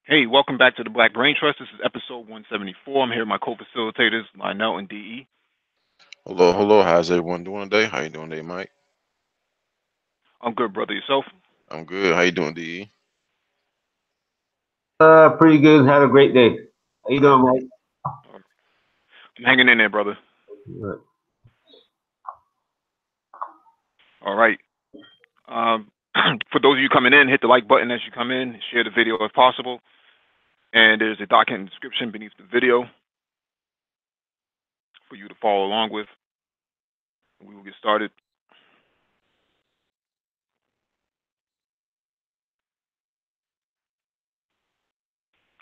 Hey, welcome back to the Black Brain Trust. This is episode 174. I'm here with my co-facilitators, Lionel and DE. Hello, hello. How's everyone doing today? How you doing today, Mike? I'm good, brother. Yourself? I'm good. How you doing, DE? Pretty good. Had a great day. How you doing, Mike? I'm hanging in there, brother. Good. All right. Um, for those of you coming in, hit the like button as you come in. Share the video if possible. And there's a document description beneath the video for you to follow along with. We will get started.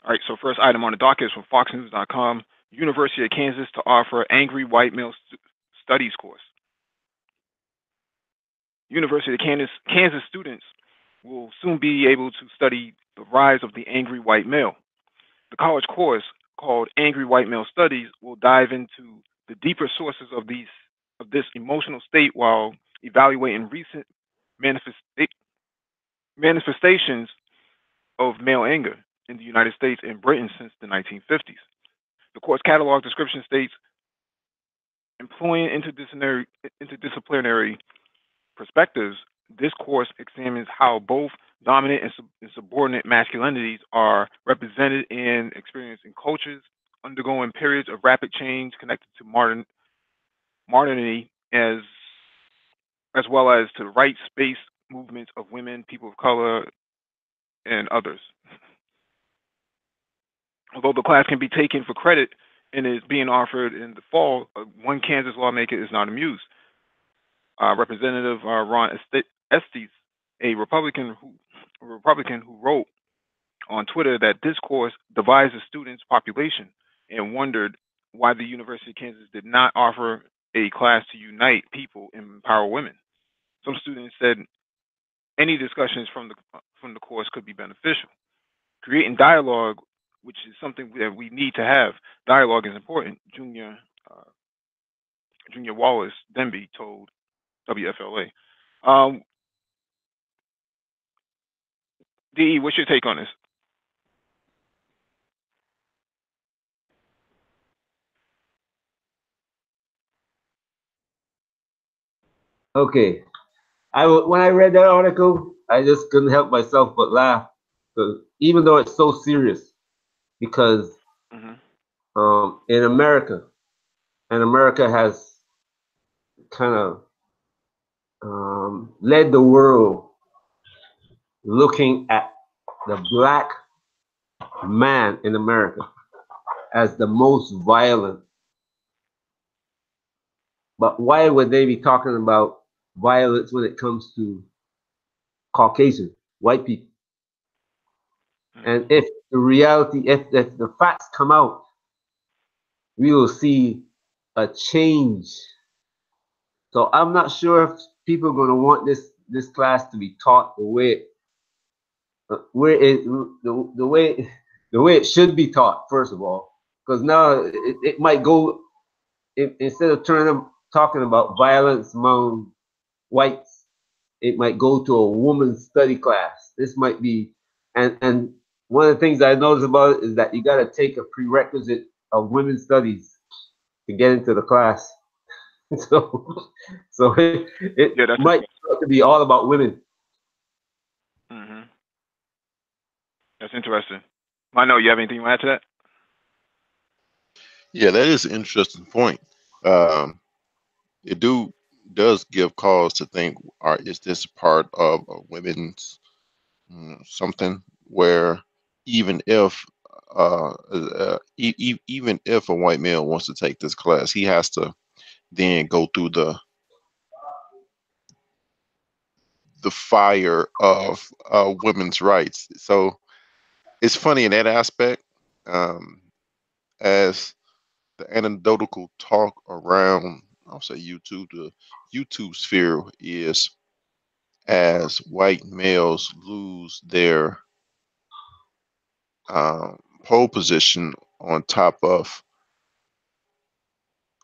All right, so first item on the docket is from FoxNews.com. University of Kansas to offer angry white male studies course. University of Kansas students will soon be able to study the rise of the angry white male. The college course called Angry White Male Studies will dive into the deeper sources of this emotional state while evaluating recent manifestations of male anger in the United States and Britain since the 1950s. The course catalog description states employing interdisciplinary perspectives, this course examines how both dominant and subordinate masculinities are represented and experienced in cultures undergoing periods of rapid change connected to modernity as well as to rights-based movements of women, people of color, and others. Although the class can be taken for credit and is being offered in the fall, one Kansas lawmaker is not amused. Representative Ron Estes, a Republican who wrote on Twitter that this course divides the students' population and wondered why the University of Kansas did not offer a class to unite people and empower women. Some students said any discussions from the course could be beneficial. Creating dialogue, which is something that we need to have. Dialogue is important. Junior Wallace Denby told WFLA. Um, DE, what's your take on this? Okay. When I read that article, I just couldn't help myself but laugh, because even though it's so serious, because Mm-hmm. in America, and America has kind of led the world looking at the black man in America as the most violent. But why would they be talking about violence when it comes to Caucasian white people? And if the reality, if the facts come out, we will see a change. So I'm not sure if people are going to want this class to be taught the way it should be taught, first of all, because now it might go, instead of talking about violence among whites, it might go to a woman's study class. This might be, and one of the things I noticed about it is that you got to take a prerequisite of women's studies to get into the class. so it Yeah, that's might start to be all about women. mm-hmm. That's interesting. I know you have anything to add to that? Yeah, that is an interesting point. Um, it does give cause to think: is this part of a women's something where even if even if a white male wants to take this class, he has to then go through the fire of women's rights. So it's funny in that aspect. Um, as the anecdotal talk around, I'll say YouTube, the YouTube sphere is as white males lose their pole position on top of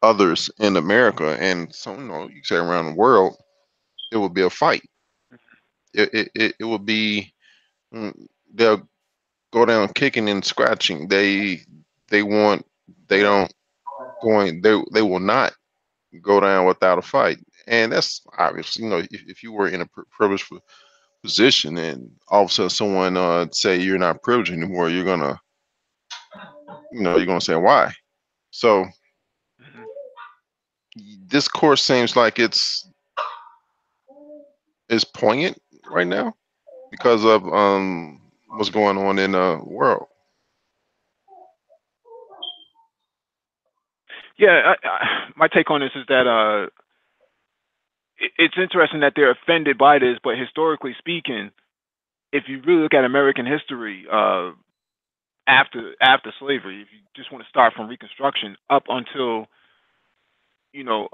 others in America, and so you say around the world, it will be a fight. It will be mm, they'll go down kicking and scratching. They want, they don't going, they will not go down without a fight. And that's obvious. You know, if you were in a privileged position and all of a sudden someone say you're not privileged anymore, you're gonna, you know, you're gonna say why. So this course seems like it's poignant right now because of what's going on in the world. Yeah, my take on this is that it's interesting that they're offended by this, but historically speaking, if you really look at American history, after slavery, if you just want to start from Reconstruction up until you know,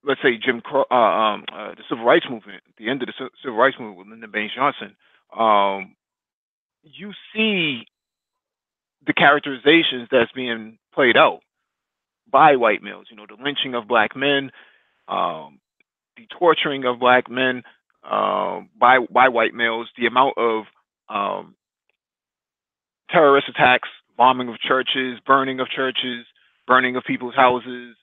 let's say the Civil Rights Movement, the end of the Civil Rights Movement with Lyndon Baines Johnson, you see the characterizations that's being played out by white males. You know, the lynching of black men, um, the torturing of black men by white males, the amount of um, terrorist attacks, bombing of churches, burning of people's houses,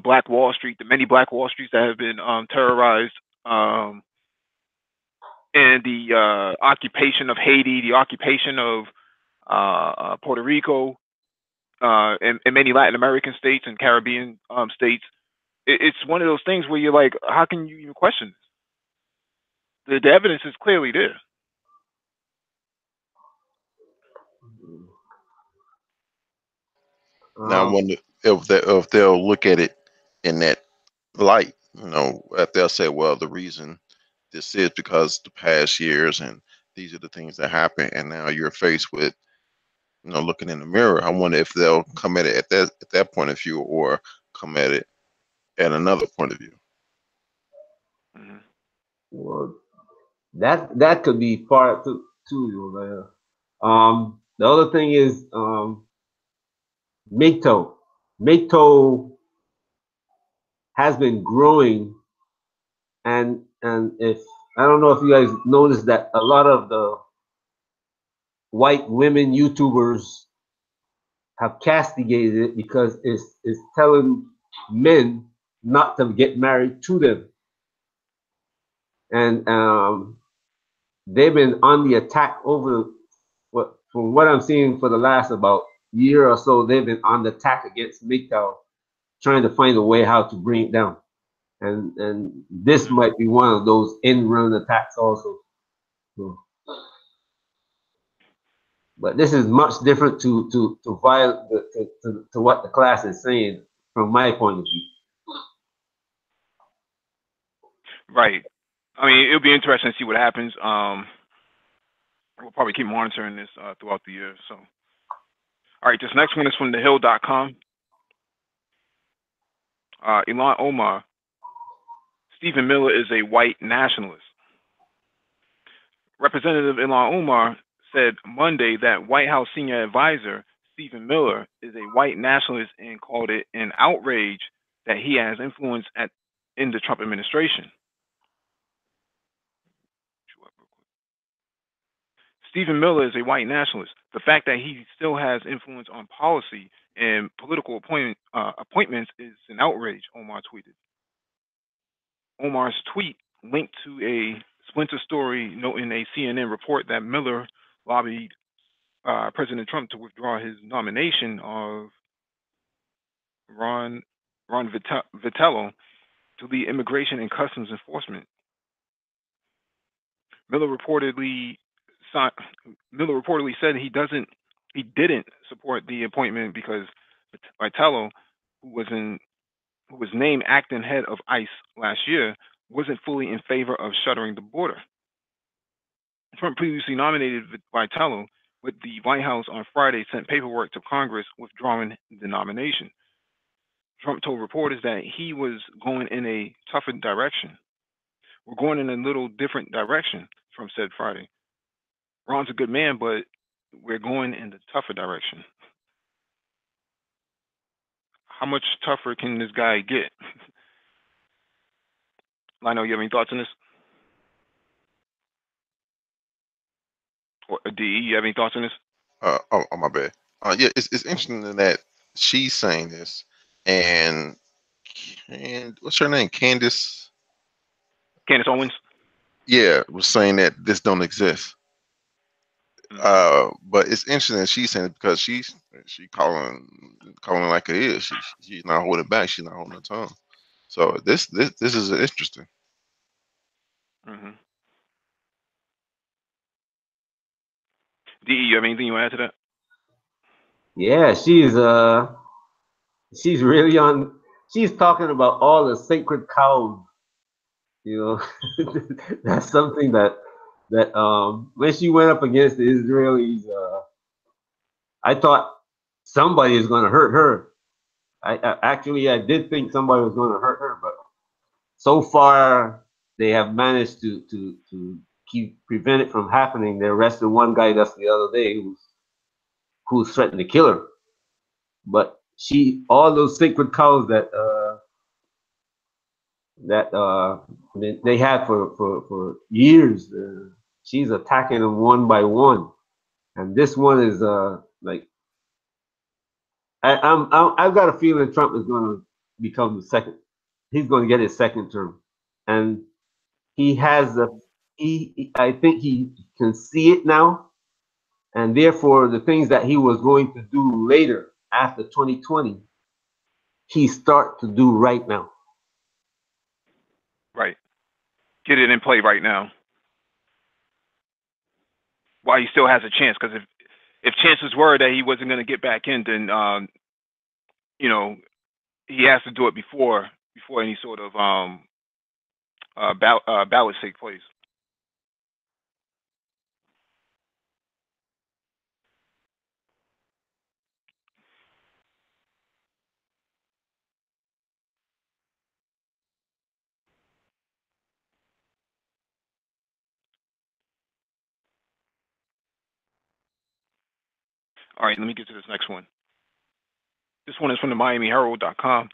Black Wall Street, the many Black Wall Streets that have been terrorized, and the occupation of Haiti, the occupation of Puerto Rico, and many Latin American states and Caribbean states. It's one of those things where you're like, how can you even question this? The evidence is clearly there. Now I wonder if they'll look at it in that light. You know, if they'll say, well, the reason this is because the past years and these are the things that happen, and now you're faced with, you know, looking in the mirror. I wonder if they'll come at it at that point of view, or come at it at another point of view. Mm-hmm. Well, that could be part too, you know. The other thing is NATO. NATO has been growing, and if I don't know if you guys noticed that a lot of the white women YouTubers have castigated it because it's telling men not to get married to them, and they've been on the attack over what, from what I'm seeing for the last about year or so, they've been on the attack against MGTOW, trying to find a way how to bring it down. And this might be one of those end-run attacks also. So, but this is much different to what the class is saying from my point of view. Right. I mean, it'll be interesting to see what happens. We'll probably keep monitoring this throughout the year. So, all right, this next one is from thehill.com. Ilhan Omar, Stephen Miller is a white nationalist. Representative Ilhan Omar said Monday that White House senior advisor Stephen Miller is a white nationalist and called it an outrage that he has influence in the Trump administration. Stephen Miller is a white nationalist. The fact that he still has influence on policy and political appointments is an outrage, Omar tweeted. Omar's tweet linked to a Splinter story noting a CNN report that Miller lobbied President Trump to withdraw his nomination of Ron Vitello to lead Immigration and Customs Enforcement. Miller reportedly said he didn't support the appointment because Vitello, who was named acting head of ICE last year, wasn't fully in favor of shuttering the border. Trump previously nominated Vitello, but the White House on Friday sent paperwork to Congress withdrawing the nomination. Trump told reporters that he was going in a tougher direction. We're going in a little different direction, Trump said Friday. Ron's a good man, but we're going in the tougher direction. How much tougher can this guy get? Lionel, you have any thoughts on this? Or D? DE, you have any thoughts on this? Oh, my bad. Yeah, it's interesting that she's saying this, and what's her name? Candace Owens. Yeah, was saying that this don't exist. But it's interesting that she's saying it because she calling like it is. She's not holding back. She's not holding her tongue. So this is interesting. DE, you have anything you want to add to that? Yeah, she's really on. She's talking about all the sacred cows. You know, that's something that when she went up against the Israelis, I thought somebody is going to hurt her. I did think somebody was going to hurt her, but so far they have managed to prevent it from happening. They arrested one guy just the other day who's threatened to kill her. But all those sacred cows that they had for years, she's attacking them one by one, and this one is like I've got a feeling Trump is going to become the second. He's going to get his second term, and he has I think he can see it now, and therefore the things that he was going to do later after 2020, he start to do right now. Right. Get it in play right now. While he still has a chance, because if chances were that he wasn't going to get back in, then you know, he has to do it before any sort of ballots take place. All right, let me get to this next one. This one is from the MiamiHerald.com.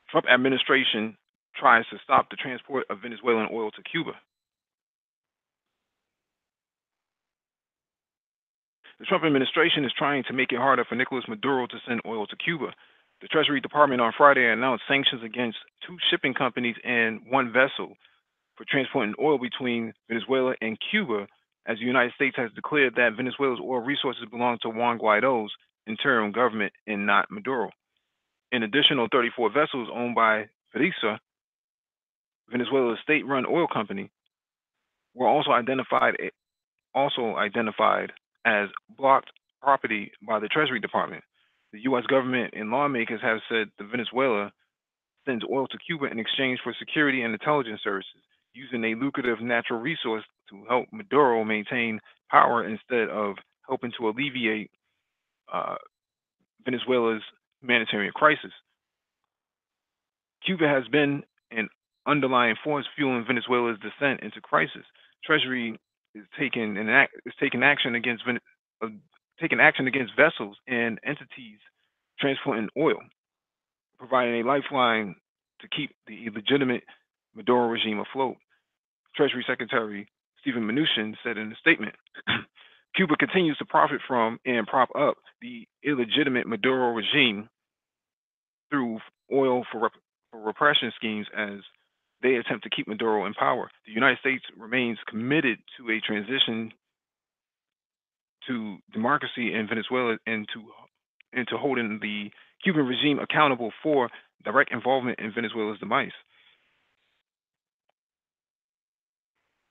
Trump administration tries to stop the transport of Venezuelan oil to Cuba. The Trump administration is trying to make it harder for Nicolas Maduro to send oil to Cuba. The Treasury Department on Friday announced sanctions against 2 shipping companies and 1 vessel for transporting oil between Venezuela and Cuba, as the United States has declared that Venezuela's oil resources belong to Juan Guaido's interim government and not Maduro. An additional 34 vessels owned by Fedisa, Venezuela's state-run oil company, were also identified as blocked property by the Treasury Department. The U.S. government and lawmakers have said that Venezuela sends oil to Cuba in exchange for security and intelligence services, using a lucrative natural resource to help Maduro maintain power instead of helping to alleviate Venezuela's humanitarian crisis. Cuba has been an underlying force fueling Venezuela's descent into crisis. Treasury is taking action against vessels and entities transporting oil, providing a lifeline to keep the illegitimate Maduro regime afloat. Treasury Secretary Stephen Mnuchin said in a statement, Cuba continues to profit from and prop up the illegitimate Maduro regime through oil for repression schemes as they attempt to keep Maduro in power. The United States remains committed to a transition to democracy in Venezuela and to holding the Cuban regime accountable for direct involvement in Venezuela's demise.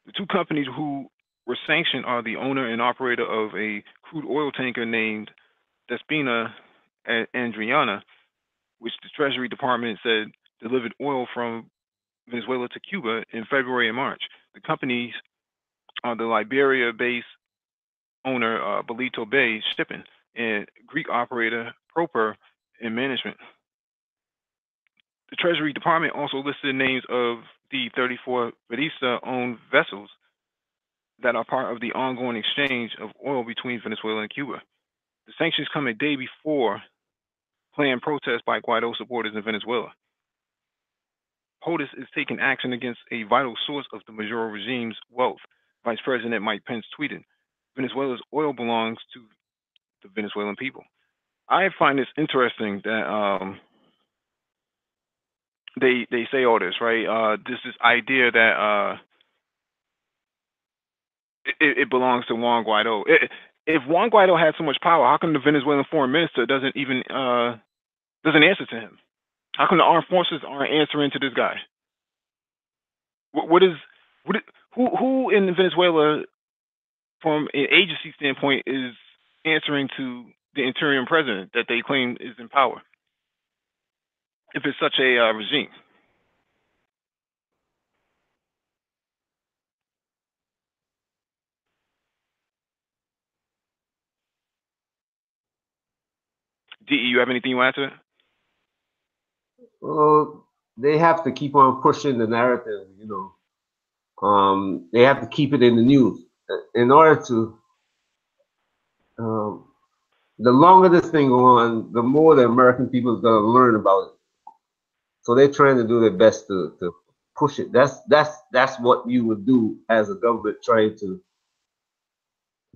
The 2 companies who were sanctioned are the owner and operator of a crude oil tanker named Despina Adriana, which the Treasury Department said delivered oil from Venezuela to Cuba in February and March. The companies are the Liberia-based owner Belito Bay Shipping and Greek operator Proper in Management. The Treasury Department also listed names of the 34 Fedisa-owned vessels that are part of the ongoing exchange of oil between Venezuela and Cuba. The sanctions come a day before planned protests by Guaido supporters in Venezuela. POTUS is taking action against a vital source of the Maduro regime's wealth, Vice President Mike Pence tweeted. Venezuela's oil belongs to the Venezuelan people. I find this interesting that they say all this, right? This idea that it belongs to Juan Guaido. If Juan Guaido had so much power, how come the Venezuelan foreign minister doesn't even doesn't answer to him? How come the armed forces aren't answering to this guy? What is who in Venezuela, from an agency standpoint, is answering to the interim president that they claim is in power? If it's such a regime. DE, you have anything you add to that? Well, they have to keep on pushing the narrative, you know. They have to keep it in the news in order to. The longer this thing goes on, the more the American people is going to learn about it. So they're trying to do their best to push it. That's what you would do as a government, trying to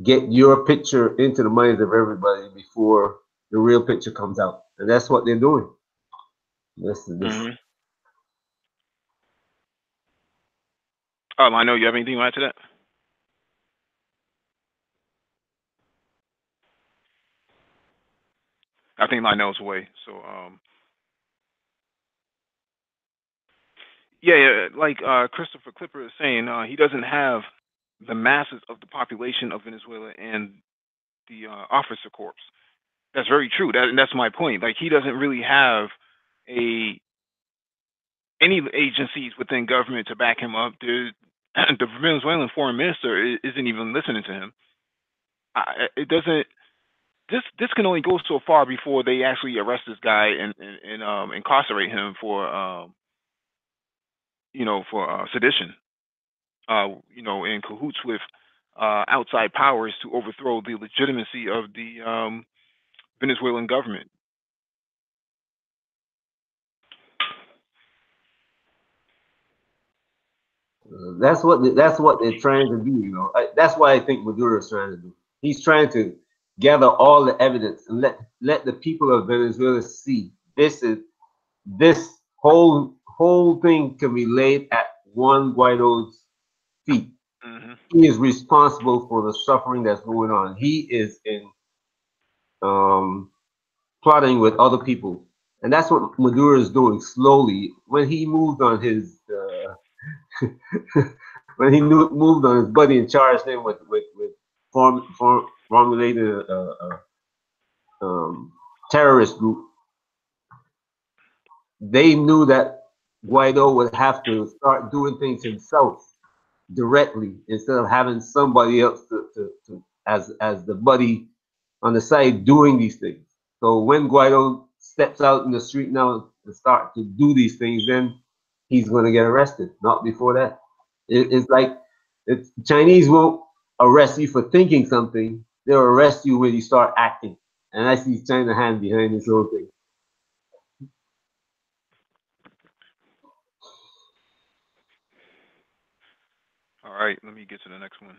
get your picture into the minds of everybody before the real picture comes out, and that's what they're doing. This. I know you have anything to add to that? I think Lionel's away. So yeah, like Christopher Clipper is saying, he doesn't have the masses of the population of Venezuela and the officer corps. That's very true. That's my point. Like, he doesn't really have any agencies within government to back him up. The Venezuelan foreign minister isn't even listening to him. It doesn't. This can only go so far before they actually arrest this guy and incarcerate him for for sedition. In cahoots with outside powers to overthrow the legitimacy of the Venezuelan government. That's what they're trying to do. You know, that's why I think Maduro is trying to do. He's trying to gather all the evidence and let the people of Venezuela see this whole thing can be laid at Juan Guaido's feet. Mm-hmm. He is responsible for the suffering that's going on. He is in plotting with other people, and that's what Maduro is doing slowly. When he moved on his moved on his buddy and charged him with formulating a terrorist group, they knew that Guaido would have to start doing things himself directly instead of having somebody else to as the buddy on the side doing these things. So when Guaido steps out in the street now to start to do these things, then he's going to get arrested. Not before that. It's like Chinese won't arrest you for thinking something; they'll arrest you when you start acting. And I see China hand behind this whole thing. All right, let me get to the next one.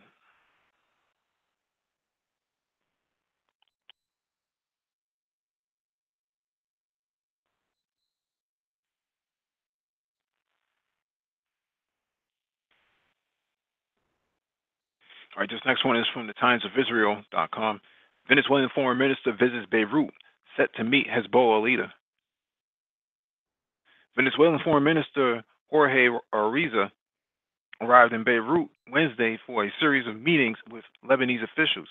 All right, this next one is from the timesofisrael.com. Venezuelan foreign minister visits Beirut, set to meet Hezbollah leader. Venezuelan foreign minister Jorge Ariza arrived in Beirut Wednesday for a series of meetings with Lebanese officials.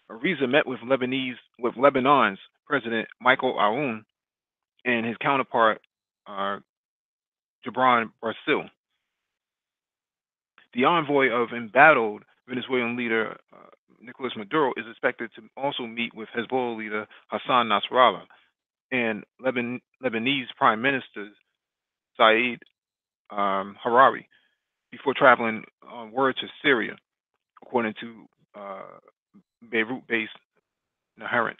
Ariza met with Lebanon's President Michael Aoun and his counterpart Gibran Barcil. The envoy of embattled Venezuelan leader Nicolas Maduro is expected to also meet with Hezbollah leader Hassan Nasrallah and Lebanese Prime Minister Saeed Hariri before traveling onward to Syria, according to Beirut-based Naharian.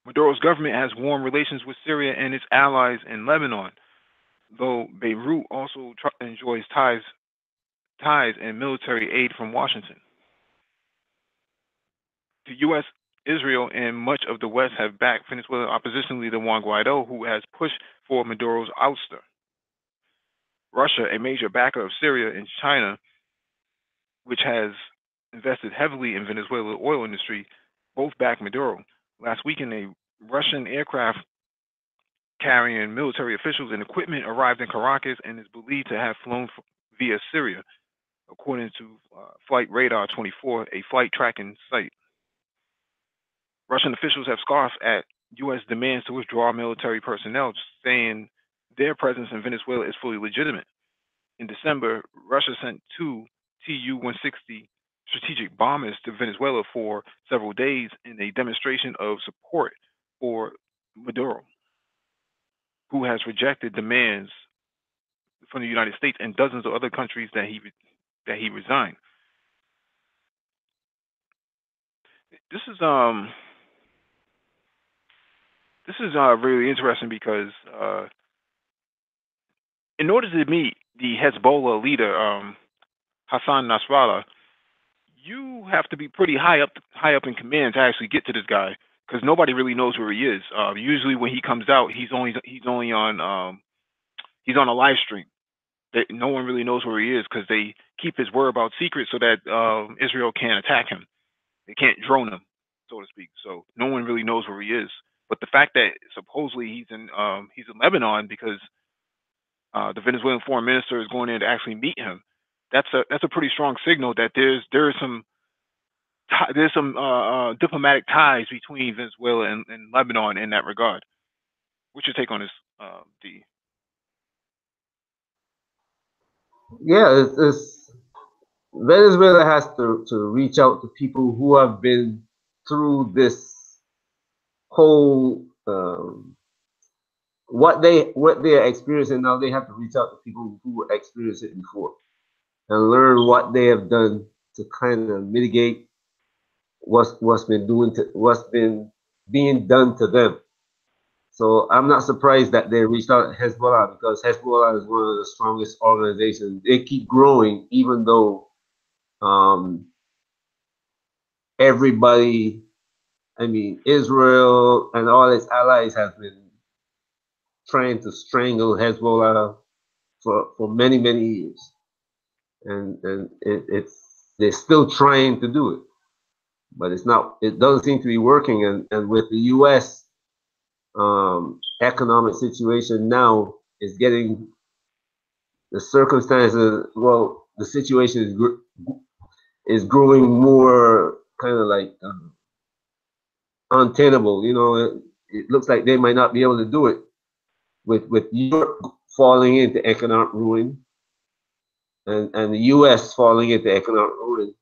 Maduro's government has warm relations with Syria and its allies in Lebanon, though Beirut also enjoys ties ties and military aid from Washington. The U.S., Israel, and much of the West have backed Venezuelan opposition leader Juan Guaido, who has pushed for Maduro's ouster. Russia, a major backer of Syria, and China, which has invested heavily in Venezuela's oil industry, both back Maduro. Last weekend, a Russian aircraft carrying military officials and equipment arrived in Caracas and is believed to have flown via Syria, according to Flight Radar 24, a flight tracking site. Russian officials have scoffed at U.S. demands to withdraw military personnel, saying their presence in Venezuela is fully legitimate. In December, Russia sent 2 Tu-160 strategic bombers to Venezuela for several days in a demonstration of support for Maduro, who has rejected demands from the United States and dozens of other countries that he resigned. This is really interesting because in order to meet the Hezbollah leader Hassan Nasrallah, you have to be pretty high up in command to actually get to this guy, because nobody really knows where he is. Usually when he comes out, he's only on a live stream. No one really knows where he is because they keep his whereabouts secret so that Israel can't attack him. They can't drone him, so to speak. So no one really knows where he is. But the fact that supposedly he's in Lebanon because the Venezuelan foreign minister is going in to actually meet him, that's a pretty strong signal that there's some diplomatic ties between Venezuela and Lebanon in that regard. What's your take on this, D? Yeah, it's Venezuela has to reach out to people who have been through this whole what they are experiencing now. They have to reach out to people who experienced it before and learn what they have done to kind of mitigate what's been being done to them. So I'm not surprised that they reached out to Hezbollah, because Hezbollah is one of the strongest organizations. They keep growing even though everybody, I mean, Israel and all its allies have been trying to strangle Hezbollah for many, many years. And they're still trying to do it. But it doesn't seem to be working. And with the US economic situation now is getting the circumstances, well, the situation is growing more kind of like untenable. You know, it looks like they might not be able to do it with Europe falling into economic ruin and the US falling into economic ruin.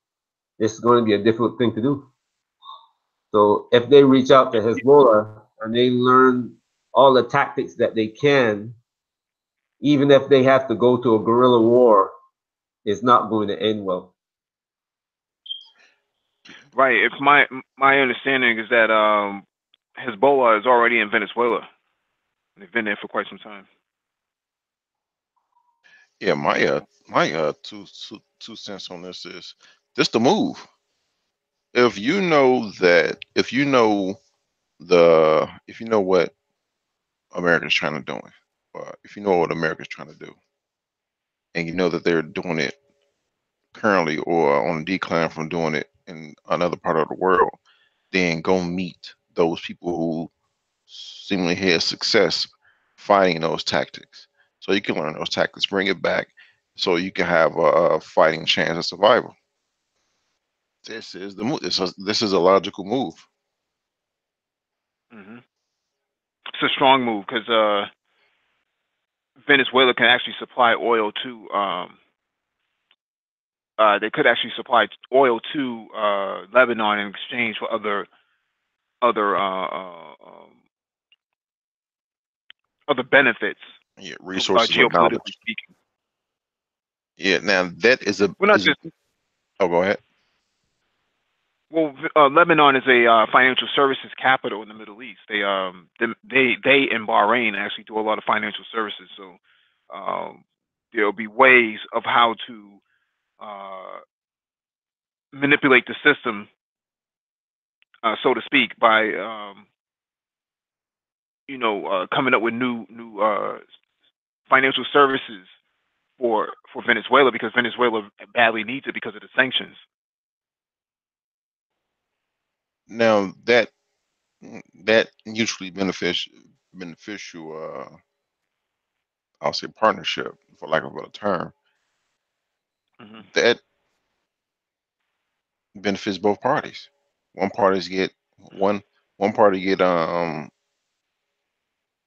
This is going to be a difficult thing to do. So if they reach out to Hezbollah and they learn all the tactics that they can, even if they have to go to a guerrilla war, it's not going to end well. Right. If my understanding is that Hezbollah is already in Venezuela. They've been there for quite some time. Yeah, my two cents on this is this the move. If you know what America's trying to do, if you know what America's trying to do, and you know that they're doing it currently or on a decline from doing it in another part of the world, then go meet those people who seemingly had success fighting those tactics. So you can learn those tactics, bring it back, so you can have a fighting chance of survival. This is the move. This is a logical move. Mm-hmm. It's a strong move because Venezuela can actually supply oil to. They could actually supply oil to Lebanon in exchange for other benefits. Yeah, resources of knowledge. Geopolitically speaking. Yeah, now that is a. Well, not just. Oh, go ahead. Well, Lebanon is a financial services capital in the Middle East. They and Bahrain actually do a lot of financial services. So there'll be ways of how to manipulate the system, so to speak, by coming up with new financial services for Venezuela, because Venezuela badly needs it because of the sanctions. Now that mutually beneficial I'll say partnership, for lack of a better term, that benefits both parties. One parties get one party get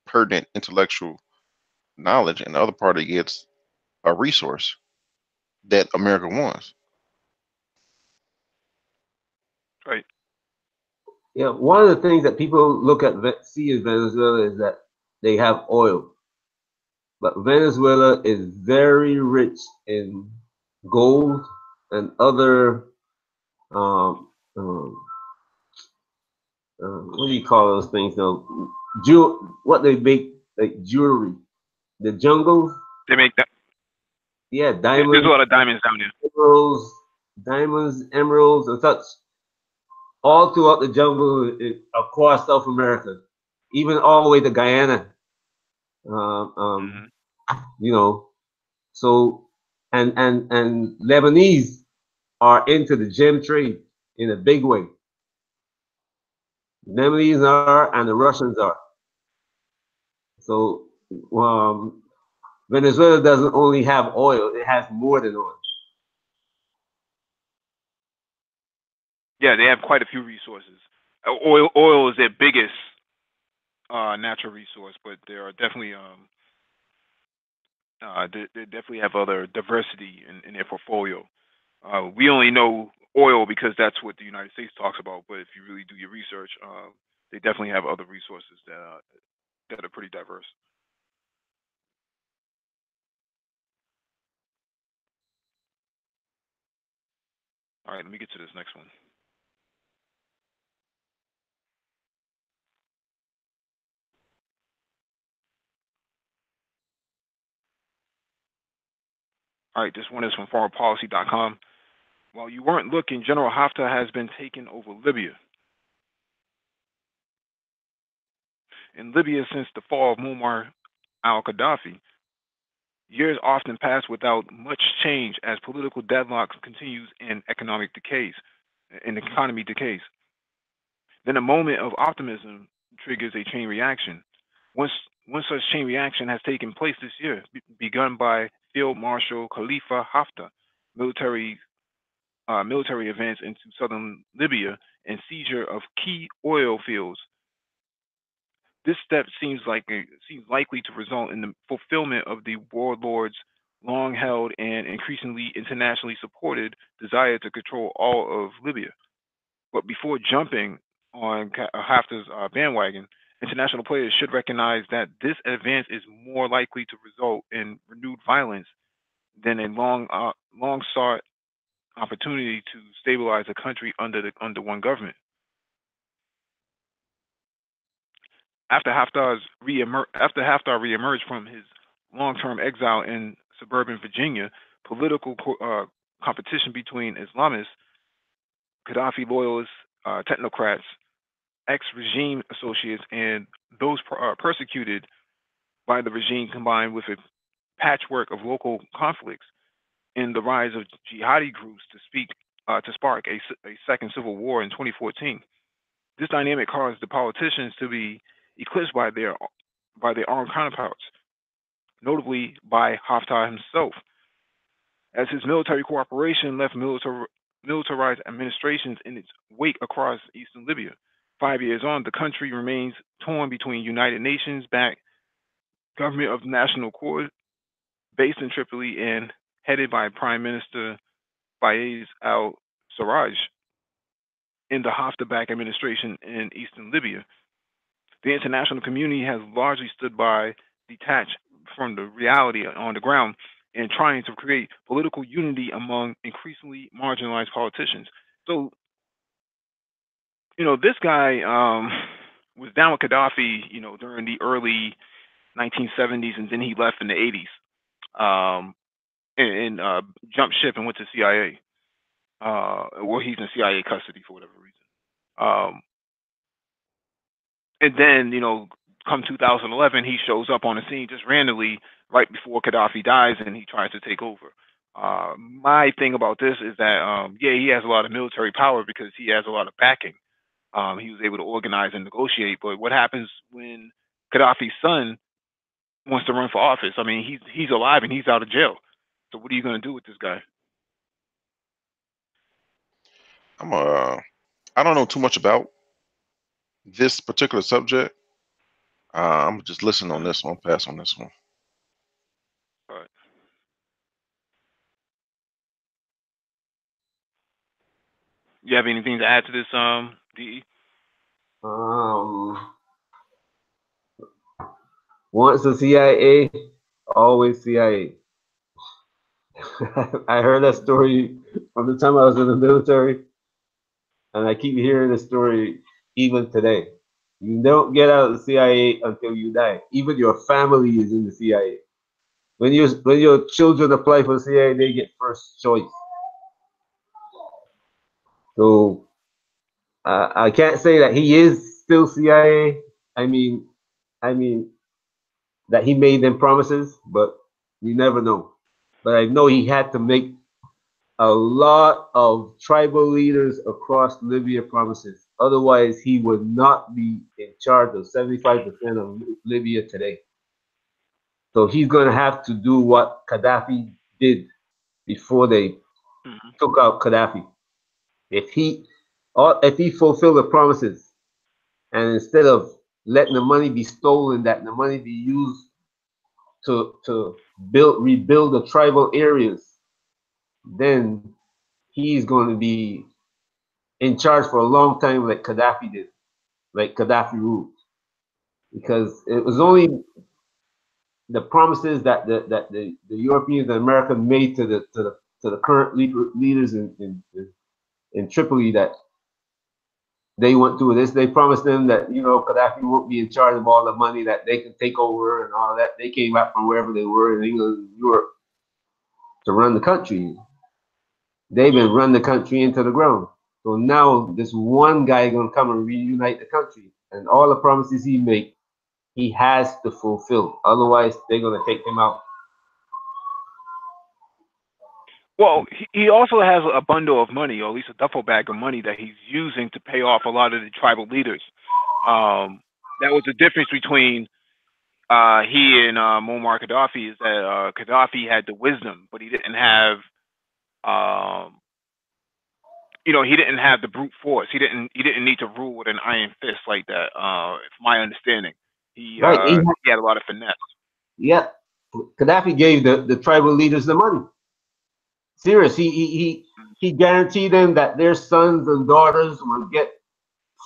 pertinent intellectual knowledge, and the other party gets a resource that America wants. Right. Yeah, one of the things that people see in Venezuela is that they have oil, but Venezuela is very rich in gold and other what do you call those things though? What they make, like jewelry, the jungles. They make that. Yeah, There's a lot of diamonds down there. Emeralds, and such, all throughout the jungle across South America, even all the way to Guyana. You know, so and Lebanese are into the gem trade in a big way. Lebanese are, and the Russians are. So Venezuela doesn't only have oil; it has more than oil. Yeah, they have quite a few resources. Oil is their biggest natural resource, but there are definitely they definitely have other diversity in their portfolio. We only know oil because that's what the United States talks about. But if you really do your research, they definitely have other resources that are pretty diverse. All right, let me get to this next one. All right, this one is from foreignpolicy.com. While you weren't looking, General Haftar has been taken over Libya. In Libya, since the fall of Muammar al-Gaddafi, years often pass without much change as political deadlock continues and economic decays. And the economy decays. Then a moment of optimism triggers a chain reaction. One such chain reaction has taken place this year, begun by Field Marshal Khalifa Haftar, military advance into southern Libya and seizure of key oil fields. This step seems likely to result in the fulfillment of the warlord's long-held and increasingly internationally supported desire to control all of Libya. But before jumping on Haftar's bandwagon, international players should recognize that this advance is more likely to result in renewed violence than a long sought opportunity to stabilize a country under one government. After Haftar reemerged from his long-term exile in suburban Virginia, political competition between Islamists, Gaddafi loyalists, technocrats, ex-regime associates, and those persecuted by the regime, combined with a patchwork of local conflicts and the rise of jihadi groups to spark a second civil war in 2014. This dynamic caused the politicians to be eclipsed by their armed counterparts, notably by Haftar himself, as his military cooperation left militarized administrations in its wake across eastern Libya. 5 years on, the country remains torn between United Nations-backed government of national accord based in Tripoli and headed by Prime Minister Fayez al-Sarraj in the Haftar-backed administration in eastern Libya. The international community has largely stood by, detached from the reality on the ground, and trying to create political unity among increasingly marginalized politicians. So, this guy was down with Gaddafi, during the early 1970s, and then he left in the 80s. and jumped ship and went to CIA. Well, he's in CIA custody for whatever reason. And then, come 2011, he shows up on the scene just randomly right before Gaddafi dies, and he tries to take over. My thing about this is that, yeah, he has a lot of military power because he has a lot of backing. He was able to organize and negotiate. But what happens when Gaddafi's son wants to run for office? I mean, he's alive and he's out of jail. So what are you going to do with this guy? I don't know too much about this particular subject. I'm just listening on this one, pass on this one. All right. You have anything to add to this, DE? Once the CIA, always CIA. I heard that story from the time I was in the military, and I keep hearing the story even today. You don't get out of the CIA until you die. Even your family is in the CIA. When your children apply for the CIA, they get first choice. So I can't say that he is still CIA. I mean that he made them promises, but you never know. But I know he had to make a lot of tribal leaders across Libya promises. Otherwise, he would not be in charge of 75% of Libya today. So he's going to have to do what Gaddafi did before they took out Gaddafi. If he fulfilled the promises, and instead of letting the money be stolen, that the money be used to rebuild the tribal areas, then he's going to be in charge for a long time, like Gaddafi did, like Gaddafi ruled, because it was only the promises that the Europeans and America made to the current leaders in Tripoli that they went through this. They promised them that Gaddafi won't be in charge of all the money, that they can take over and all that. They came back from wherever they were in England, Europe, to run the country. They've been run the country into the ground. So now this one guy gonna come and reunite the country, and all the promises he make, he has to fulfill. Otherwise, they're gonna take him out. Well, he also has a bundle of money, or at least a duffel bag of money that he's using to pay off a lot of the tribal leaders. That was the difference between he and Muammar Gaddafi, is that Gaddafi had the wisdom, but he didn't have, he didn't have the brute force. He didn't need to rule with an iron fist like that. It's my understanding. He had a lot of finesse. Yeah, Gaddafi gave the tribal leaders the money. Serious. He guaranteed them that their sons and daughters would get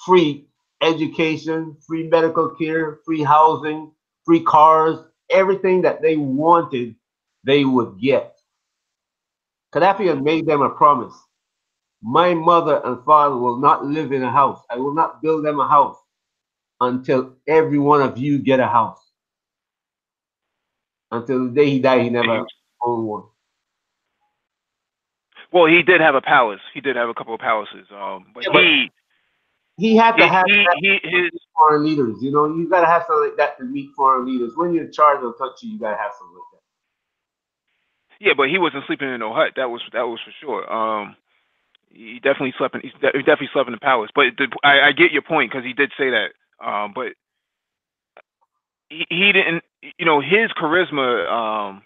free education, free medical care, free housing, free cars, everything that they wanted, they would get. Gaddafi had made them a promise. My mother and father will not live in a house. I will not build them a house until every one of you get a house. Until the day he died, he never owned one. Well, he did have a palace. He did have a couple of palaces. But he had to have his foreign leaders. You gotta have something like that to meet foreign leaders. When you're in charge of a country, you gotta have something like that. Yeah, but he wasn't sleeping in no hut. That was for sure. He definitely slept in. He definitely slept in the palace. But I get your point, because he did say that. But he didn't. His charisma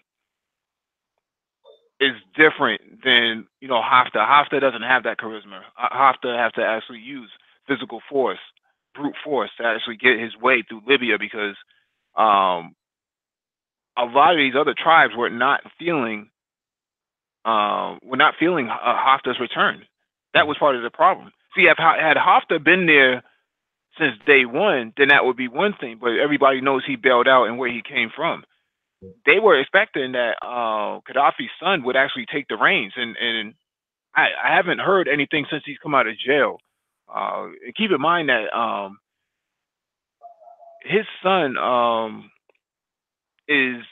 is different than Haftar. Haftar doesn't have that charisma. Haftar has to actually use physical force, brute force, to actually get his way through Libya, because a lot of these other tribes were not feeling Haftar's return. That was part of the problem. See, had Haftar been there since day one, then that would be one thing. But everybody knows he bailed out and where he came from. They were expecting that Gaddafi's son would actually take the reins, and I haven't heard anything since he's come out of jail. Keep in mind that his son is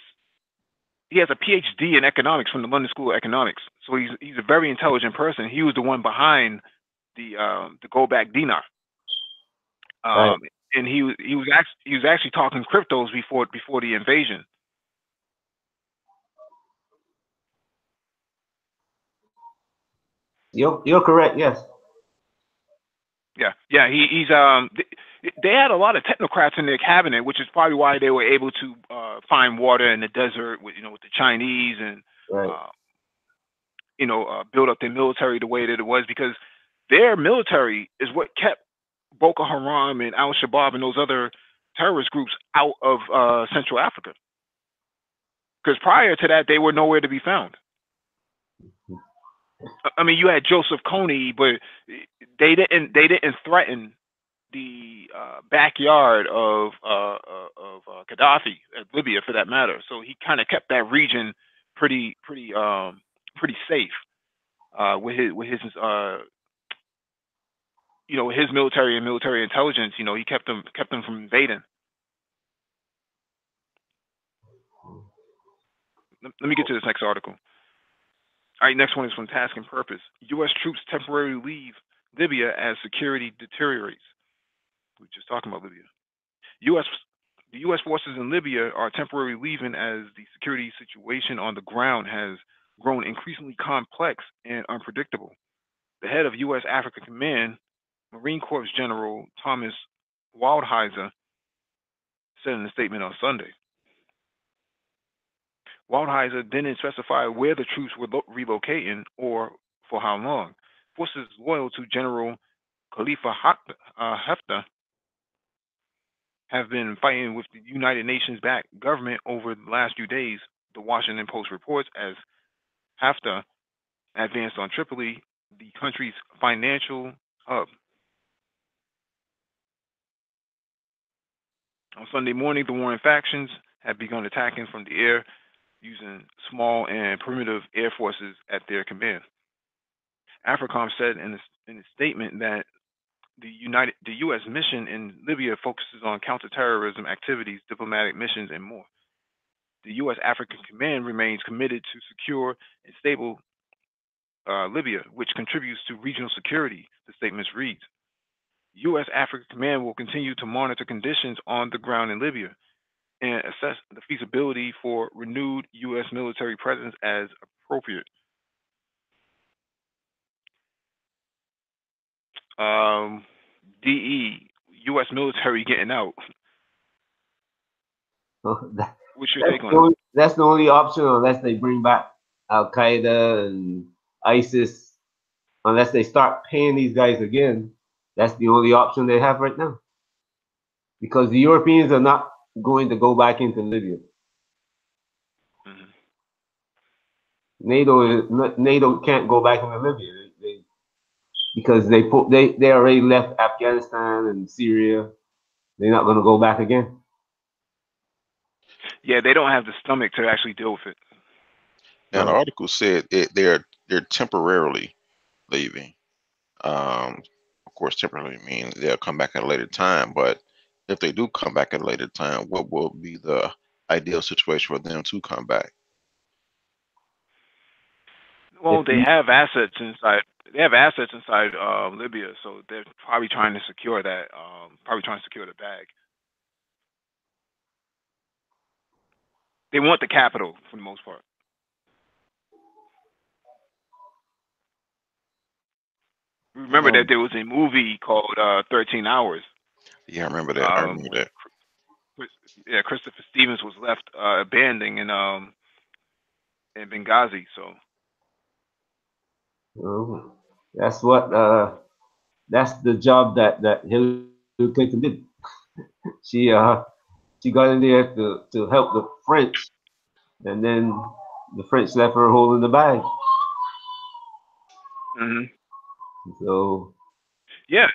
he has a PhD in economics from the London School of Economics. So he's a very intelligent person. He was the one behind the Go Back Dinar. Right. And he was actually talking cryptos before the invasion. You're correct. Yes. Yeah. They had a lot of technocrats in their cabinet, which is probably why they were able to find water in the desert with with the Chinese and Right. build up their military the way that it was, because their military is what kept Boko Haram and Al Shabaab and those other terrorist groups out of Central Africa. Because prior to that, they were nowhere to be found. I mean, you had Joseph Kony, but they didn't threaten the backyard of Gaddafi, Libya, for that matter. So he kind of kept that region pretty safe with his his military and military intelligence. He kept them from invading. Let me get to this next article. All right, next one is from Task and Purpose. U.S. troops temporarily leave Libya as security deteriorates. We were just talking about Libya. The U.S. forces in Libya are temporarily leaving as the security situation on the ground has grown increasingly complex and unpredictable. The head of U.S. Africa Command, Marine Corps General Thomas Waldheiser, said in a statement on Sunday. Waldheiser didn't specify where the troops were relocating or for how long. Forces loyal to General Khalifa Haftar have been fighting with the United Nations-backed government over the last few days, the Washington Post reports, as Haftar advanced on Tripoli, the country's financial hub. On Sunday morning, the warring factions had begun attacking from the air using small and primitive air forces at their command. AFRICOM said in a statement that the U.S. mission in Libya focuses on counterterrorism activities, diplomatic missions, and more. The U.S. African Command remains committed to secure and stable Libya, which contributes to regional security, the statement reads. U.S. African Command will continue to monitor conditions on the ground in Libya and assess the feasibility for renewed U.S. military presence as appropriate. DE, U.S. military getting out. What's your take on it? That's the only option unless they bring back Al Qaeda and ISIS. Unless they start paying these guys again, that's the only option they have right now. Because the Europeans are not going to go back into Libya. Mm-hmm. NATO can't go back into Libya because they already left Afghanistan and Syria. They're not going to go back again. Yeah, they don't have the stomach to actually deal with it. Now, the article said they're temporarily leaving. Of course, temporarily means they'll come back at a later time. But if they do come back at a later time, what will be the ideal situation for them to come back? Well, they have assets inside. They have assets inside Libya, so they're probably trying to secure that. Probably trying to secure the bag. They want the capital for the most part. Remember that there was a movie called 13 Hours. Yeah, I remember that. I remember that. Yeah, Christopher Stevens was left abandoned in Benghazi. So that's what that's the job that Hillary Clinton did. She got in there to help the French, and then the French left her holding the bag. Mm-hmm. So yeah,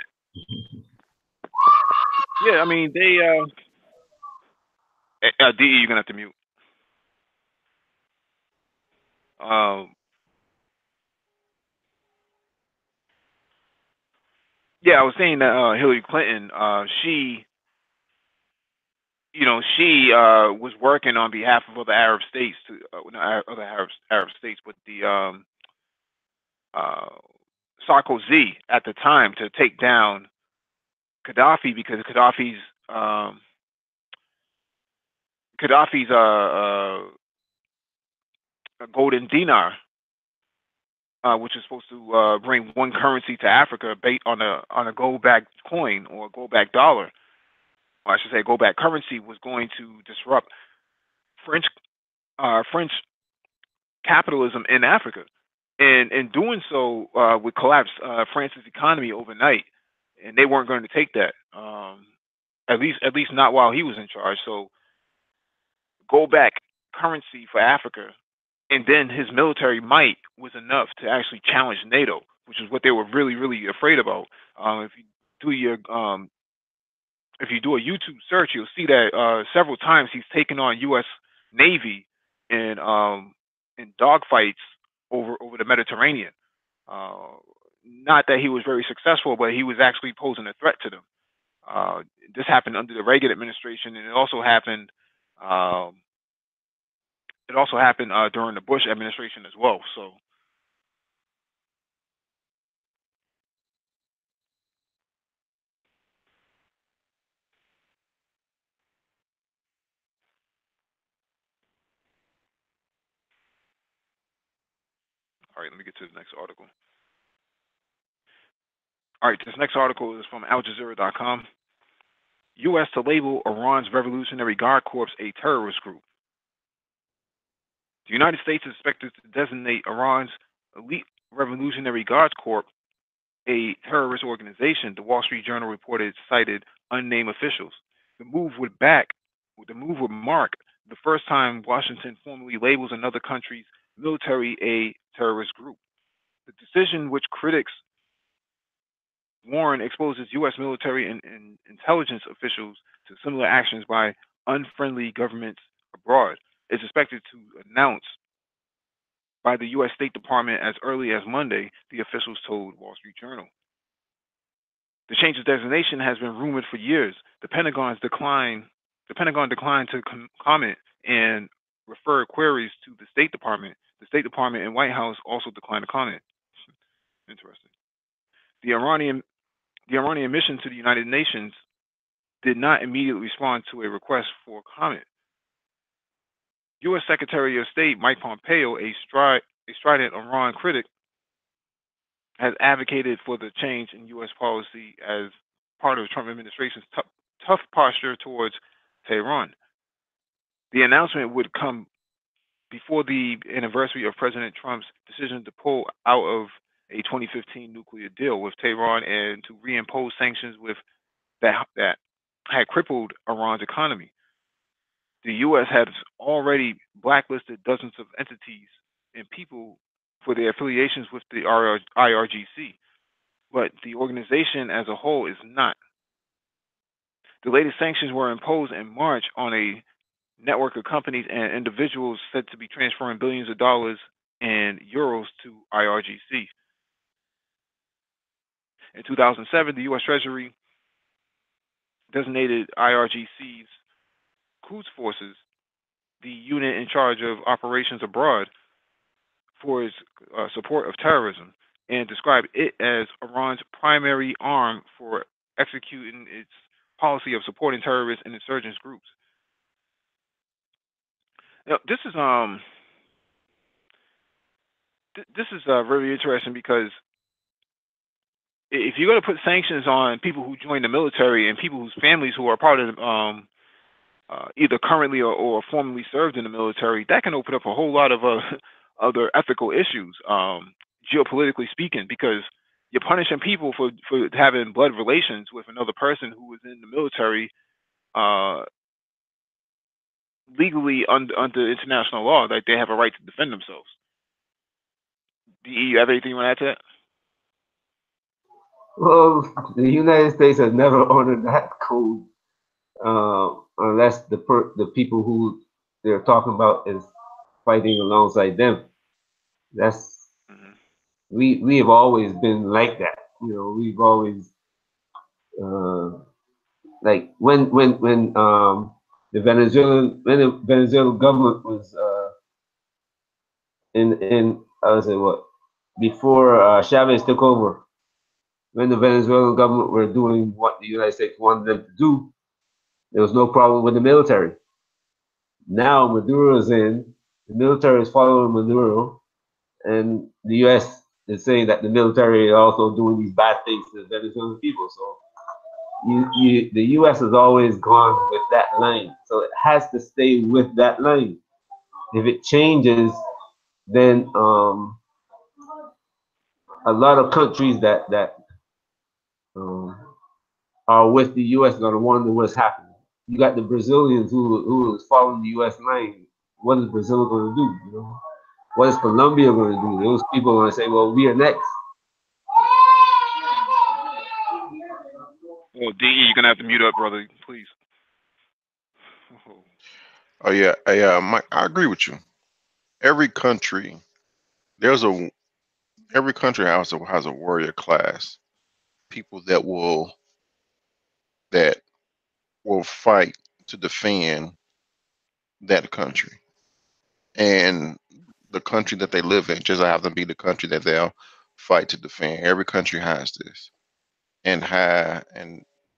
I mean they. DE, you're gonna have to mute. Yeah, I was saying that Hillary Clinton, she, she was working on behalf of other Arab states not other Arab states, but the uh, Sarkozy at the time to take down Gaddafi because um, Gaddafi's a golden dinar, which is supposed to bring one currency to Africa based on a gold-backed coin or gold-backed dollar, or I should say gold-backed currency, was going to disrupt French French capitalism in Africa, and in doing so would collapse France's economy overnight, and they weren't going to take that. At least not while he was in charge. So gold-back currency for Africa, and then his military might was enough to actually challenge NATO, which is what they were really, really afraid about. If you do your if you do a YouTube search, you'll see that several times he's taken on U.S. Navy in dogfights over the Mediterranean. Uh, Not that he was very successful, but he was actually posing a threat to them. This happened under the Reagan administration, and it also happened. Um, during the Bush administration as well. So, all right, let me get to the next article. All right, this next article is from AlJazeera.com. U.S. to label Iran's Revolutionary Guard Corps a terrorist group. The United States is expected to designate Iran's elite Revolutionary Guards Corps a terrorist organization, the Wall Street Journal reported, cited unnamed officials. The move would mark the first time Washington formally labels another country's military a terrorist group. The decision, which critics warn exposes U.S. military and intelligence officials to similar actions by unfriendly governments abroad, is expected to announce by the U.S. State Department as early as Monday, the officials told Wall Street Journal. The change of designation has been rumored for years. The Pentagon declined to comment and referred queries to the State Department. The State Department and White House also declined to comment. Interesting. The Iranian mission to the United Nations did not immediately respond to a request for comment. U.S. Secretary of State Mike Pompeo, a strident Iran critic, has advocated for the change in U.S. policy as part of the Trump administration's tough posture towards Tehran. The announcement would come before the anniversary of President Trump's decision to pull out of a 2015 nuclear deal with Tehran and to reimpose sanctions that had crippled Iran's economy. The U.S. has already blacklisted dozens of entities and people for their affiliations with the IRGC, but the organization as a whole is not. The latest sanctions were imposed in March on a network of companies and individuals said to be transferring billions of dollars and euros to IRGC. In 2007, the U.S. Treasury designated IRGC's Quds Forces, the unit in charge of operations abroad, for its support of terrorism, and described it as Iran's primary arm for executing its policy of supporting terrorist and insurgents groups. Now, this is very interesting because if you're going to put sanctions on people who join the military and people whose families who are part of either currently or formerly served in the military, that can open up a whole lot of other ethical issues, geopolitically speaking, because you're punishing people for having blood relations with another person who was in the military legally under international law, that they have a right to defend themselves. Do you have anything you want to add to that? Well, the United States has never honored that code unless the people who they're talking about is fighting alongside them. That's we have always been like that. You know, we've always like when the the Venezuelan government was in I would say what before Chavez took over, when the Venezuelan government were doing what the United States wanted them to do, there was no problem with the military. Now Maduro's in, the military is following Maduro, and the U.S. is saying that the military is also doing these bad things to the Venezuelan people. So the U.S. has always gone with that line, so it has to stay with that line. If it changes, then a lot of countries that um, are with the U.S. are going to wonder what's happening. You got the Brazilians who is following the U.S. line. What is Brazil going to do? You know, what is Colombia going to do? Those people are going to say, "Well, we are next." Well, DE, you're gonna have to mute up, brother, please. Oh yeah, Mike, I agree with you. Every country, there's a every country has a warrior class, people that will fight to defend that country, and the country that they live in just happen to be the country that they'll fight to defend. Every country has this, and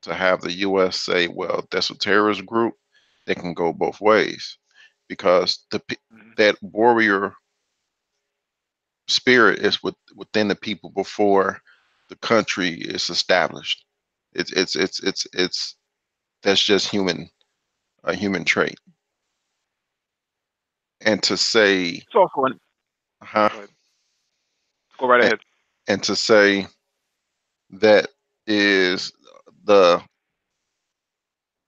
to have the U.S. say, "Well, that's a terrorist group," they can go both ways, because that warrior spirit is within the people before the country is established. It's that's just a human trait. And to say, It's also an. huh? Go ahead. Go right And, ahead. and to say that is the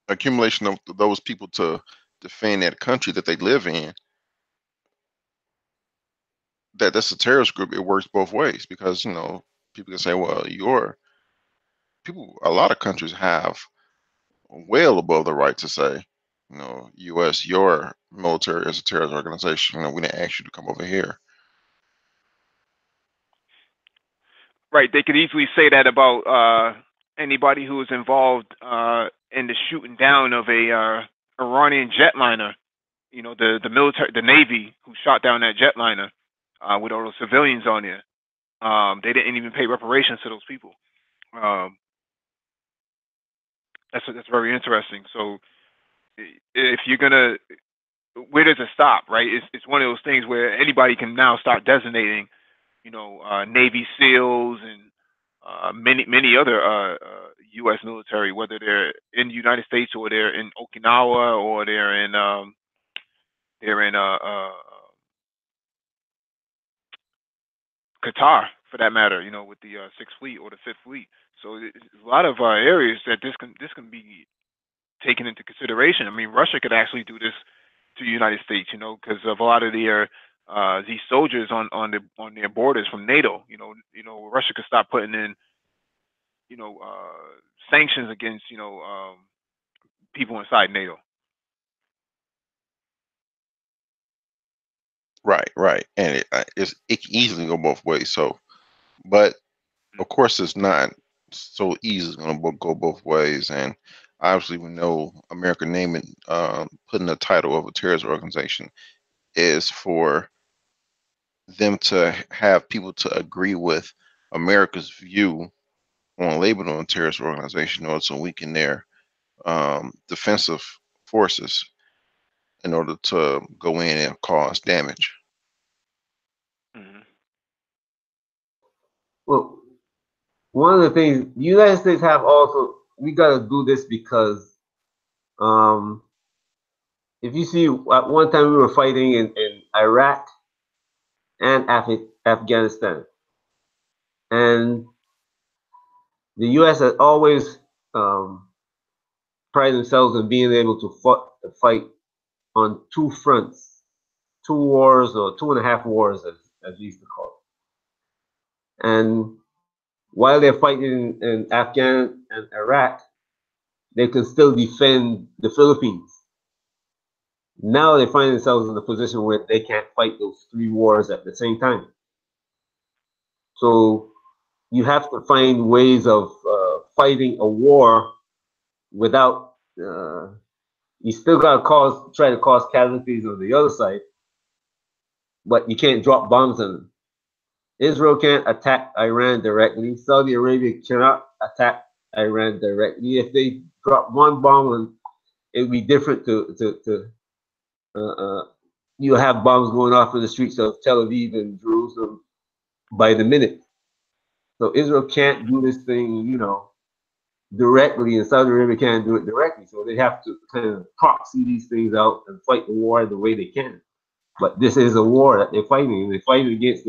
accumulation of those people to defend that country that they live in, that's a terrorist group. It works both ways, because people can say, well, a lot of countries have well above the right to say, U.S., your military is a terrorist organization. We didn't ask you to come over here. Right, they could easily say that about anybody who was involved in the shooting down of a Iranian jetliner. You know, the military, the Navy, who shot down that jetliner with all those civilians on there. They didn't even pay reparations to those people. Um, that's very interesting. So, if you're gonna, where does it stop? Right? It's one of those things where anybody can now start designating, Navy SEALs and many other U.S. military, whether they're in the United States or they're in Okinawa or they're in Qatar, for that matter. With the Sixth Fleet or the Fifth Fleet. So there's a lot of areas that this can be taken into consideration. I mean, Russia could actually do this to the United States, because of a lot of their these soldiers on their borders from NATO. Russia could stop putting in sanctions against people inside NATO. Right, and it can easily go both ways. So, but of course, it's not so easy. It's going to go both ways, and obviously, we know America naming, putting the title of a terrorist organization is for them to have people to agree with America's view on labeling a terrorist organization, or to weaken their defensive forces in order to go in and cause damage. Mm-hmm. Well, one of the things the United States have also, we got to do this because um, if you see, at one time we were fighting in Iraq and Afghanistan, and the U.S. has always prided themselves on being able to fight on two fronts, two wars or two and a half wars, as we used to call it. And while they're fighting in Afghan and Iraq, they can still defend the Philippines. Now they find themselves in a position where they can't fight those three wars at the same time. So you have to find ways of fighting a war without You still gotta try to cause casualties on the other side, but you can't drop bombs on them. Israel can't attack Iran directly. Saudi Arabia cannot attack Iran directly. If they drop one bomb on, it would be different you have bombs going off in the streets of Tel Aviv and Jerusalem by the minute. So Israel can't do this thing, directly, and Saudi Arabia can't do it directly. So they have to kind of proxy these things out and fight the war the way they can. But this is a war that they're fighting. They're fighting against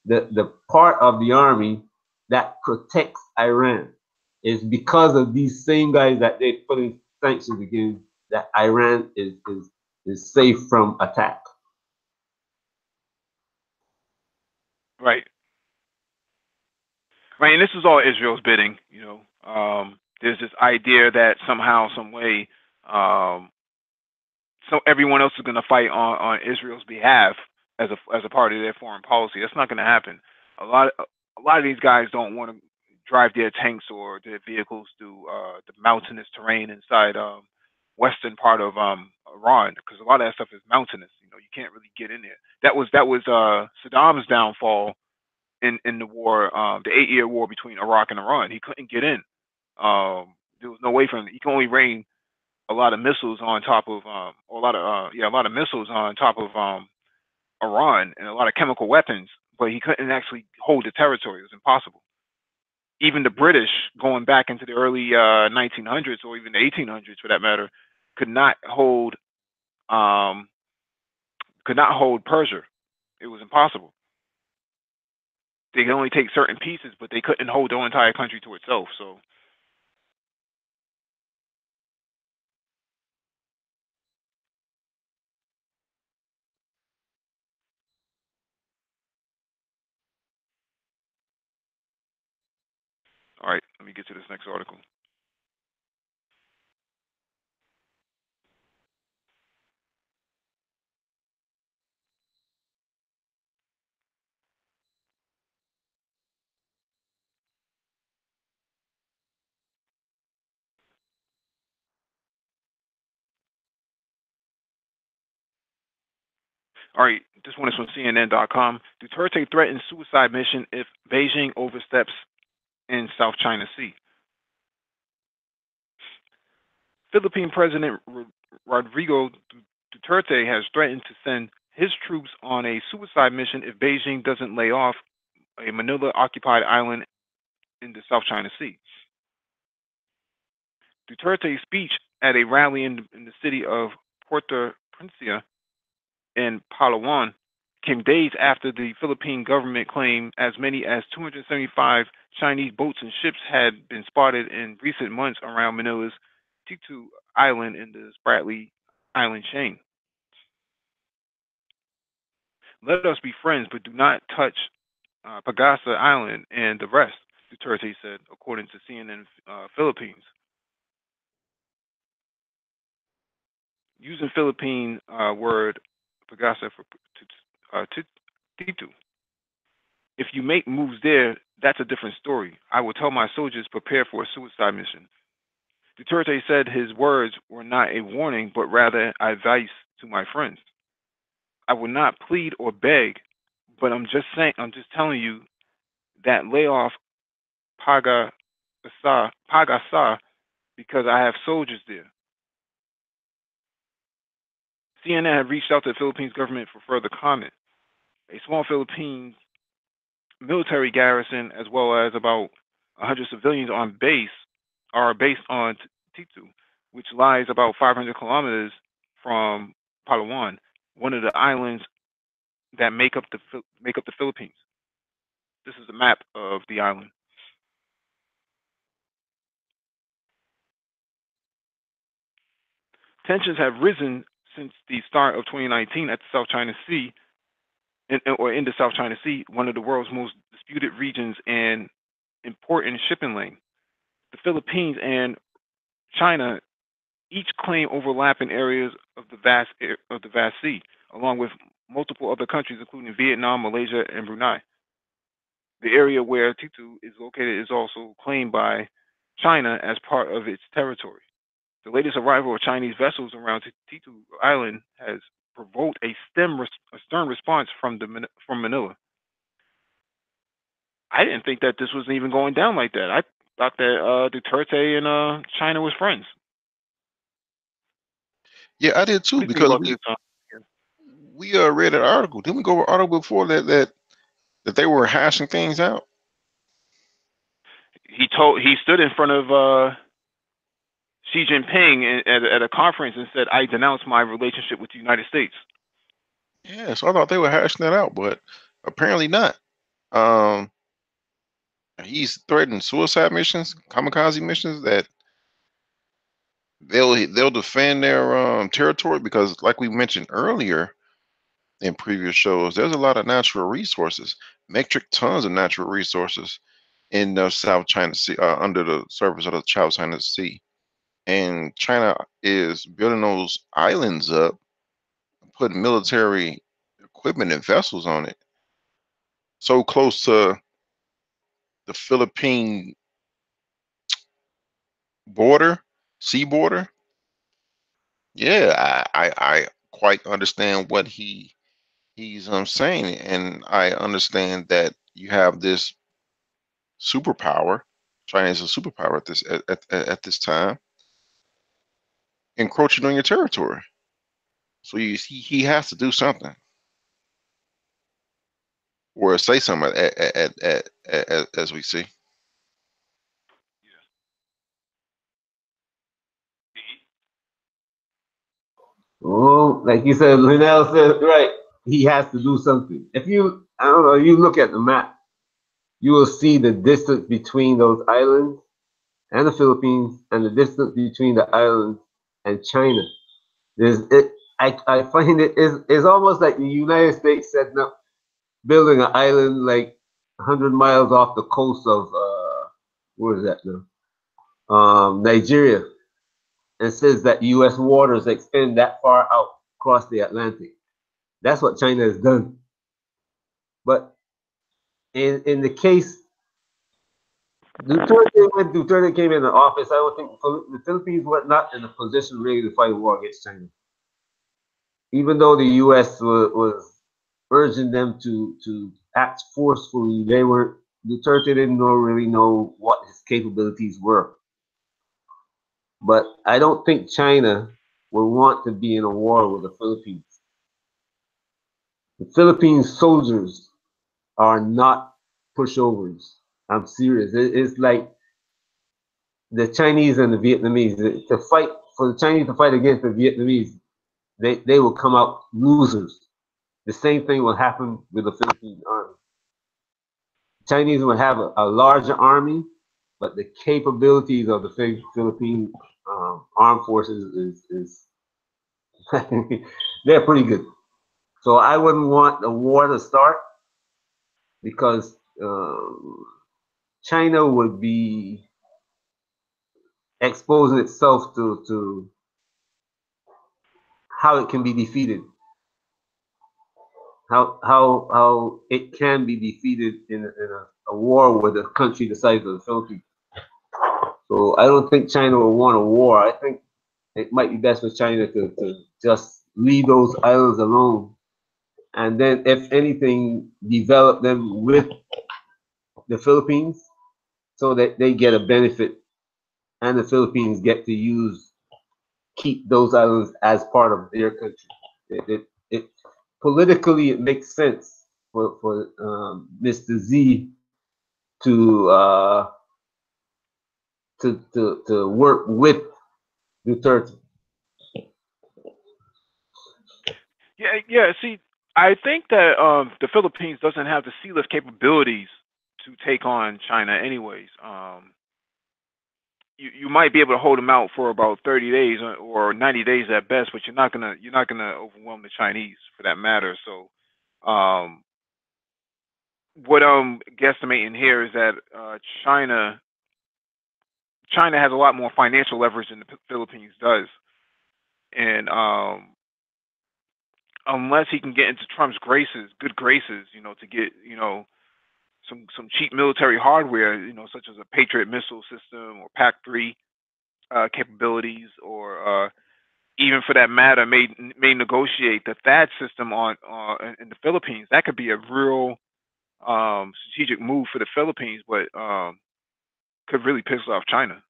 the part of the army that protects Iran. It's because of these same guys that they're putting sanctions against that Iran is safe from attack. Right. Right, and this is all Israel's bidding. There's this idea that somehow, some way, so everyone else is going to fight on Israel's behalf as a part of their foreign policy. That's not going to happen. A lot of these guys don't want to drive their tanks or their vehicles through the mountainous terrain inside western part of Iran, because a lot of that stuff is mountainous. You can't really get in there. That was Saddam's downfall in the war, the 8-year war between Iraq and Iran. He couldn't get in. There was no way for him. He could only rain a lot of missiles on top of, or a lot of missiles on top of Iran, and a lot of chemical weapons, but he couldn't actually hold the territory. It was impossible. Even the British, going back into the early 1900s or even the 1800s for that matter, could not hold Persia. It was impossible. They could only take certain pieces, but they couldn't hold the entire country to itself. So, all right, let me get to this next article. All right, this one is from CNN.com. Duterte threatens suicide mission if Beijing oversteps in South China Sea. Philippine President Rodrigo Duterte has threatened to send his troops on a suicide mission if Beijing doesn't lay off a Manila-occupied island in the South China Sea. Duterte's speech at a rally in the city of Puerto Princesa in Palawan came days after the Philippine government claimed as many as 275 Chinese boats and ships had been spotted in recent months around Manila's Titu Island in the Spratly Island chain. Let us be friends, but do not touch Pagasa Island and the rest, Duterte said, according to CNN Philippines. Using Philippine word Pagasa for Titu. If you make moves there, that's a different story. I will tell my soldiers prepare for a suicide mission. Duterte said his words were not a warning, but rather advice to my friends. I will not plead or beg, but I'm just telling you that lay off Pagasa because I have soldiers there. CNN had reached out to the Philippines government for further comment. A small Philippines military garrison, as well as about 100 civilians on base, are based on Titu, which lies about 500 kilometers from Palawan, one of the islands that make up the Philippines. This is a map of the island. Tensions have risen since the start of 2019 at the South China Sea, in the South China Sea, one of the world's most disputed regions and important shipping lane. The Philippines and China each claim overlapping areas of the vast sea, along with multiple other countries, including Vietnam, Malaysia, and Brunei. The area where Titu is located is also claimed by China as part of its territory. The latest arrival of Chinese vessels around Titu Island has provoked a stern response from Manila. I didn't think that this was even going down like that. I thought that Duterte and China was friends. Yeah, I did What do too, you think because about this? we read an article. Didn't we go over an article before that they were hashing things out? He stood in front of Xi Jinping at a conference and said, "I denounce my relationship with the United States." Yeah, so I thought they were hashing that out, but apparently not. Um, he's threatened suicide missions, kamikaze missions, that they'll defend their territory, because, like we mentioned earlier in previous shows, there's a lot of natural resources, metric tons of natural resources in the South China Sea, under the surface of the South China Sea. And China is building those islands up, putting military equipment and vessels on it, so close to the Philippine border, sea border. Yeah, I quite understand what he's saying, and I understand that you have this superpower. China is a superpower at this time, encroaching on your territory. So he has to do something, or say something as we see. Oh, like you said, Linnell said, right. He has to do something. If you, I don't know, you look at the map, you will see the distance between those islands and the Philippines, and the distance between the islands and China. There's it. I find it's almost like the United States setting up, building an island like 100 miles off the coast of where is that now? Nigeria, and says that U.S. waters extend that far out across the Atlantic. That's what China has done. But in the case when Duterte came into office, I don't think the Philippines were not in a position really to fight a war against China. Even though the U.S. was urging them to act forcefully, they were Duterte didn't really know what his capabilities were. But I don't think China would want to be in a war with the Philippines. The Philippine soldiers are not pushovers. I'm serious. It's like the Chinese and the Vietnamese. To fight for the Chinese to fight against the Vietnamese, they will come out losers. The same thing will happen with the Philippine army. Chinese will have a larger army, but the capabilities of the Philippine armed forces is they're pretty good. So I wouldn't want the war to start, because China would be exposing itself to how it can be defeated, how it can be defeated in a war with a country the size of the Philippines. So I don't think China will want a war. I think it might be best for China to just leave those islands alone, and then, if anything, develop them with the Philippines so that they get a benefit, and the Philippines get to keep those islands as part of their country. It politically it makes sense for Mr. Z to to work with Duterte. Yeah. See, I think that the Philippines doesn't have the sealift capabilities to take on China, anyways. You might be able to hold them out for about 30 days or 90 days at best, but you're not gonna overwhelm the Chinese for that matter. So, what I'm guesstimating here is that China has a lot more financial leverage than the Philippines does, and unless he can get into Trump's good graces, to get some cheap military hardware, such as a Patriot missile system or PAC-3, capabilities, or even for that matter, may negotiate the THAAD system in the Philippines. That could be a real strategic move for the Philippines, but could really piss off China.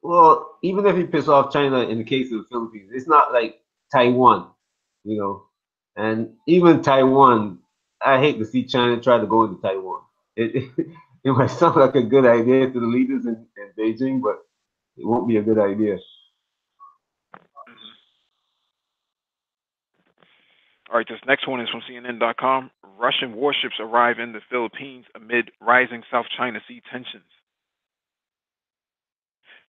Well, even if you piss off China in the case of the Philippines, it's not like Taiwan, you know. And even Taiwan, I hate to see China try to go into Taiwan. It might sound like a good idea to the leaders in Beijing, but it won't be a good idea. Mhm. All right, this next one is from CNN.com. Russian warships arrive in the Philippines amid rising South China Sea tensions.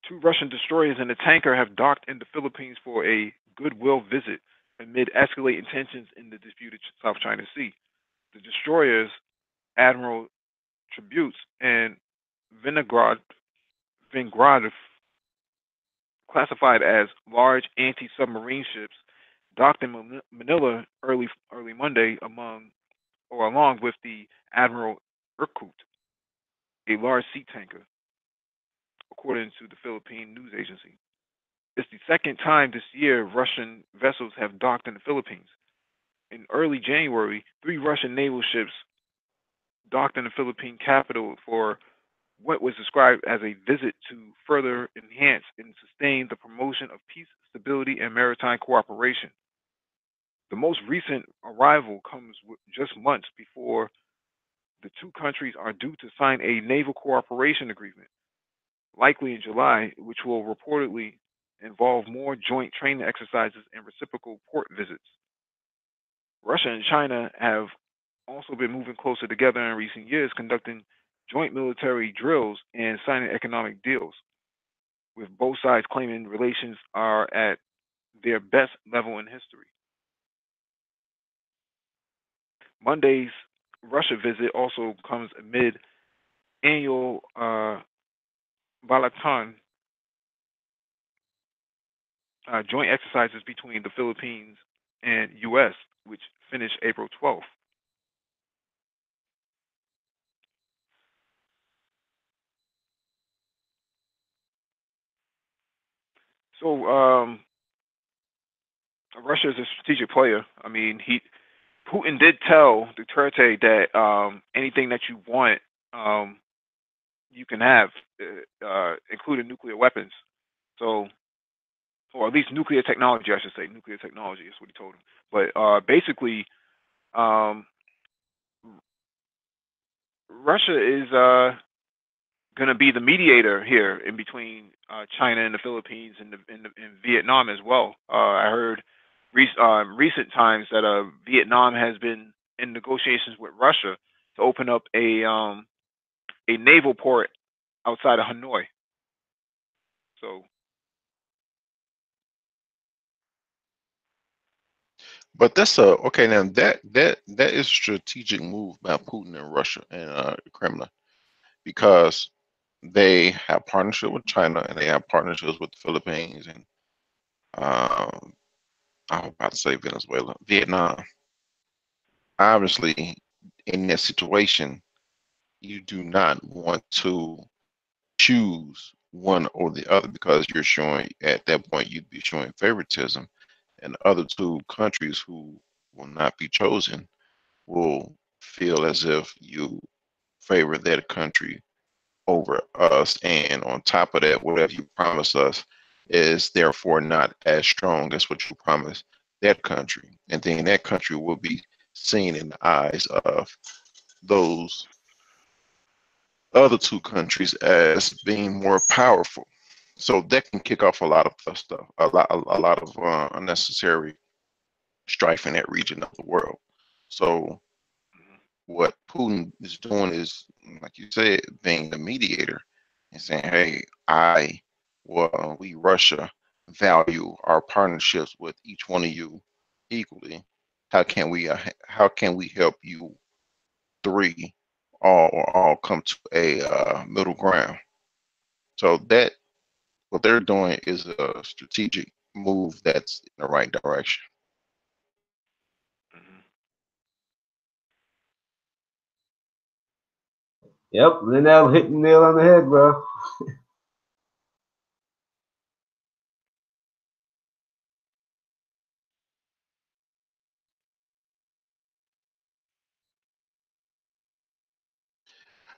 Two Russian destroyers and a tanker have docked in the Philippines for a goodwill visit amid escalating tensions in the disputed South China Sea. The destroyers, Admiral Tributes and Vinograd, classified as large anti-submarine ships, docked in Manila early Monday along with the Admiral Irkut, a large sea tanker, according to the Philippine news agency. It's the second time this year Russian vessels have docked in the Philippines. In early January, three Russian naval ships docked in the Philippine capital for what was described as a visit to further enhance and sustain the promotion of peace, stability, and maritime cooperation. The most recent arrival comes just months before the two countries are due to sign a naval cooperation agreement, likely in July, which will reportedly involve more joint training exercises and reciprocal port visits. Russia and China have also been moving closer together in recent years, conducting joint military drills and signing economic deals, with both sides claiming relations are at their best level in history. Monday's Russia visit also comes amid annual Balatan joint exercises between the Philippines and U.S., which finished April 12th. So Russia is a strategic player. I mean, Putin did tell Duterte that anything that you want, um, you can have, including nuclear weapons. So, or at least nuclear technology, I should say. Nuclear technology is what he told him. But basically, um, Russia is going to be the mediator here in between China and the Philippines and Vietnam as well. I heard recent times that Vietnam has been in negotiations with Russia to open up a naval port outside of Hanoi. So, But that's a okay now. That is a strategic move by Putin and Russia and Kremlin because they have partnership with China and they have partnerships with the Philippines and um, I was about to say Venezuela, Vietnam. Obviously, in that situation, you do not want to choose one or the other because you're showing at that point you'd be showing favoritism, and the other two countries who will not be chosen will feel as if you favor that country over us, and on top of that, whatever you promise us is therefore not as strong as what you promised that country, and then that country will be seen in the eyes of those other two countries as being more powerful. So that can kick off a lot of stuff, a lot of unnecessary strife in that region of the world. So what Putin is doing is, like you said, being the mediator and saying, "Hey, we Russia value our partnerships with each one of you equally. How can we help you three all come to a middle ground?" So that what they're doing is a strategic move that's in the right direction. mhm. Yep, Linnell hit the nail on the head, bro.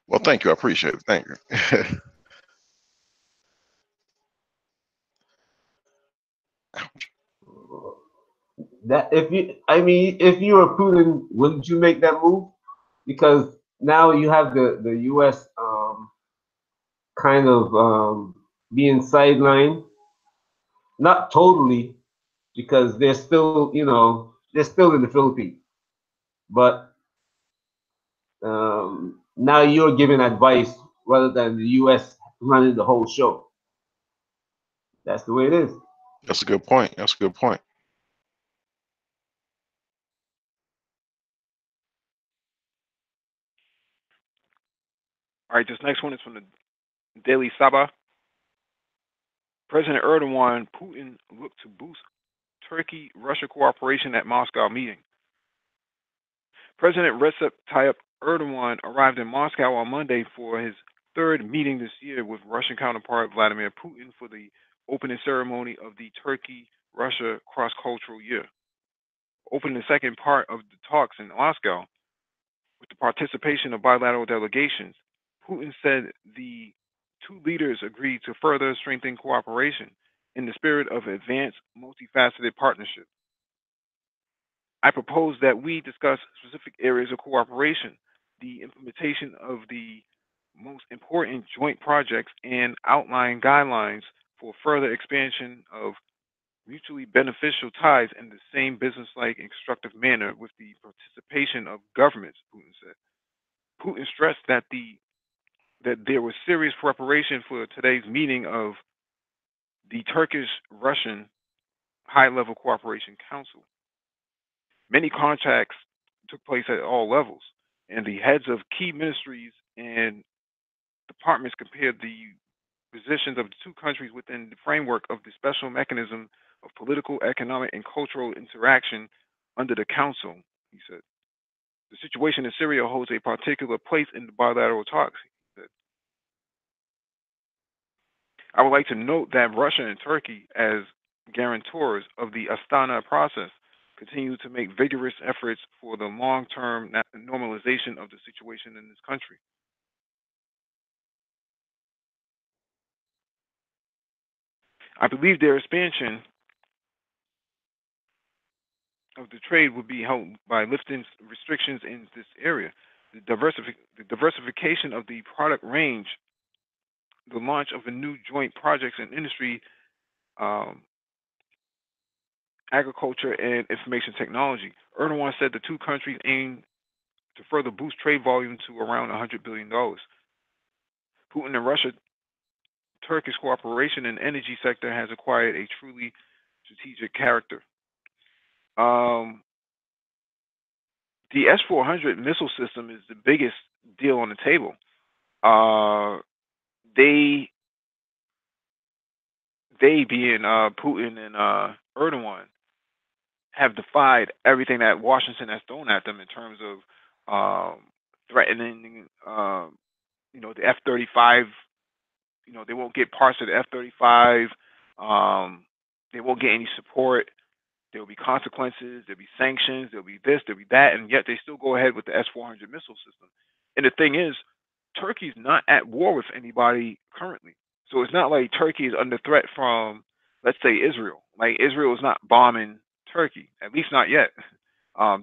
Well, thank you. I appreciate it. Thank you. That if you were Putin, wouldn't you make that move? Because now you have the U.S. Kind of being sidelined, not totally, because they're still, they're still in the Philippines, but now you're giving advice rather than the U.S. running the whole show. That's the way it is. That's a good point. That's a good point. All right, this next one is from the Daily Sabah. President Erdogan, Putin look to boost Turkey-Russia cooperation at Moscow meeting. President Recep Tayyip Erdogan arrived in Moscow on Monday for his third meeting this year with Russian counterpart Vladimir Putin for the opening ceremony of the Turkey-Russia cross-cultural year. Opening the second part of the talks in Moscow, with the participation of bilateral delegations, Putin said the two leaders agreed to further strengthen cooperation in the spirit of advanced, multifaceted partnership. I propose that we discuss specific areas of cooperation, the implementation of the most important joint projects, and outline guidelines for further expansion of mutually beneficial ties in the same business-like and constructive manner with the participation of governments, Putin said. Putin stressed that there was serious preparation for today's meeting of the Turkish-Russian High-Level Cooperation Council. Many contacts took place at all levels, and the heads of key ministries and departments compared the positions of the two countries within the framework of the special mechanism of political, economic, and cultural interaction under the Council, he said. The situation in Syria holds a particular place in the bilateral talks, he said. I would like to note that Russia and Turkey, as guarantors of the Astana process, continue to make vigorous efforts for the long-term normalization of the situation in this country. I believe their expansion of the trade would be helped by lifting restrictions in this area. The diversification of the product range, the launch of a new joint projects in industry, agriculture, and information technology. Erdogan said the two countries aim to further boost trade volume to around $100 billion. Putin and Russia Turkish cooperation in the energy sector has acquired a truly strategic character. The S-400 missile system is the biggest deal on the table. They being Putin and Erdogan, have defied everything that Washington has thrown at them in terms of threatening, the F-35. They won't get parts of the F-35. They won't get any support. There will be consequences. There'll be sanctions. There'll be this. There'll be that. And yet they still go ahead with the S-400 missile system. And the thing is, Turkey's not at war with anybody currently. So it's not like Turkey is under threat from, let's say, Israel. Like Israel is not bombing Turkey, at least not yet.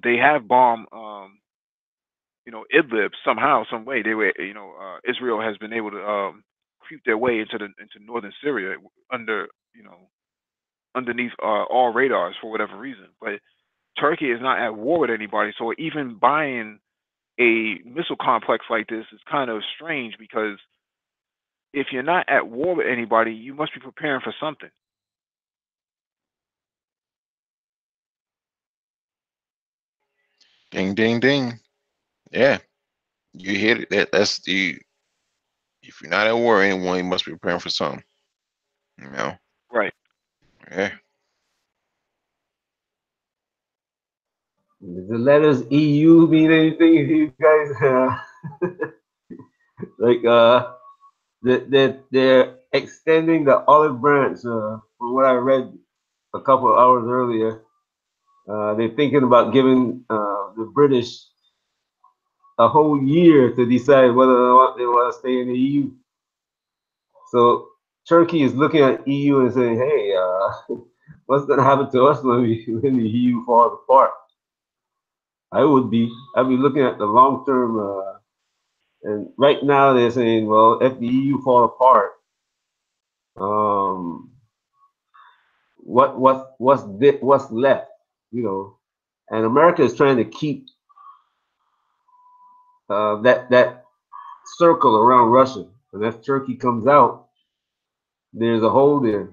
They have bombed, Idlib somehow, some way. They were, Israel has been able to creep their way into northern Syria underneath all radars for whatever reason. But Turkey is not at war with anybody, so even buying a missile complex like this is kind of strange, because if you're not at war with anybody, you must be preparing for something. Ding, ding, ding. Yeah, you hit it. That's the. If you're not at war with anyone, you must be preparing for something. Right. Yeah. Does the letters EU mean anything to you guys? Like they're extending the olive branch. From what I read a couple of hours earlier, they're thinking about giving the British a whole year to decide whether or not they want to stay in the EU. So Turkey is looking at EU and saying, "Hey, what's going to happen to us when the EU falls apart?" I'd be looking at the long term. And right now they're saying, well, if the EU fall apart, um, what's left, you know? And America is trying to keep that circle around Russia. And if Turkey comes out, there's a hole there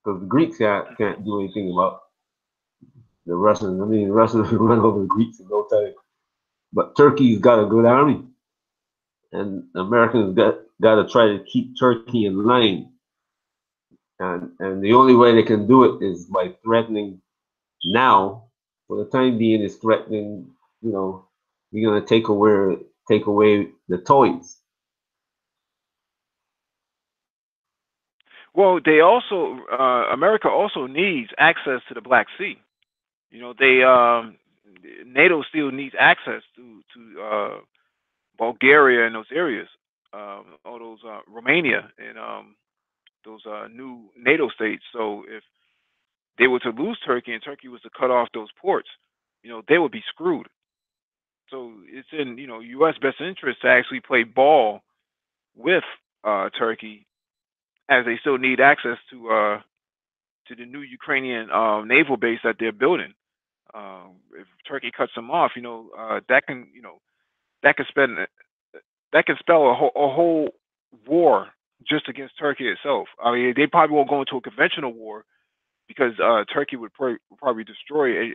because the Greeks can't do anything about the Russians. I mean, the Russians will run over the Greeks in no time. But Turkey's got a good army, and Americans got to try to keep Turkey in line. And the only way they can do it is by threatening now. For the time being, is threatening. You know, we're gonna take away the toys. Well, they also America also needs access to the Black Sea. You know, they NATO still needs access to Bulgaria and those areas, all those Romania and those new NATO states. So if they were to lose Turkey and Turkey was to cut off those ports, you know, they would be screwed. So it's in U.S. best interest to actually play ball with Turkey, as they still need access to the new Ukrainian naval base that they're building. If Turkey cuts them off, that can spend that can spell a whole war just against Turkey itself. I mean, they probably won't go into a conventional war because Turkey would probably destroy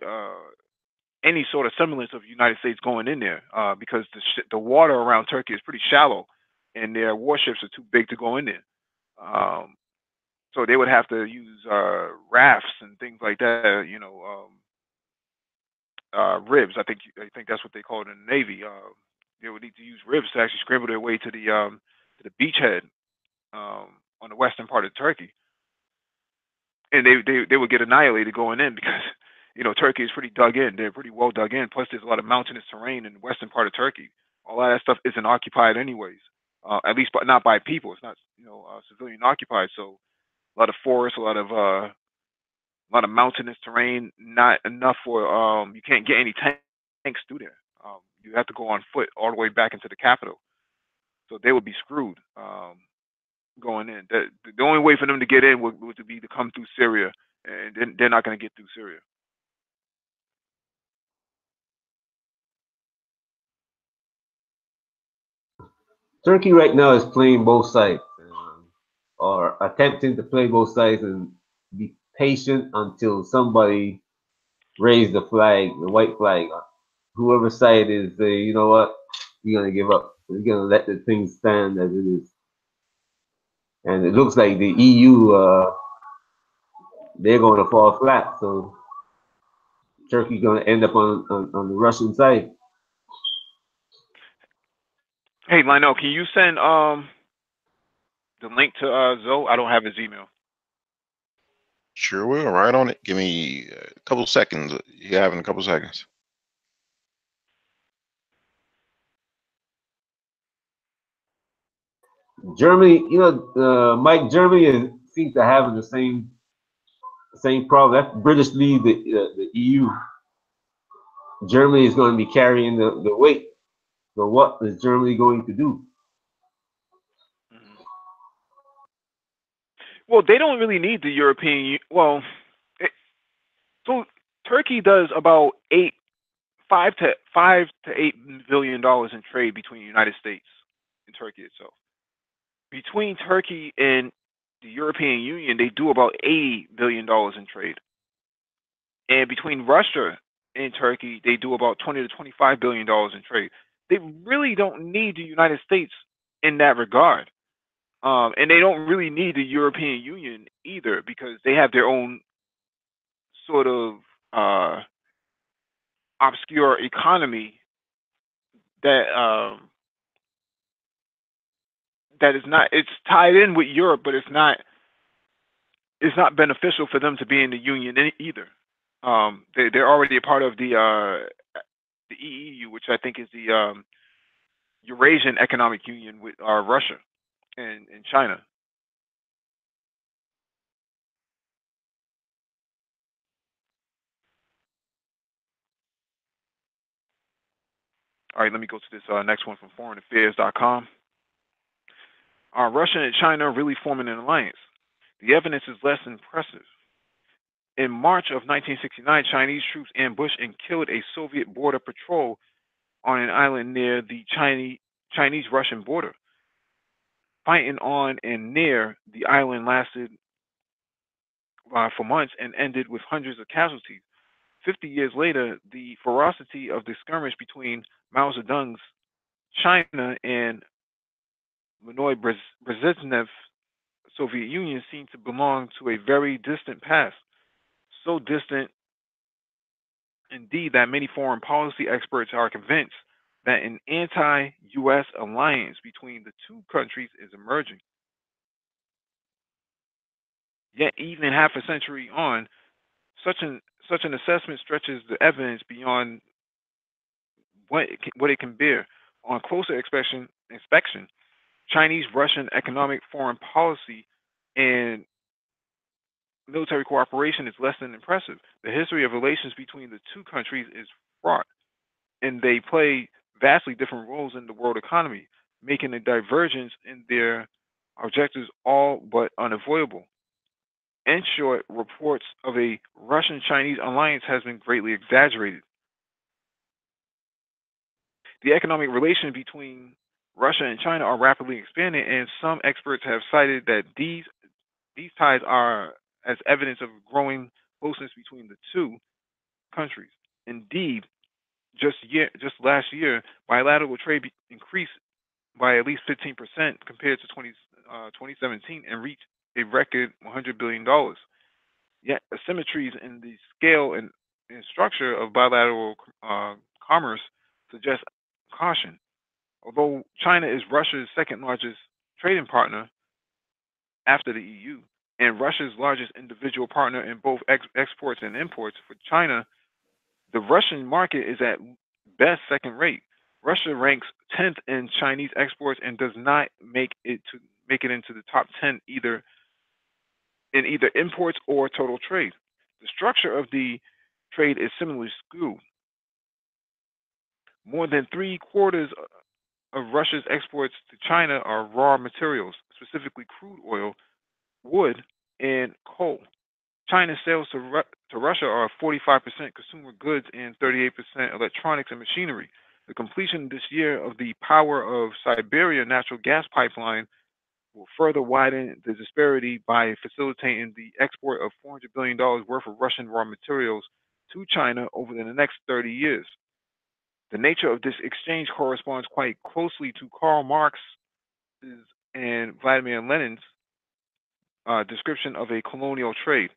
any sort of semblance of the United States going in there because the water around Turkey is pretty shallow and their warships are too big to go in there. Um, so they would have to use rafts and things like that. Ribs. I think that's what they call it in the Navy. They would need to use ribs to actually scramble their way to the beachhead on the western part of Turkey, and they would get annihilated going in because Turkey is pretty dug in. They're pretty well dug in. Plus, there's a lot of mountainous terrain in the western part of Turkey. A lot of that stuff isn't occupied anyways. At least, but not by people. It's not civilian occupied. So a lot of forests, a lot of mountainous terrain, not enough for you can't get any tanks through there. You have to go on foot all the way back into the capital. So they would be screwed going in. The only way for them to get in would to be to come through Syria, and then they're not going to get through Syria. Turkey right now is playing both sides, or attempting to play both sides and be patient until somebody raise the flag, the white flag. Whoever side is, you know what, we're gonna give up. We're gonna let the thing stand as it is. And it looks like the EU, they're going to fall flat. So Turkey's going to end up on the Russian side. Hey, Lionel, can you send the link to Zoe? I don't have his email. Sure will. Right on it. Give me a couple seconds. You have in a couple seconds. Germany, Mike, Germany seems to have the same problem. That British lead the EU. Germany is going to be carrying the weight. So what is Germany going to do? Mhm. Well, they don't really need the European. Well, it, so Turkey does about 5 to 8 billion dollars in trade between the United States and Turkey itself. Between Turkey and the European Union, they do about $80 billion in trade. And between Russia and Turkey, they do about 20 to $25 billion in trade. They really don't need the United States in that regard. And they don't really need the European Union either because they have their own sort of uh, obscure economy that that is not. It's tied in with Europe, but it's not. It's not beneficial for them to be in the union either. They're already a part of the EEU, which I think is the Eurasian Economic Union with Russia and China. All right, let me go to this next one from foreignaffairs.com. Are Russia and China really forming an alliance? The evidence is less impressive. In March of 1969, Chinese troops ambushed and killed a Soviet border patrol on an island near the Chinese-Russian border. Fighting on and near the island lasted for months and ended with hundreds of casualties. 50 years later, the ferocity of the skirmish between Mao Zedong's China and Leonid Brezhnev's Soviet Union seemed to belong to a very distant past. So distant, indeed, that many foreign policy experts are convinced that an anti-U.S. alliance between the two countries is emerging. Yet, even half a century on, such an assessment stretches the evidence beyond what it can bear. On closer inspection, Chinese-Russian economic, foreign policy, and military cooperation is less than impressive. The history of relations between the two countries is fraught, and they play vastly different roles in the world economy, making a divergence in their objectives all but unavoidable. In short, reports of a Russian-Chinese alliance has been greatly exaggerated. The economic relations between Russia and China are rapidly expanding, and some experts have cited that these ties are as evidence of growing closeness between the two countries. Indeed, just last year, bilateral trade increased by at least 15% compared to 2017 and reached a record $100 billion. Yet asymmetries in the scale and structure of bilateral commerce suggest caution. Although China is Russia's second largest trading partner after the EU, and Russia's largest individual partner in both exports and imports, for China, the Russian market is at best second rate. Russia ranks 10th in Chinese exports and does not make it into the top 10 either imports or total trade. The structure of the trade is similarly skewed. More than three-quarters of Russia's exports to China are raw materials, specifically crude oil, wood, and coal. China's sales to Russia are 45% consumer goods and 38% electronics and machinery. The completion this year of the Power of Siberia natural gas pipeline will further widen the disparity by facilitating the export of $400 billion worth of Russian raw materials to China over the next 30 years. The nature of this exchange corresponds quite closely to Karl Marx's and Vladimir Lenin's description of a colonial trade,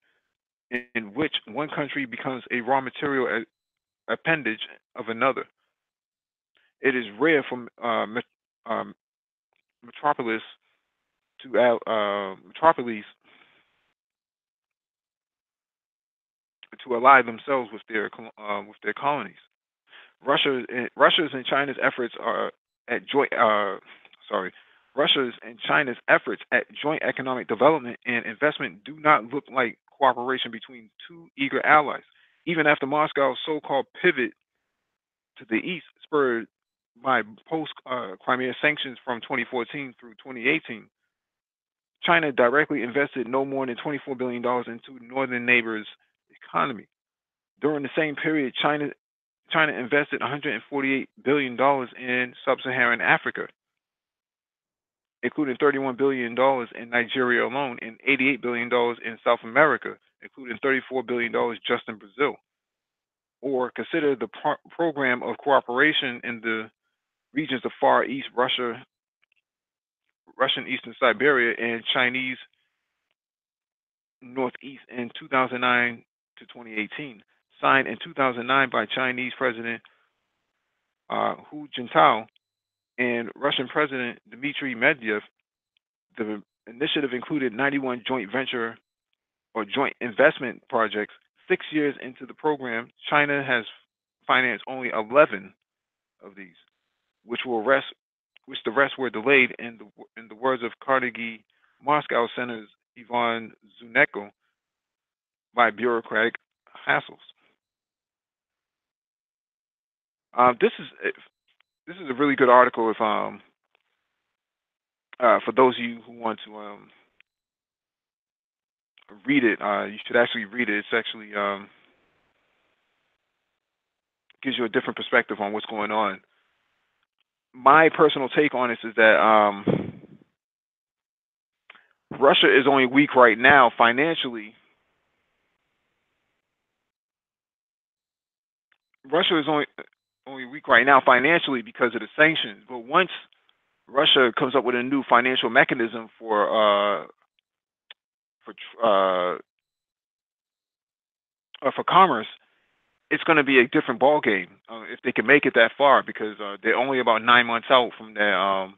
in which one country becomes a raw material appendage of another. It is rare for metropolis metropoles to ally themselves with their colonies. Russia's and China's efforts are at joint. Russia's and China's efforts at joint economic development and investment do not look like cooperation between two eager allies. Even after Moscow's so-called pivot to the east, spurred by post-Crimea sanctions from 2014 through 2018, China directly invested no more than $24 billion into northern neighbors' economy. During the same period, China invested $148 billion in sub-Saharan Africa, including $31 billion in Nigeria alone and $88 billion in South America, including $34 billion just in Brazil. Or consider the program of cooperation in the regions of Far East Russia, Russian Eastern Siberia, and Chinese Northeast in 2009 to 2018, signed in 2009 by Chinese President Hu Jintao and Russian President Dmitry Medvedev The initiative included 91 joint venture or joint investment projects. 6 years into the program, China has financed only 11 of these, which the rest were delayed. In the words of Carnegie Moscow Center's Ivan Zuneko, by bureaucratic hassles. This is a really good article if for those of you who want to read it. You should actually read it. It's actually gives you a different perspective on what's going on. My personal take on this is that Russia is only weak right now financially. Russia is only weak right now financially because of the sanctions. But once Russia comes up with a new financial mechanism for commerce, it's going to be a different ball game if they can make it that far, because they're only about 9 months out from their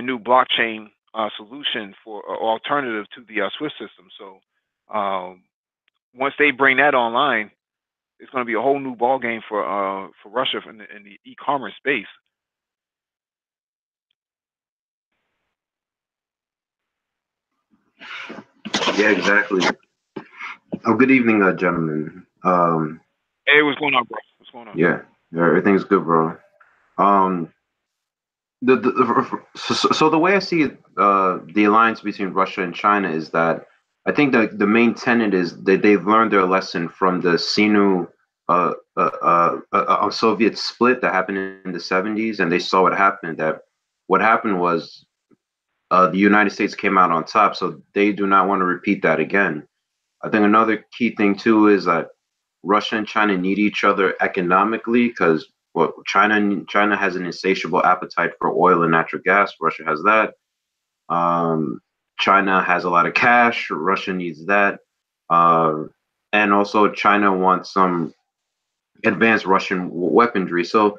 new blockchain solution for alternative to the SWIFT system. So once they bring that online, it's going to be a whole new ball game for Russia in the e-commerce space. Yeah, exactly. Oh, good evening, gentlemen. Hey, what's going on, bro? What's going on? Yeah, everything's good, bro. So the way I see it, the alliance between Russia and China is that I think the main tenet is that they've learned their lesson from the Sino Soviet split that happened in the 70s, and they saw what happened. What happened was the United States came out on top, so they do not want to repeat that again. I think another key thing too is that Russia and China need each other economically, because China has an insatiable appetite for oil and natural gas. Russia has that. China has a lot of cash. Russia needs that. And also China wants some advanced Russian weaponry. So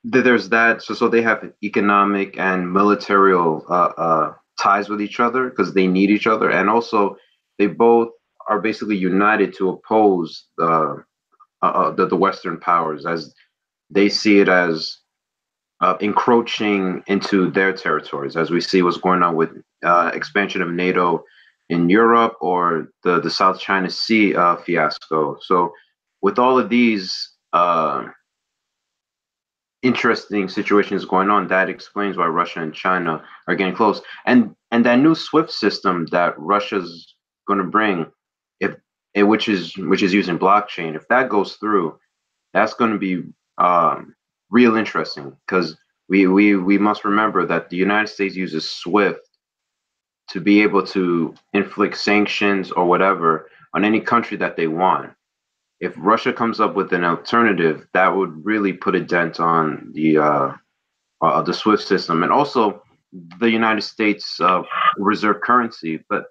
there's that. So they have economic and military ties with each other because they need each other. And also they both are basically united to oppose the Western powers, as they see it as encroaching into their territories, as we see what's going on with expansion of NATO in Europe, or the South China Sea fiasco. So with all of these interesting situations going on, that explains why Russia and China are getting close. And that new SWIFT system that Russia's going to bring, which is using blockchain, if that goes through, that's going to be real interesting, because we must remember that the United States uses SWIFT to be able to inflict sanctions or whatever on any country that they want. If Russia comes up with an alternative, that would really put a dent on the SWIFT system, and also the United States reserve currency. But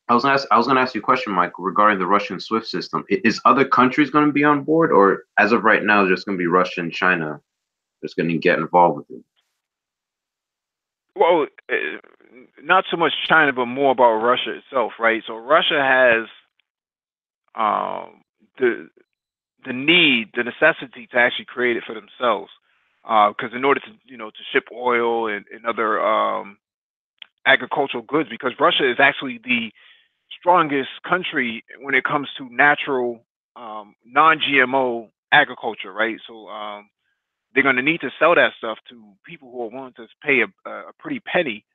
I was gonna ask you a question, Mike, regarding the Russian SWIFT system. Is other countries going to be on board, or as of right now, just going to be Russia and China that's going to get involved with it? Well, not so much China, but more about Russia itself, right? So Russia has the necessity to actually create it for themselves, because in order to ship oil and other agricultural goods, because Russia is actually the strongest country when it comes to natural non-GMO agriculture, right? So they're going to need to sell that stuff to people who are willing to pay a pretty penny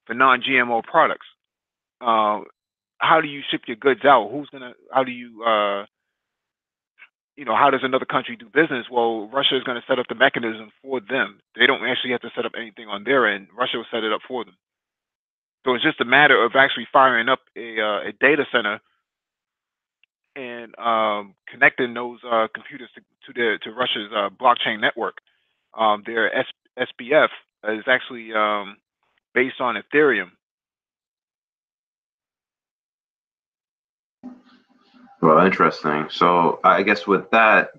for non-GMO products. How do you ship your goods out? How do you, how does another country do business? Well, Russia is going to set up the mechanism for them. They don't actually have to set up anything on their end. Russia will set it up for them. So it's just a matter of actually firing up a data center and connecting those computers to Russia's blockchain network. Their SPF is actually based on Ethereum. Well, interesting. So I guess with that,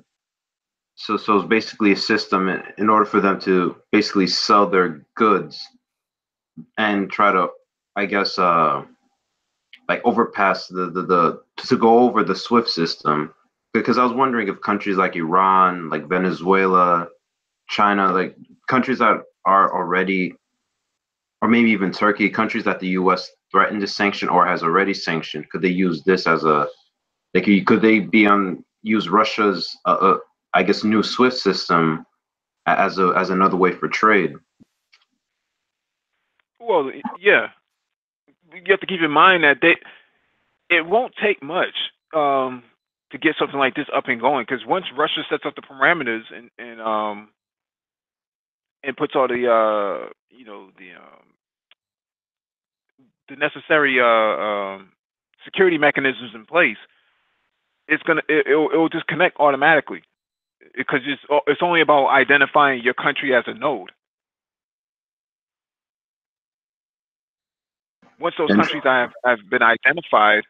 so it's basically a system in order for them to basically sell their goods and try to, I guess, like overpass the to go over the SWIFT system. Because I was wondering if countries like Iran, like Venezuela, China, like countries that are already, or maybe even Turkey, countries that the U.S. threatened to sanction or has already sanctioned, could they use this as a, like, could they be on use Russia's, I guess, new SWIFT system as another way for trade? Well, yeah, you have to keep in mind that it won't take much to get something like this up and going. Because once Russia sets up the parameters and puts all the the necessary security mechanisms in place, it'll just connect automatically because it's only about identifying your country as a node. Once those countries have been identified,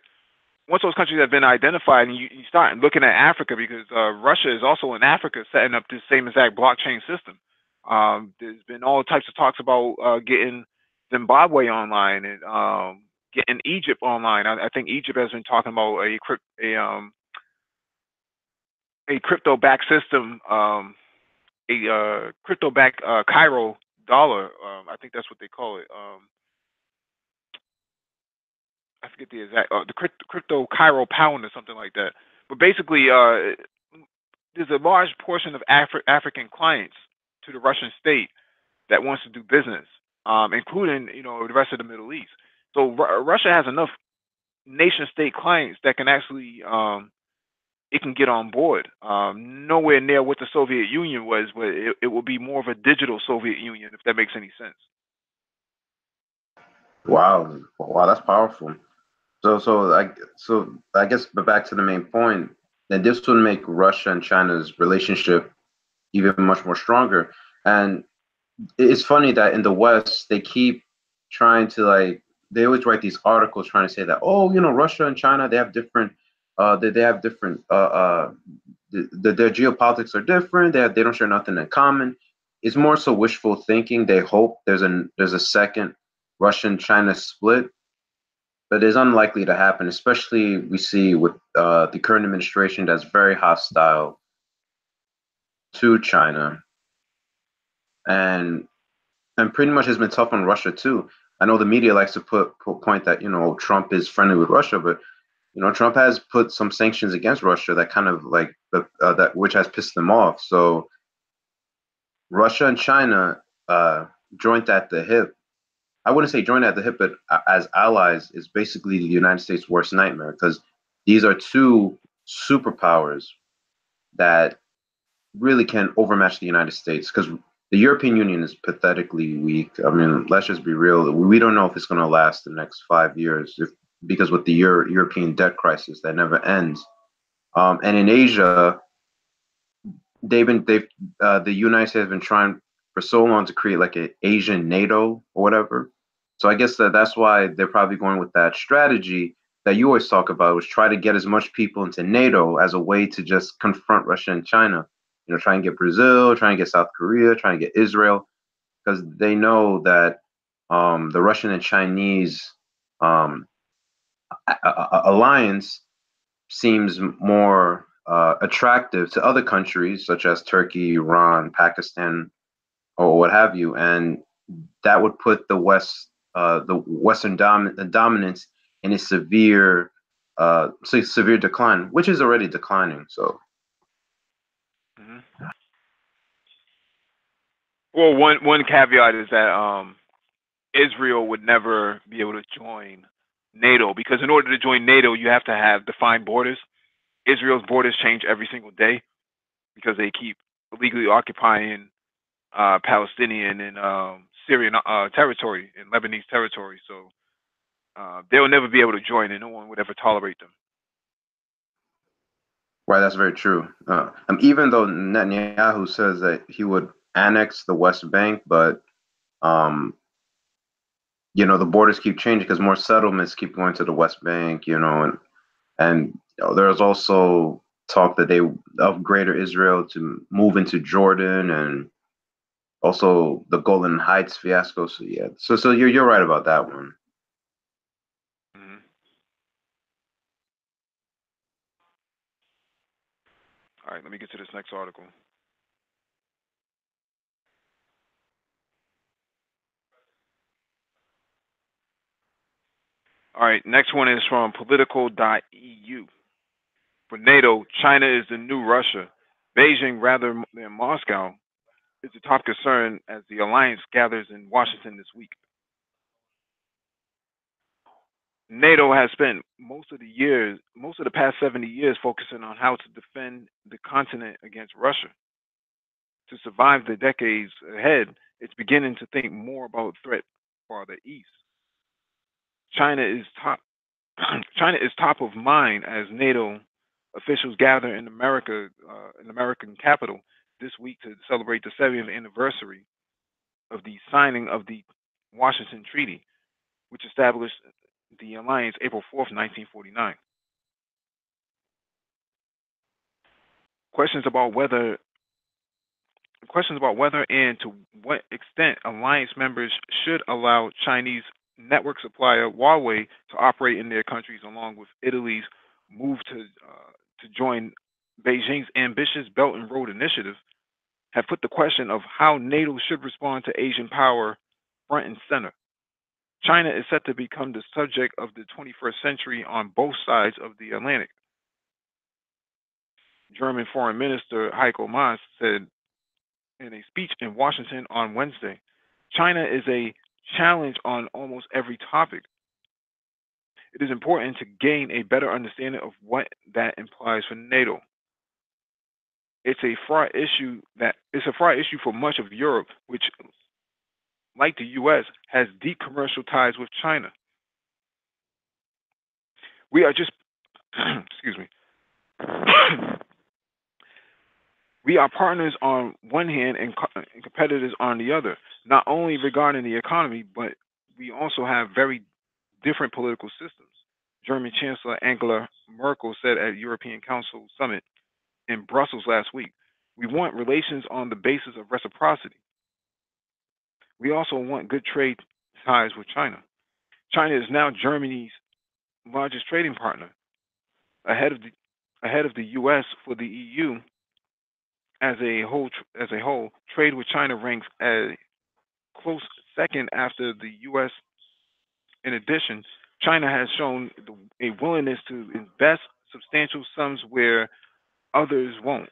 and you start looking at Africa, because Russia is also in Africa setting up this same exact blockchain system. There's been all types of talks about getting Zimbabwe online and getting Egypt online. I think Egypt has been talking about a crypto-backed system, a crypto-backed Cairo dollar. I think that's what they call it. I forget the exact the crypto Cairo pound or something like that. But basically, there's a large portion of African clients to the Russian state that wants to do business, including the rest of the Middle East. So Russia has enough nation state clients that can actually it can get on board. Nowhere near what the Soviet Union was, but it will be more of a digital Soviet Union, if that makes any sense. Wow, wow, that's powerful. So I guess, but back to the main point, then this would make Russia and China's relationship even much more stronger. And it's funny that in the West they keep trying to, like, they always write these articles trying to say that, oh, Russia and China, they have different they have different their geopolitics are different. They don't share nothing in common. It's more so wishful thinking. They hope there's a second Russian China split, but it's unlikely to happen, especially we see with the current administration that's very hostile to China, and pretty much has been tough on Russia too. I know the media likes to point that Trump is friendly with Russia, but Trump has put some sanctions against Russia that kind of like that which has pissed them off. So Russia and China joint at the hip. I wouldn't say joint at the hip, but as allies is basically the United States' worst nightmare, because these are two superpowers that really can overmatch the United States. Because the European Union is pathetically weak. I mean, let's just be real. We don't know if it's going to last the next 5 years, because with the European debt crisis that never ends. And in Asia, the United States have been trying for so long to create like an Asian NATO or whatever. So I guess that's why they're probably going with that strategy that you always talk about, was try to get as much people into NATO as a way to just confront Russia and China. Try and get Brazil, try and get South Korea, try and get Israel, because they know that the Russian and Chinese alliance seems more attractive to other countries such as Turkey, Iran, Pakistan, or what have you, and that would put the Western dominance in a severe decline, which is already declining. So, well, one caveat is that Israel would never be able to join NATO, because in order to join NATO, you have to have defined borders. Israel's borders change every single day because they keep illegally occupying Palestinian and Syrian territory and Lebanese territory. So they'll never be able to join, and no one would ever tolerate them. Right, that's very true. Even though Netanyahu says that he would annex the West Bank, but the borders keep changing because more settlements keep going to the West Bank, and there's also talk that they of Greater Israel to move into Jordan and Also, the Golden Heights fiasco. So yeah, so you're right about that one. Mhm. All right, let me get to this next article. All right, next one is from political.eu. For NATO, China is the new Russia. Beijing, rather than Moscow, is the top concern as the alliance gathers in Washington this week. NATO has spent most of the past 70 years focusing on how to defend the continent against Russia. To survive the decades ahead, it's beginning to think more about threat farther east. China is top China is top of mind as NATO officials gather in in American capital this week to celebrate the 70th anniversary of the signing of the Washington Treaty, which established the alliance April 4th, 1949. Questions about whether questions about whether and to what extent alliance members should allow Chinese network supplier Huawei to operate in their countries, along with Italy's move to join Beijing's ambitious Belt and Road Initiative, have put the question of how NATO should respond to Asian power front and center. China is set to become the subject of the 21st century on both sides of the Atlantic. German Foreign Minister Heiko Maas said in a speech in Washington on Wednesday, China is a challenge on almost every topic. It is important to gain a better understanding of what that implies for NATO. It's a fraud issue for much of Europe, which, like the US, has deep commercial ties with China. We are just excuse me. We are partners on one hand and competitors on the other, not only regarding the economy, but we also have very different political systems. German Chancellor Angela Merkel said at European Council Summit in Brussels last week, we want relations on the basis of reciprocity. We also want good trade ties with China. China is now Germany's largest trading partner, ahead of the US. For the EU as a whole, trade with China ranks a close second after the US. In addition, China has shown a willingness to invest substantial sums where others won't.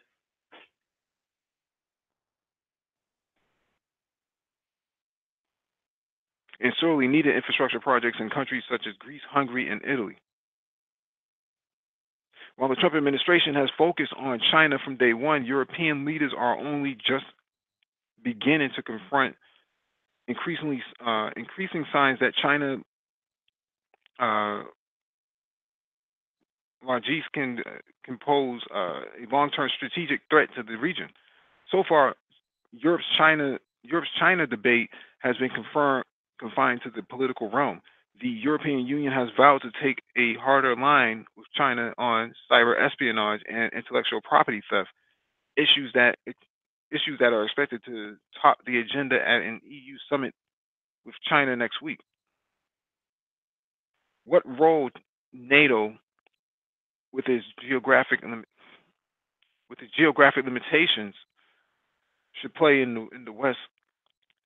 In sorely needed infrastructure projects in countries such as Greece, Hungary, and Italy. While the Trump administration has focused on China from day one, European leaders are only just beginning to confront increasing signs that China largesse can pose a long-term strategic threat to the region. So far, Europe's China debate has been confined to the political realm. The European Union has vowed to take a harder line with China on cyber espionage and intellectual property theft, issues that are expected to top the agenda at an EU summit with China next week. What role NATO, with its geographic limitations, should play in the West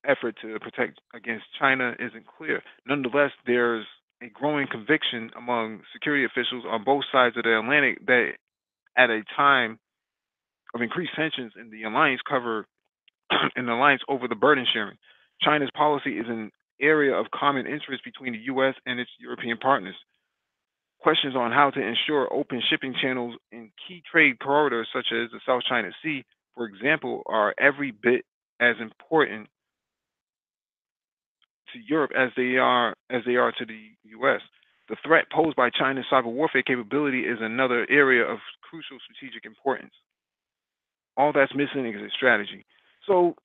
effort to protect against China isn't clear. Nonetheless, there's a growing conviction among security officials on both sides of the Atlantic that at a time of increased tensions in the alliance over the burden sharing, China's policy is an area of common interest between the US and its European partners. Questions on how to ensure open shipping channels in key trade corridors such as the South China Sea, for example, are every bit as important to Europe as they are to the US. The threat posed by China's cyber warfare capability is another area of crucial strategic importance. All that's missing is a strategy. So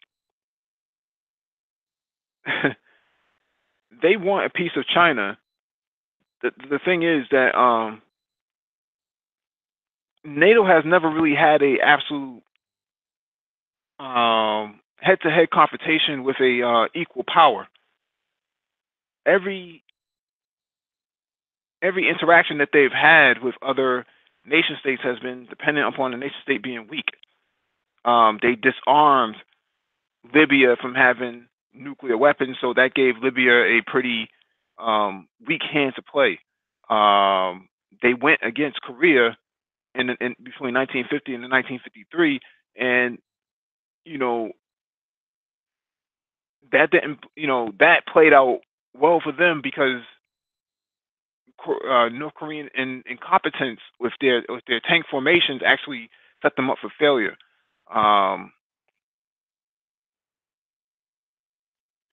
they want a piece of China. The thing is that NATO has never really had a absolute head-to-head confrontation with a equal power. Every interaction that they've had with other nation states has been dependent upon the nation state being weak. They disarmed Libya from having nuclear weapons, so that gave Libya a pretty weak hand to play. They went against Korea in between 1950 and 1953, and that didn't, that played out well for them because North Korean incompetence with their tank formations actually set them up for failure.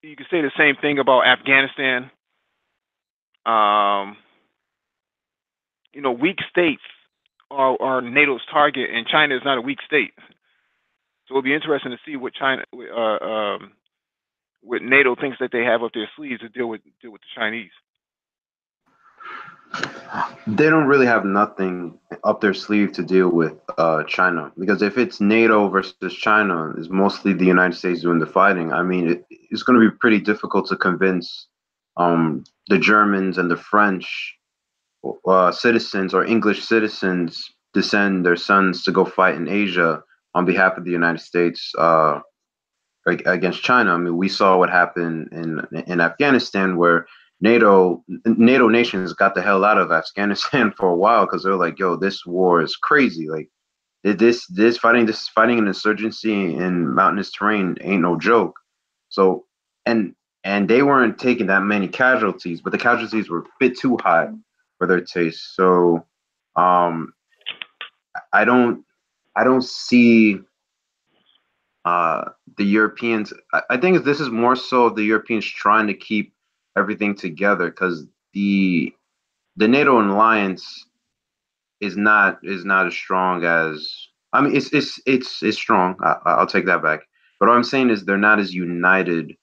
You could say the same thing about Afghanistan. Weak states are NATO's target, and China is not a weak state. So it'll be interesting to see what what NATO thinks that they have up their sleeves to deal with the Chinese. They don't really have nothing up their sleeve to deal with China, because if it's NATO versus China, it's mostly the United States doing the fighting. I mean, it's going to be pretty difficult to convince the Germans and the French citizens or English citizens to send their sons to go fight in Asia on behalf of the United States against China. I mean, we saw what happened in Afghanistan, where NATO nations got the hell out of Afghanistan for a while because they're like, "Yo, this war is crazy. Like, this fighting an insurgency in mountainous terrain ain't no joke." So, and they weren't taking that many casualties, but the casualties were a bit too high for their taste. So, I don't see the Europeans. I think this is more so the Europeans trying to keep everything together, because the NATO alliance is not as strong as, I mean, it's strong. I'll take that back. But what I'm saying is they're not as united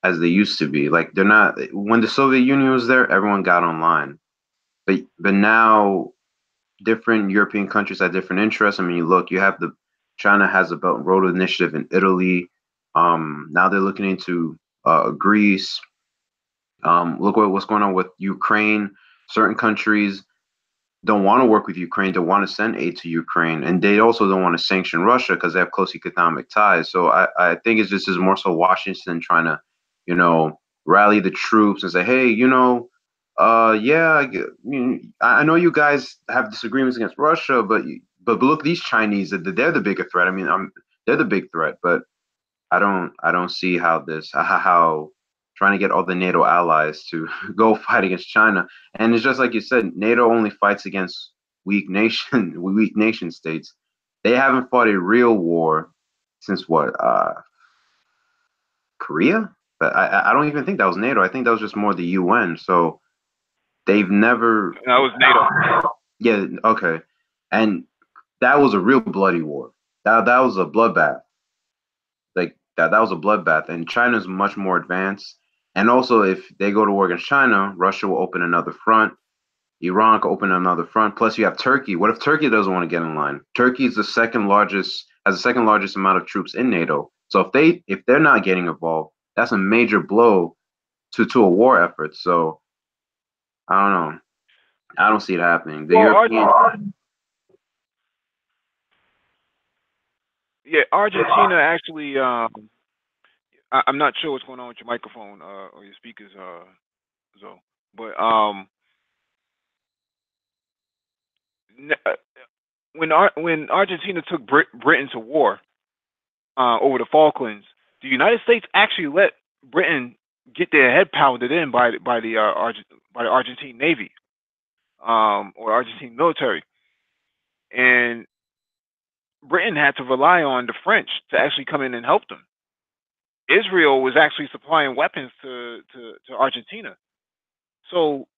as they used to be. Like, they're not. When the Soviet Union was there, everyone got online. But now different European countries have different interests. I mean, you have China has a Belt and Road Initiative in Italy. Now they're looking into Greece. Look what's going on with Ukraine. Certain countries don't want to work with Ukraine. They want to send aid to Ukraine, and they also don't want to sanction Russia because they have close economic ties. So I think it's just more so Washington trying to, rally the troops and say, hey, yeah, I know you guys have disagreements against Russia, but look, these Chinese, they're the bigger threat. I mean, they're the big threat, but I don't see how trying to get all the NATO allies to go fight against China. And it's just like you said, NATO only fights against weak nation states. They haven't fought a real war since what, Korea? But I don't even think that was NATO. I think that was just more the UN. So they've never. That was NATO. Yeah. Okay. And that was a real bloody war. That was a bloodbath. Like that was a bloodbath. And China's much more advanced. And also, if they go to war against China, Russia will open another front. Iran could open another front. Plus, you have Turkey. What if Turkey doesn't want to get in line? Turkey is has the second largest amount of troops in NATO. So if they're not getting involved, that's a major blow to a war effort. So I don't know. I don't see it happening. Argentina actually. I'm not sure what's going on with your microphone or your speakers, Zoe. But when Argentina took Britain to war over the Falklands, the United States actually let Britain get their head pounded in by the Argentine Navy or Argentine military, and Britain had to rely on the French to actually come in and help them. Israel was actually supplying weapons to Argentina. So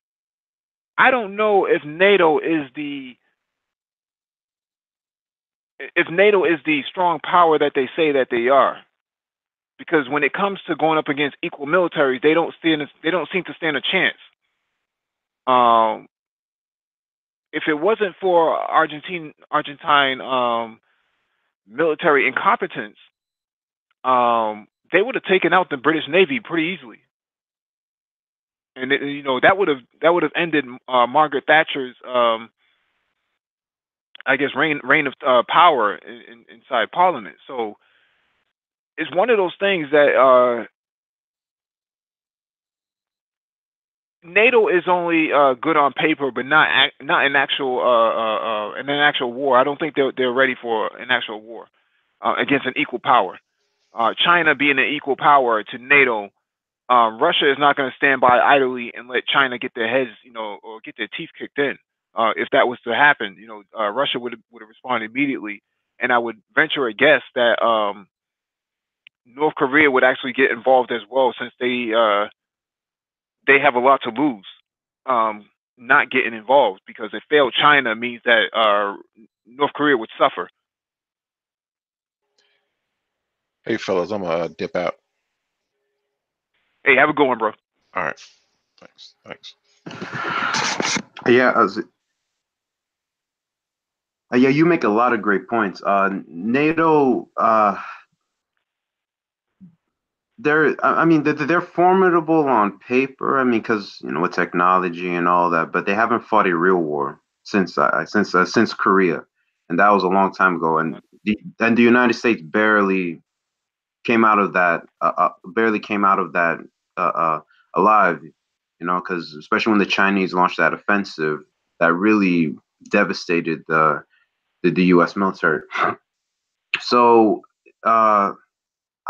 I don't know if NATO is the strong power that they say that they are, because when it comes to going up against equal militaries, they don't seem to stand a chance. If it wasn't for Argentine military incompetence, they would have taken out the British Navy pretty easily, and you know that would have ended Margaret Thatcher's I guess reign of power inside Parliament. So it's one of those things that NATO is only good on paper, but not in actual in an actual war. I don't think they're ready for an actual war against an equal power. China being an equal power to NATO, Russia is not going to stand by idly and let China get their heads, you know, or get their teeth kicked in. If that was to happen, you know, Russia would have responded immediately, and I would venture a guess that North Korea would actually get involved as well, since they have a lot to lose not getting involved, because a failed China means that North Korea would suffer. Hey, fellas, I'm gonna dip out. Hey, have a good one, bro. All right. Thanks. Thanks. Yeah, yeah, you make a lot of great points. NATO, I mean, they're formidable on paper. I mean, because you know, with technology and all that, but they haven't fought a real war since Korea, and that was a long time ago. And the United States barely came out of that, alive. You know, because especially when the Chinese launched that offensive, that really devastated the U.S. military. So.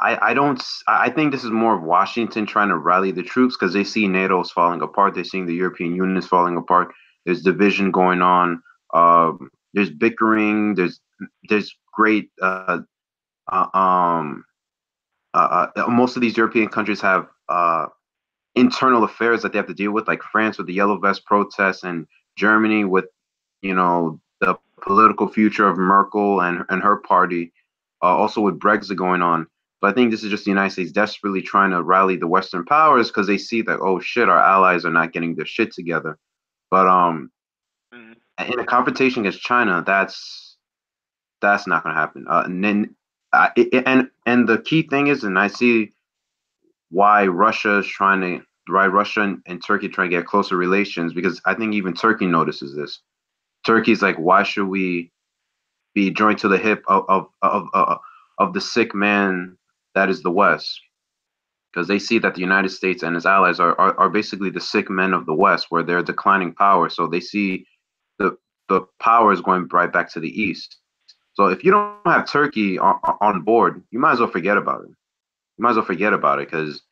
I think this is more of Washington trying to rally the troops, because they see NATO is falling apart. They're seeing the European Union is falling apart. There's division going on. There's bickering. There's great. Most of these European countries have internal affairs that they have to deal with, like France with the Yellow Vest protests, and Germany with, you know, the political future of Merkel and her party. Also with Brexit going on. But I think this is just the United States desperately trying to rally the Western powers, because they see that, oh shit, our allies are not getting their shit together. But in a confrontation against China, that's not going to happen. And then and the key thing is, and I see why Russia and Turkey trying to get closer relations, because I think even Turkey notices this. Turkey's like, why should we be joined to the hip of the sick man that is the West? Because they see that the United States and its allies are basically the sick men of the West, where they're declining power. So they see the power is going right back to the East. So if you don't have Turkey on board, you might as well forget about it. You might as well forget about it, because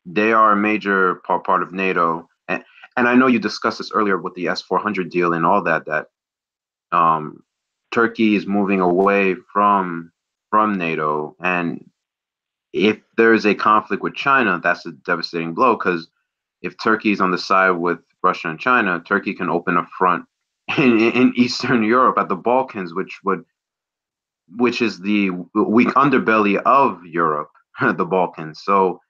they are a major part of NATO. And I know you discussed this earlier with the S-400 deal and all that Turkey is moving away from NATO, and if there is a conflict with China, that's a devastating blow, because if Turkey is on the side with Russia and China, Turkey can open a front in Eastern Europe at the Balkans, which is the weak underbelly of Europe, the Balkans. So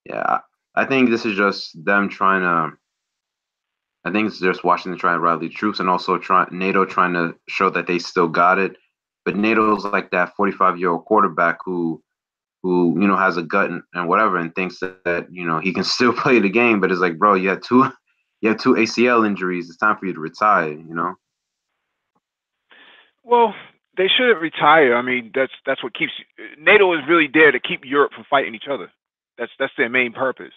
yeah, I think this is just them trying to. I think it's just Washington trying to rally troops, and also NATO trying to show that they still got it. But NATO's like that 45-year-old quarterback who you know has a gut and whatever, and thinks that you know he can still play the game. But it's like, bro, you have two ACL injuries. It's time for you to retire. You know. Well, they shouldn't retire. I mean, that's what keeps NATO is really there to keep Europe from fighting each other. That's their main purpose.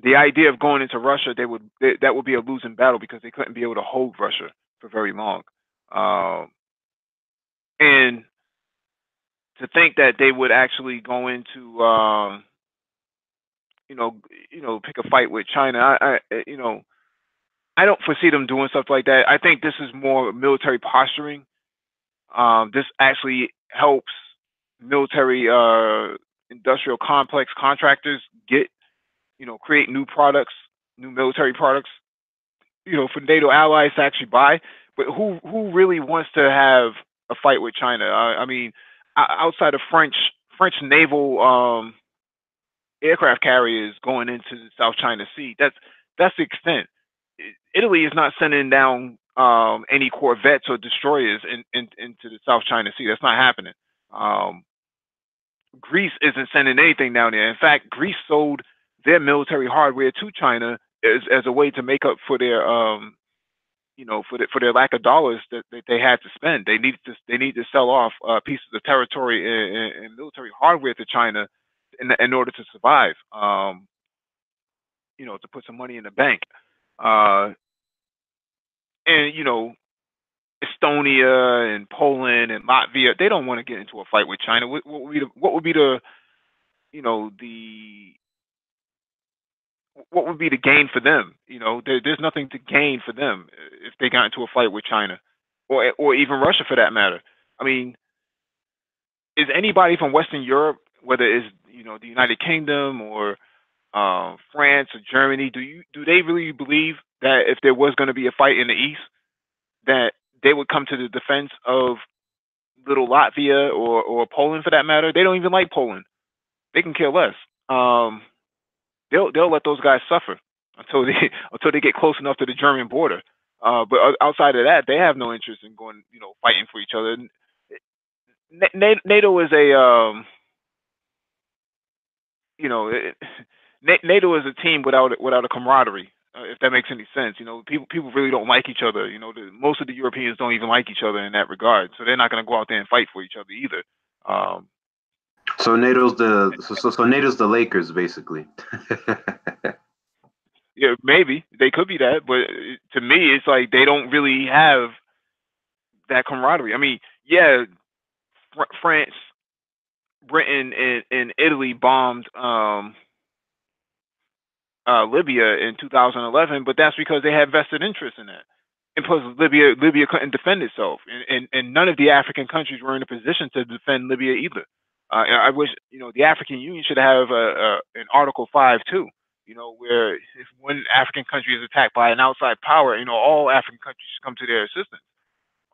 The idea of going into Russia, that would be a losing battle, because they couldn't be able to hold Russia for very long. And to think that they would actually go into pick a fight with China, I don't foresee them doing stuff like that. I think this is more military posturing. This actually helps military industrial complex contractors create new products, new military products, for NATO allies to actually buy. But who really wants to have a fight with China? I mean, outside of French naval aircraft carriers going into the South China Sea, that's the extent. Italy is not sending down any corvettes or destroyers into the South China Sea. That's not happening. Greece isn't sending anything down there. In fact, Greece sold their military hardware to China as a way to make up for their for their lack of dollars that they had to spend. They need to sell off pieces of territory and military hardware to China in order to survive. To put some money in the bank. And Estonia and Poland and Latvia, they don't want to get into a fight with China. What would be the what would be the gain for them? There's nothing to gain for them if they got into a fight with China, or even Russia for that matter. I mean, is anybody from Western Europe, whether it's the United Kingdom or France or Germany, do they really believe that if there was going to be a fight in the East, that they would come to the defense of little Latvia or Poland for that matter? They don't even like Poland. They can care less. They'll let those guys suffer until they get close enough to the German border. But outside of that, they have no interest in going fighting for each other. NATO is a NATO is a team without a camaraderie. If that makes any sense, people really don't like each other. Most of the Europeans don't even like each other in that regard, so they're not going to go out there and fight for each other either. So NATO's the Lakers, basically. Yeah, maybe they could be that, but to me, it's like they don't really have that camaraderie. I mean, yeah, France, Britain, and Italy bombed Libya in 2011, but that's because they had vested interest in that. And plus, Libya couldn't defend itself, and none of the African countries were in a position to defend Libya either. I wish the African Union should have an Article 5 too. Where if one African country is attacked by an outside power, all African countries should come to their assistance.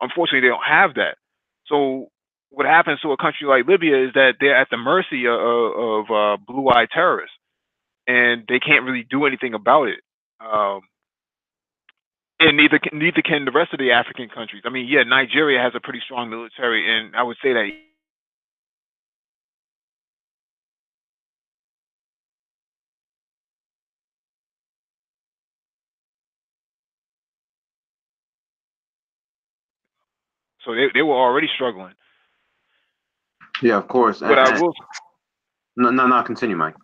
Unfortunately, they don't have that. So what happens to a country like Libya is that they're at the mercy of blue-eyed terrorists, and they can't really do anything about it. And neither can the rest of the African countries. I mean, yeah, Nigeria has a pretty strong military, and I would say that. So they were already struggling. Yeah, of course. But I will. No, continue, Mike.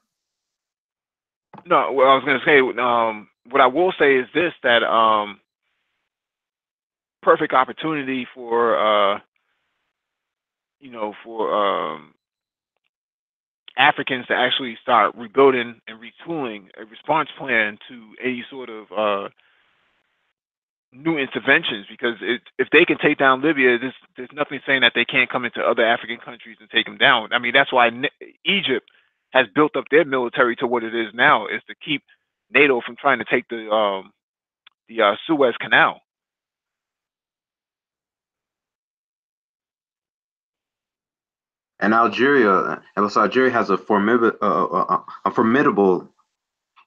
No, what I was going to say, what I will say is this: that perfect opportunity for Africans to actually start rebuilding and retooling a response plan to any sort of new interventions, because if they can take down Libya, there's nothing saying that they can't come into other African countries and take them down. I mean, that's why Egypt has built up their military to what it is now, is to keep NATO from trying to take the Suez Canal. And Algeria has a formidable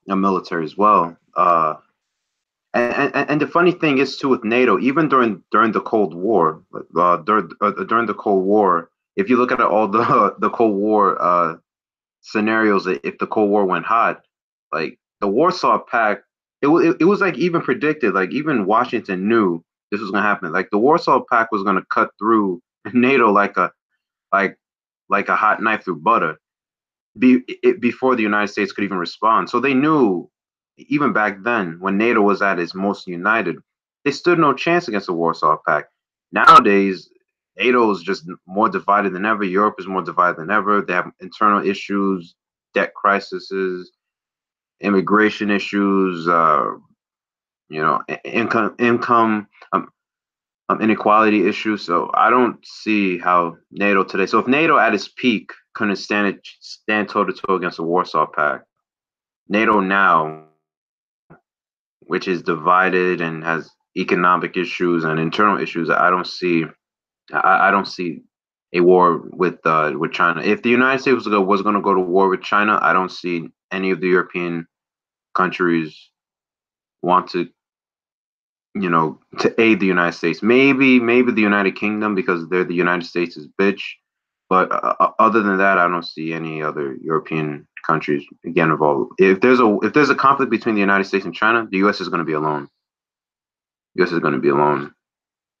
military as well. And the funny thing is too with NATO, even during the Cold War, during the Cold War, if you look at all the Cold War scenarios, if the Cold War went hot, like the Warsaw Pact, it was like even predicted, like even Washington knew this was gonna happen. Like the Warsaw Pact was gonna cut through NATO like a hot knife through butter before the United States could even respond. So they knew, even back then, when NATO was at its most united, they stood no chance against the Warsaw Pact. Nowadays, NATO is just more divided than ever. Europe is more divided than ever. They have internal issues, debt crises, immigration issues, income inequality issues. So I don't see how NATO today. So if NATO at its peak couldn't stand toe to toe against the Warsaw Pact, NATO now, which is divided and has economic issues and internal issues, I don't see a war with China. If the United States was going to go to war with China, I don't see any of the European countries want to aid the United States. Maybe the United Kingdom, because they're the United States' bitch. But other than that, I don't see any other European countries again involved. If there's a conflict between the United States and China, the U.S. is going to be alone. The U.S. is going to be alone,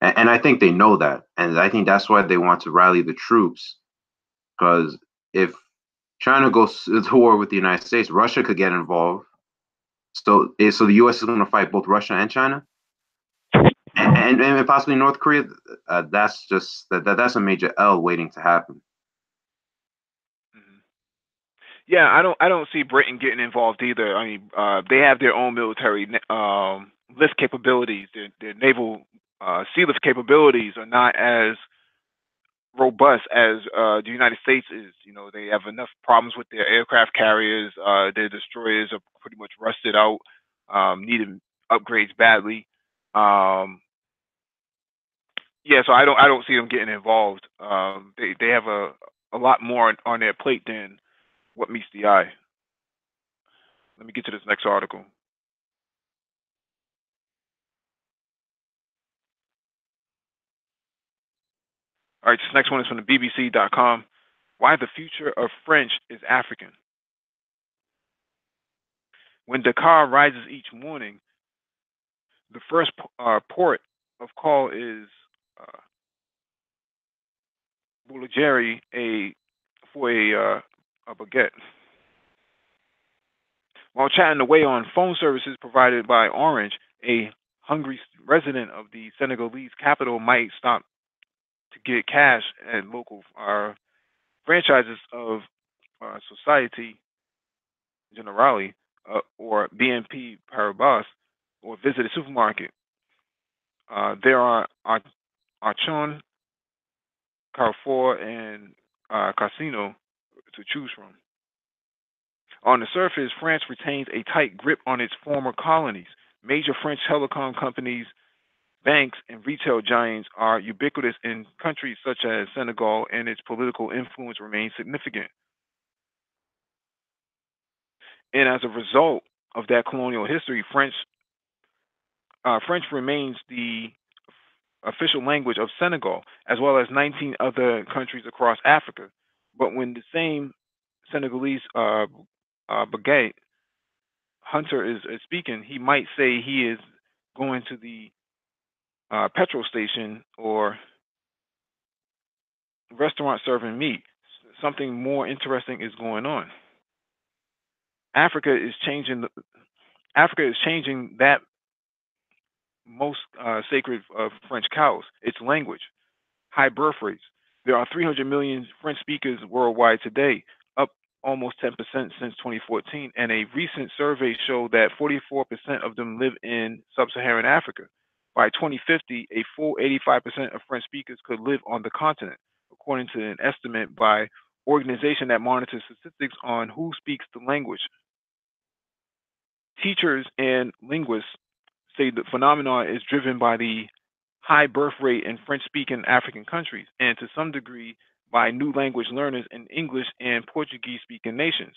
and I think they know that, and I think that's why they want to rally the troops. Because if China goes to war with the United States, Russia could get involved. So the U.S. is going to fight both Russia and China, and possibly North Korea. That's just that's a major L waiting to happen. Yeah, I don't see Britain getting involved either. I mean, they have their own military lift capabilities. Their naval sea lift capabilities are not as robust as the United States is. You know, they have enough problems with their aircraft carriers. Their destroyers are pretty much rusted out, needed upgrades badly. Yeah, so I don't see them getting involved. They have a lot more on their plate than what meets the eye. Let me get to this next article. All right, this next one is from the BBC.com. Why the future of French is African. When Dakar rises each morning, the first port of call is Boulangerie, for a baguette. While chatting away on phone services provided by Orange, a hungry resident of the Senegalese capital might stop to get cash at local franchises of Society Generale or BNP Paribas, or visit a supermarket. There are Auchan, Carrefour, and Casino to choose from. On the surface, France retains a tight grip on its former colonies. Major French telecom companies, banks, and retail giants are ubiquitous in countries such as Senegal, and its political influence remains significant. And as a result of that colonial history, French remains the official language of Senegal, as well as 19 other countries across Africa. But when the same Senegalese baguette hunter is speaking, he might say he is going to the petrol station or restaurant serving meat. Something more interesting is going on. Africa is changing that most sacred of French cows, its language, high birth rates. There are 300 million French speakers worldwide today, up almost 10% since 2014, and a recent survey showed that 44% of them live in sub-Saharan Africa. By 2050, a full 85% of French speakers could live on the continent, according to an estimate by organization that monitors statistics on who speaks the language. Teachers and linguists say the phenomenon is driven by the high birth rate in French-speaking African countries, and to some degree by new language learners in English and Portuguese-speaking nations.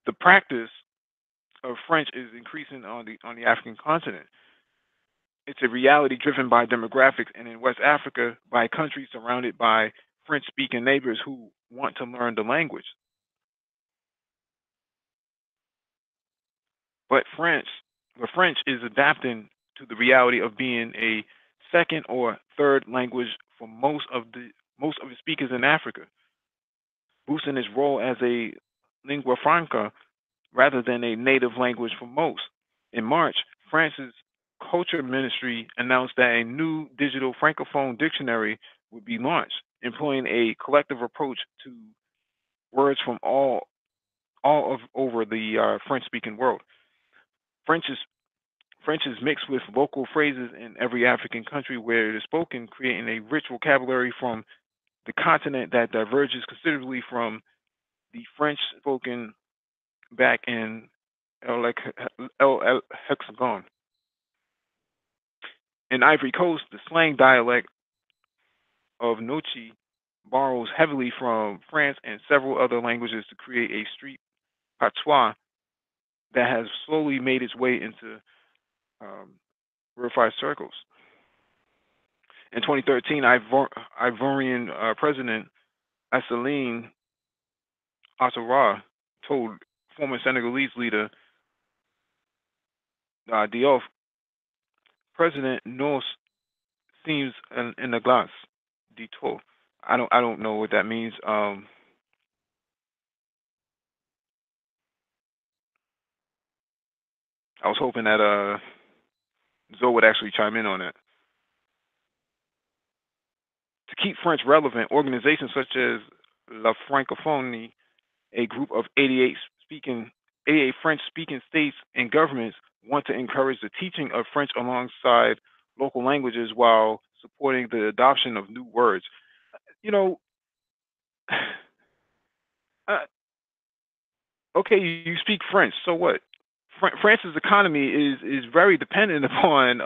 The practice of French is increasing on the African continent. It's a reality driven by demographics, and in West Africa, by countries surrounded by French-speaking neighbors who want to learn the language. But the French is adapting to the reality of being a second or third language for most of the speakers in Africa, boosting its role as a lingua franca rather than a native language for most. In March, France's Culture Ministry announced that a new digital francophone dictionary would be launched, employing a collective approach to words from all over the French-speaking world. French is mixed with local phrases in every African country where it is spoken, creating a rich vocabulary from the continent that diverges considerably from the French spoken back in El Hexagon. In Ivory Coast, the slang dialect of Nochi borrows heavily from France and several other languages to create a street patois that has slowly made its way into verified circles. In 2013, Ivorian President Assaline Ouattara told former Senegalese leader Diouf, President Nos seems in the glass. Dito. I don't know what that means. I was hoping that Zoe would actually chime in on that. To keep French relevant, organizations such as La Francophonie, a group of 88 French-speaking states and governments, want to encourage the teaching of French alongside local languages while supporting the adoption of new words. You know, okay, you speak French, so what? France's economy is very dependent upon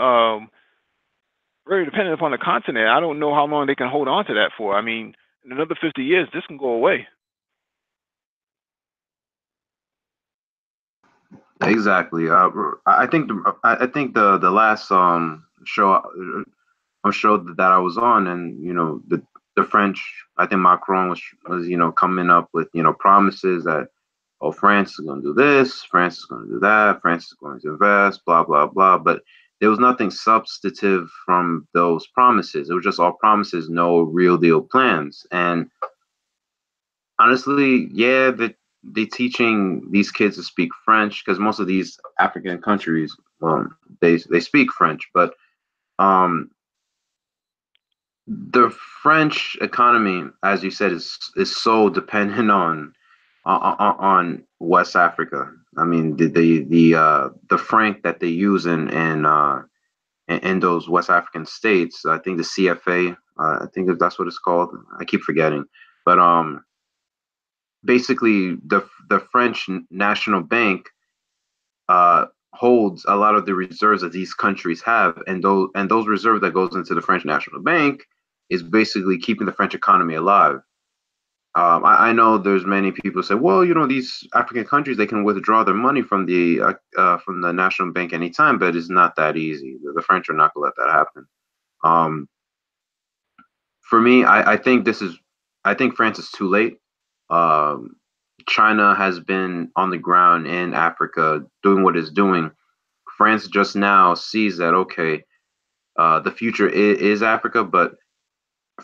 the continent. I don't know how long they can hold on to that for. I mean, in another 50 years, this can go away. Exactly. I think the last show that I was on, and the French, I think Macron was coming up with promises that, oh, France is going to do this, France is going to do that, France is going to invest, blah blah blah. But there was nothing substantive from those promises. It was just all promises, no real deal plans. And honestly, yeah, they teaching these kids to speak French because most of these African countries, they speak French, but the French economy, as you said, is so dependent on West Africa. I mean, the franc that they use in those West African states, I think the CFA, I think that's what it's called. I keep forgetting, but basically the French National Bank holds a lot of the reserves that these countries have, and those reserves that goes into the French National Bank is basically keeping the French economy alive. I know there's many people say, well, these African countries, they can withdraw their money from the National Bank anytime, but it's not that easy. The French are not going to let that happen. For me, I think France is too late. China has been on the ground in Africa doing what it's doing. France just now sees that, okay, the future is Africa, but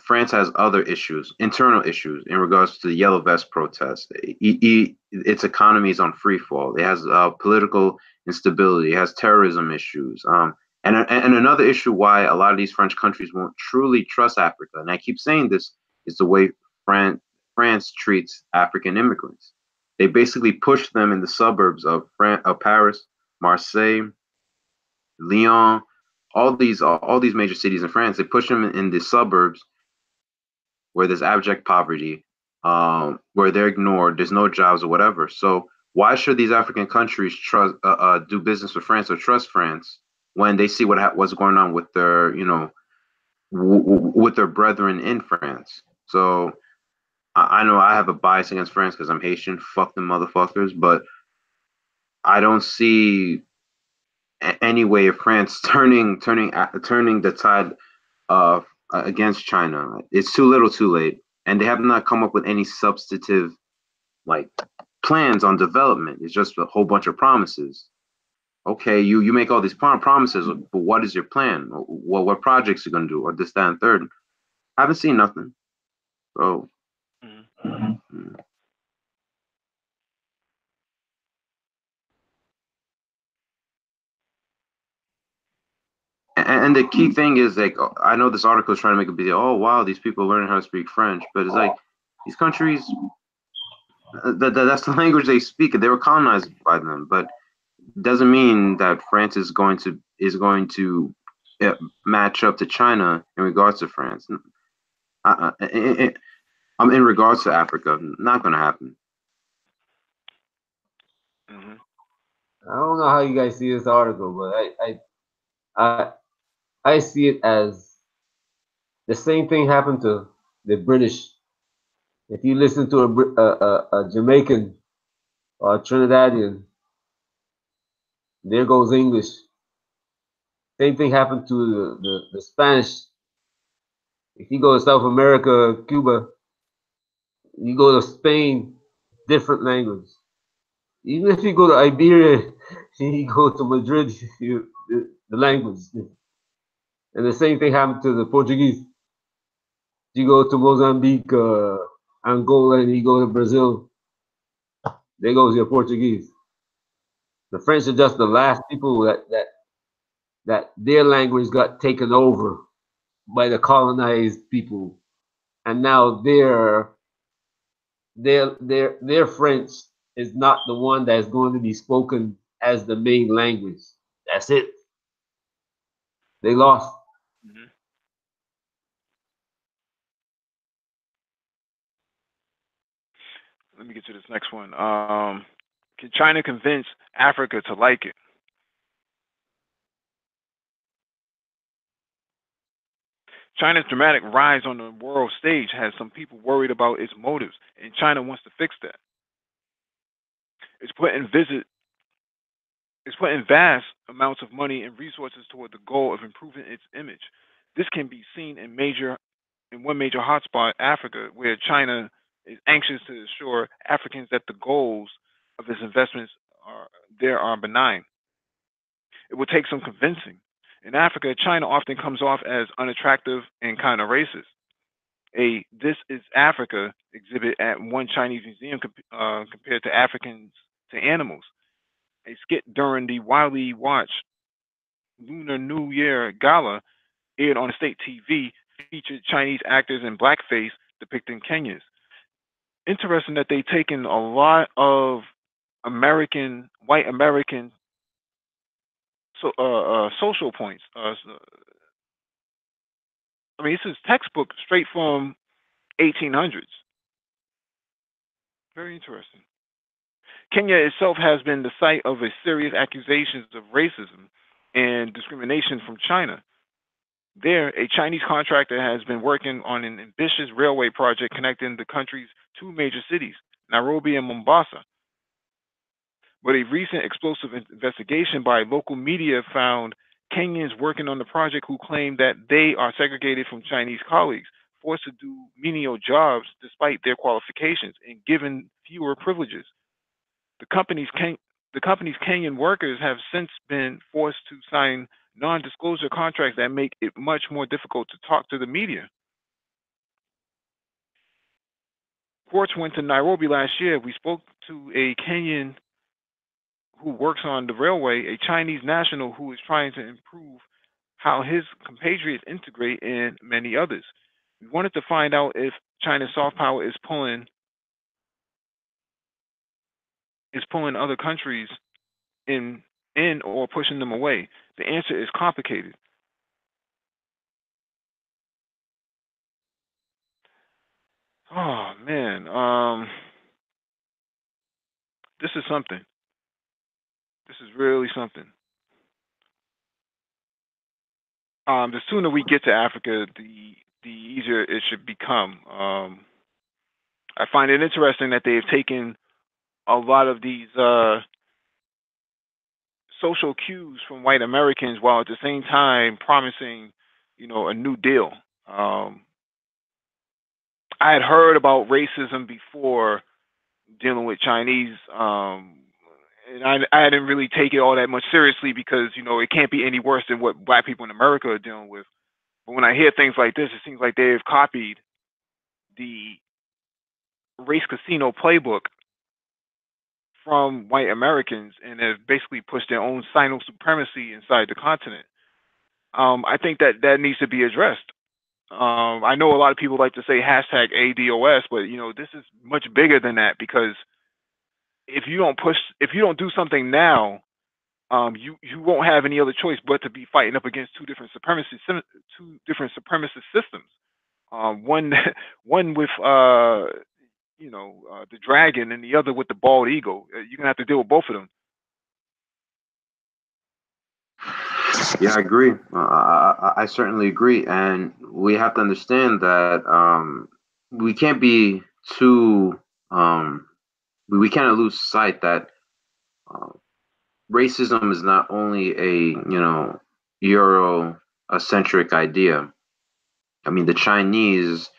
France has other issues, internal issues in regards to the Yellow Vest protests. Its economy is on free fall. It has political instability. It has terrorism issues. And another issue why a lot of these French countries won't truly trust Africa, and I keep saying this, is the way France treats African immigrants. They basically push them in the suburbs of Paris, Marseille, Lyon, all these major cities in France. They push them in the suburbs where there's abject poverty, where they're ignored, there's no jobs or whatever. So why should these African countries trust do business with France or trust France when they see what's going on with their with their brethren in France? So I know I have a bias against France because I'm Haitian. Fuck them motherfuckers. But I don't see any way of France turning the tide against China. It's too little, too late, and they have not come up with any substantive plans on development. It's just a whole bunch of promises. Okay, you make all these promises, but what is your plan? What projects you're gonna do, or this, that, and third? I haven't seen nothing. So. Mm-hmm. And the key thing is, I know this article is trying to make a big deal. Oh wow, these people are learning how to speak French, but it's these countries, that's the language they speak, and they were colonized by them. But it doesn't mean that France is going to match up to China in regards to France. I'm in regards to Africa, not going to happen. Mm-hmm. I don't know how you guys see this article, but I see it as the same thing happened to the British. If you listen to a Jamaican or a Trinidadian, there goes English. Same thing happened to the Spanish If you go to South America, Cuba, you go to Spain, different language. Even if you go to Iberia, you go to Madrid, the language. And the same thing happened to the Portuguese. You go to Mozambique, Angola, and you go to Brazil, there goes your Portuguese. The French are just the last people that their language got taken over by the colonized people, and now their French is not the one that's going to be spoken as the main language. That's it. They lost. Mhm. Let me get to this next one. Can China convince Africa to like it? China's dramatic rise on the world stage has some people worried about its motives, and China wants to fix that. It's putting visit it's putting vast amounts of money and resources toward the goal of improving its image. This can be seen in one major hotspot, Africa, where China is anxious to assure Africans that the goals of its investments are benign. It will take some convincing. In Africa, China often comes off as unattractive and kind of racist. A "This is Africa" exhibit at one Chinese museum compared to Africans to animals. A skit during the widely watched Lunar New Year gala aired on state TV featured Chinese actors in blackface depicting Kenyans. Interesting that they've taken a lot of white American social points. I mean, this is textbook straight from 1800s. Very interesting. Kenya itself has been the site of a serious accusations of racism and discrimination from China. There, a Chinese contractor has been working on an ambitious railway project connecting the country's two major cities, Nairobi and Mombasa. But a recent explosive investigation by local media found Kenyans working on the project who claim that they are segregated from Chinese colleagues, forced to do menial jobs despite their qualifications, and given fewer privileges. The company's the company's Kenyan workers have since been forced to sign non-disclosure contracts that make it much more difficult to talk to the media. Courts went to Nairobi last year. We spoke to a Kenyan who works on the railway, a Chinese national who is trying to improve how his compatriots integrate, and many others. We wanted to find out if China's soft power is pulling other countries in or pushing them away. The answer is complicated. Oh man, this is something. This is really something. The sooner we get to Africa, the easier it should become. I find it interesting that they've taken a lot of these social cues from white Americans while at the same time promising, a new deal. Um, I had heard about racism before dealing with Chinese, and I didn't really take it all that much seriously because it can't be any worse than what black people in America are dealing with. But when I hear things like this, it seems like they've copied the race casino playbook from white Americans and have basically pushed their own sino supremacy inside the continent. I think that needs to be addressed. I know a lot of people like to say hashtag ADOS, but this is much bigger than that because if you don't do something now, you won't have any other choice but to be fighting up against two different supremacist systems. One one with the dragon and the other with the bald eagle. You're gonna have to deal with both of them. Yeah, I agree. I certainly agree, and we have to understand that we can't be too. We cannot lose sight that uh, racism is not only a Euro centric idea. I mean, the Chinese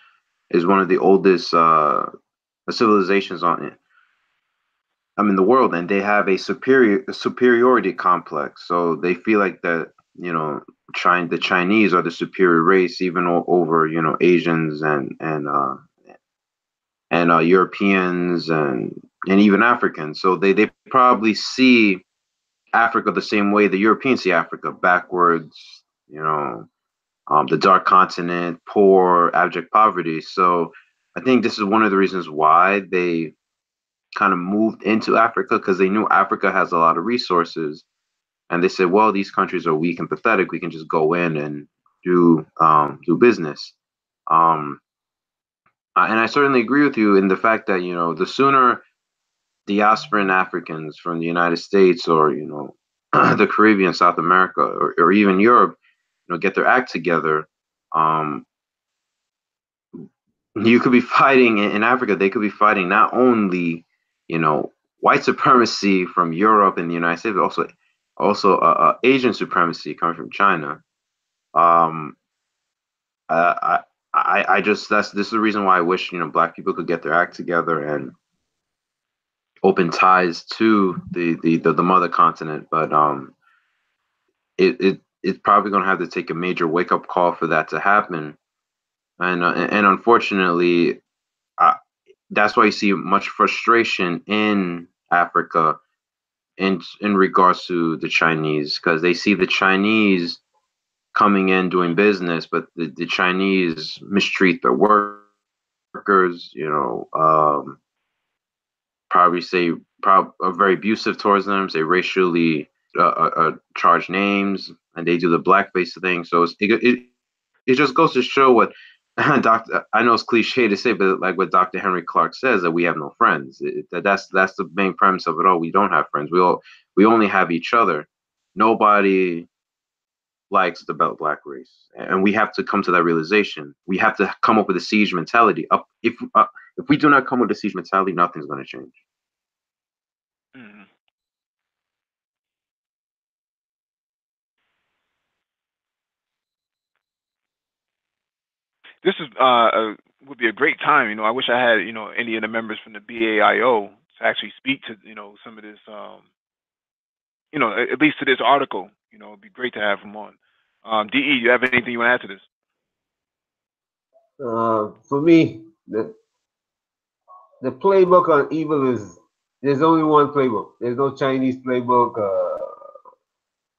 is one of the oldest civilizations the world, and they have a superiority complex. So they feel like that, the Chinese are the superior race, even over Asians and Europeans and even Africans. So they probably see Africa the same way the Europeans see Africa, backwards, the dark continent, poor, abject poverty. So I think this is one of the reasons why they kind of moved into Africa, because they knew Africa has a lot of resources. And they said, well, these countries are weak and pathetic. We can just go in and do business. And I certainly agree with you in the fact that, the sooner diasporan Africans from the United States or, the Caribbean, South America, or even Europe, get their act together, you could be fighting in Africa. They could be fighting not only, white supremacy from Europe and the United States, but also Asian supremacy coming from China. Um, I just this is the reason why I wish Black people could get their act together and open ties to the mother continent. But it's probably going to have to take a major wake up call for that to happen. And unfortunately, that's why you see much frustration in Africa in regards to the Chinese, because they see the Chinese coming in doing business, but the Chinese mistreat their workers, are very abusive towards them, say racially charged names, and they do the blackface thing. So it just goes to show what I know it's cliche to say, but like what Dr. Henry Clark says, that we have no friends. That's the main premise of it all. We don't have friends. We only have each other. Nobody likes the black race, and we have to come to that realization. We have to come up with a siege mentality. If we do not come with a siege mentality, nothing's going to change. Mm-hmm. This is would be a great time. I wish I had any of the members from the BAIO to actually speak to some of this. At least to this article. It'd be great to have them on. DE, you have anything you want to add to this? For me, the playbook on evil is there's only one playbook. There's no Chinese playbook,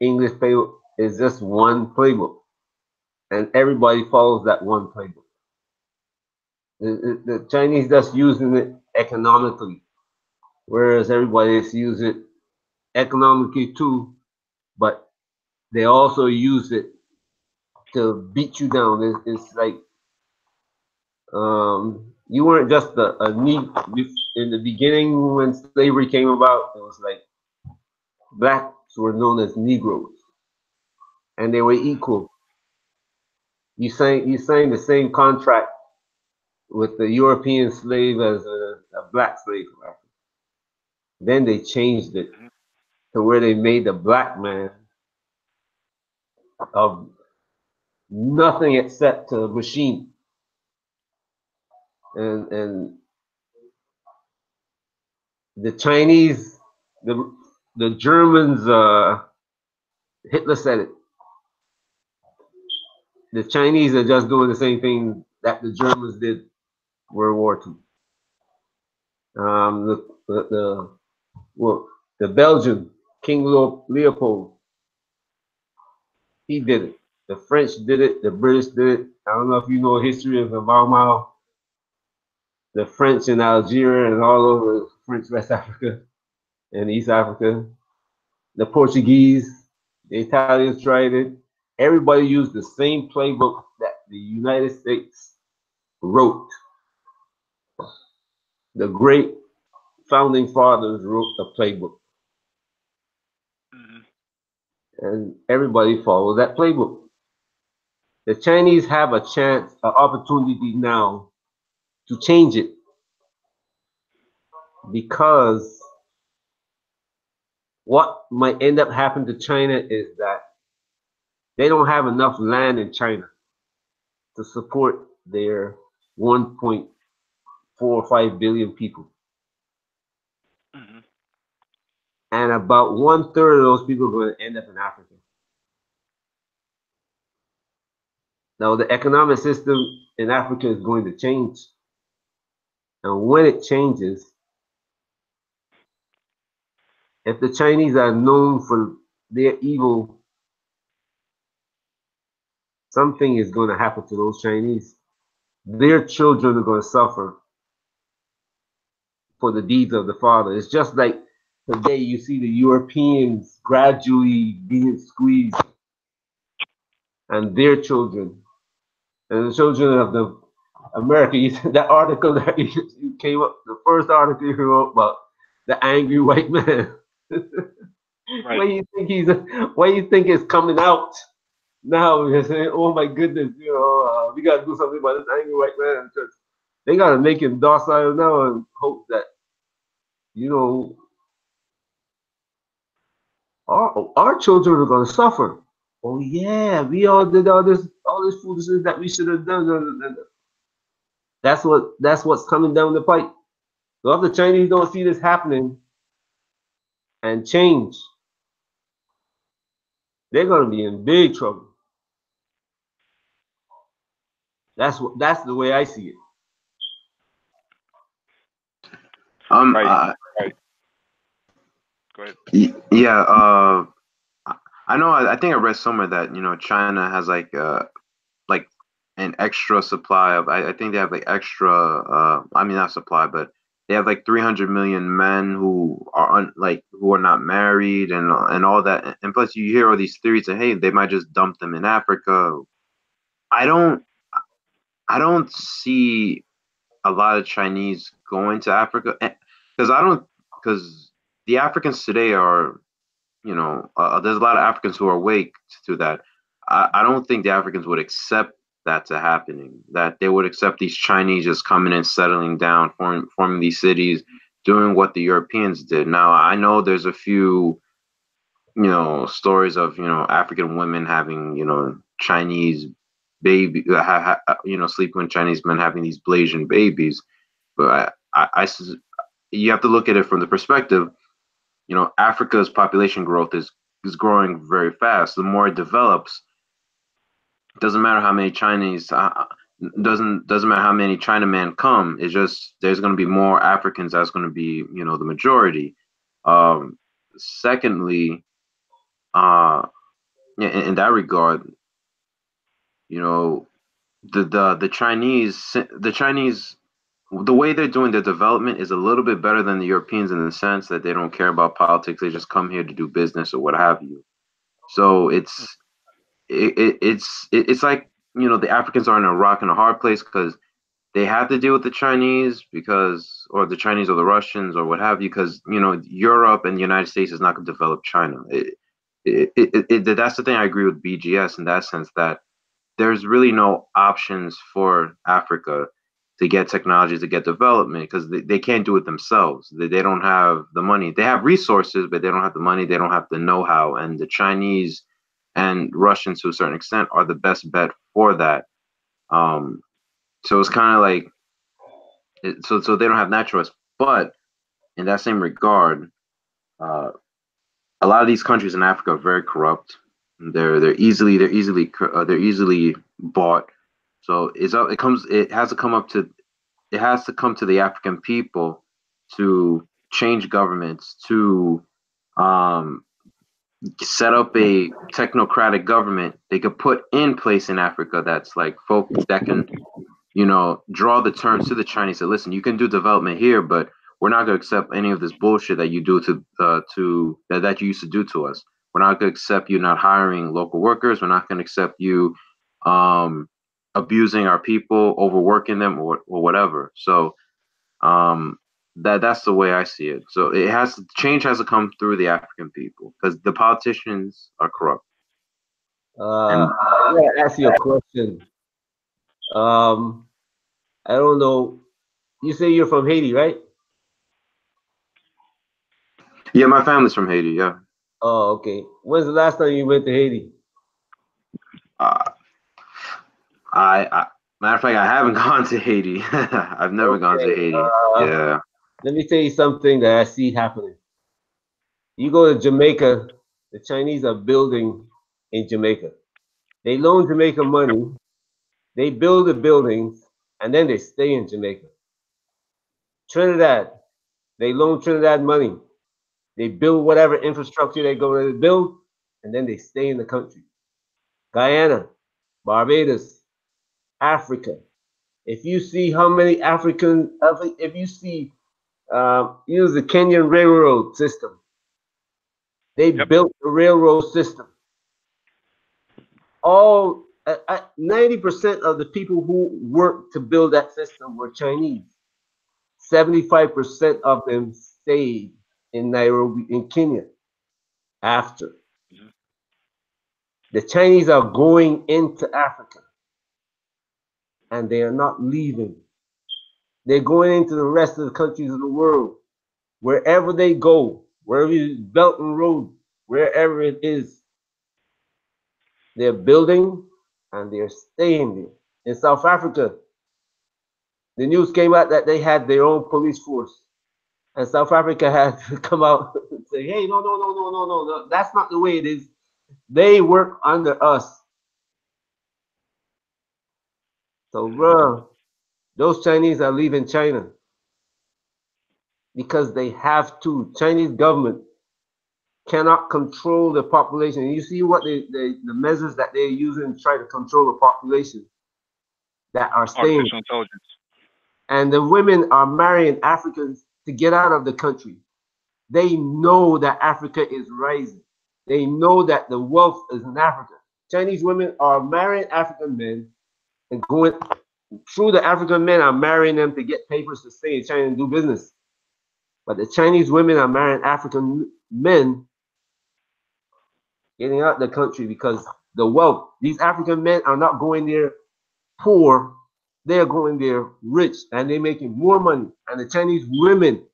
English playbook. It's just one playbook, and everybody follows that one playbook. The Chinese just using it economically, whereas everybody else use it economically too, but they also use it to beat you down. It's like you weren't just a need in the beginning when slavery came about. It was like blacks were known as Negroes, and they were equal. You signed the same contract with the European slave as a black slave. Then they changed it to where they made the black man of nothing except a machine. And the Chinese, the Germans, Hitler said it. The Chinese are just doing the same thing that the Germans did World War II. The Belgian King Leopold, he did it. The French did it. The British did it. I don't know if you know history of the Mau Mau. The French in Algeria and all over French West Africa and East Africa. The Portuguese, the Italians tried it. Everybody used the same playbook that the United States wrote. The great founding fathers wrote the playbook. And everybody followed that playbook. The Chinese have a chance, an opportunity now to change it, because what might end up happening to China is that they don't have enough land in China to support their 1.45 billion people. Hmm. And about 1/3 of those people are going to end up in Africa. Now, the economic system in Africa is going to change. And when it changes, if the Chinese are known for their evil, something is going to happen to those Chinese. Their children are going to suffer for the deeds of the father. It's just like today you see the Europeans gradually being squeezed, and their children, and the children of the America. That article that you came up, the first article you wrote about the angry white man. Right. Why you think it's coming out now? You're saying, "Oh my goodness, we got to do something about this angry white man." They got to make him docile now and hope that you know our children are going to suffer. Oh yeah, we all did all this foolishness that we should have done. That's what's coming down the pipe. So if the Chinese don't see this happening and change, they're going to be in big trouble. That's the way I see it. Right. Right. Go ahead. Yeah. I know. I think I read somewhere that China has like an extra supply of. I think they have like extra. I mean, not supply, but they have like 300 million men who are who are not married and all that. And plus, you hear all these theories that hey, they might just dump them in Africa. I don't. I don't see a lot of Chinese going to Africa because I don't because the Africans today are there's a lot of Africans who are awake to that. I don't think the Africans would accept that to happening. That they would accept these Chinese just coming in, settling down, forming these cities, doing what the Europeans did. Now I know there's a few stories of African women having Chinese baby sleeping with Chinese men having these Blasian babies, but you have to look at it from the perspective. Africa's population growth is growing very fast. The more it develops, doesn't matter how many Chinese doesn't matter how many Chinamen come. It's just there's going to be more Africans. That's going to be the majority. Secondly, in that regard, the Chinese the way they're doing their development is a little bit better than the Europeans in the sense that they don't care about politics. They just come here to do business or what have you. So it's like the Africans are in a rock and a hard place because they have to deal with the Chinese or the Chinese or the Russians or what have you because Europe and the United States is not going to develop China. That's the thing I agree with BGS in that sense that there's really no options for Africa to get technology, to get development, because they can't do it themselves. They don't have the money. They have resources, but they don't have the money. They don't have the know-how. And the Chinese and Russians, to a certain extent, are the best bet for that. So it's kind of like, so they don't have that choice. But in that same regard, a lot of these countries in Africa are very corrupt. They're easily bought. So it has to come to the African people to change governments, to set up a technocratic government they could put in place in Africa that's like folk that can draw the terms to the Chinese. Say, listen, you can do development here, but we're not going to accept any of this bullshit that you do that you used to do to us. We're not going to accept you not hiring local workers. We're not going to accept you abusing our people, overworking them, or whatever. So that's the way I see it. So change has to come through the African people because the politicians are corrupt. I want to ask you a question. I don't know. You say you're from Haiti, right? Yeah, my family's from Haiti. Yeah. Oh, okay. When's the last time you went to Haiti? Uh, Matter of fact, I haven't gone to Haiti. I've never gone to Haiti. Yeah. Let me tell you something that I see happening. You go to Jamaica, the Chinese are building in Jamaica. They loan Jamaica money, they build the buildings, and then they stay in Jamaica. Trinidad, they loan Trinidad money. They build whatever infrastructure they're going to build, and then they stay in the country. Guyana, Barbados, Africa. If you see how many if you see, use the Kenyan railroad system, they built the railroad system. All 90% of the people who worked to build that system were Chinese. 75% of them stayed in Nairobi, in Kenya, after. The Chinese are going into Africa, and they are not leaving. They're going into the rest of the countries of the world. Wherever they go, wherever it's Belt and Road, wherever it is, they're building and they're staying there. In South Africa, the news came out that they had their own police force. And South Africa had to come out and say, hey, no, that's not the way it is. They work under us. So, bro, those Chinese are leaving China because they have to. Chinese government cannot control the population. And you see what the measures that they're using to try to control the population that are staying. Artificial intelligence. And the women are marrying Africans to get out of the country. They know that Africa is rising. They know that the wealth is in Africa. Chinese women are marrying African men and going through the African men are marrying them to get papers to stay in China and do business. But the Chinese women are marrying African men getting out of the country because the wealth, these African men are not going there poor, they're going there rich and they're making more money. And the Chinese women,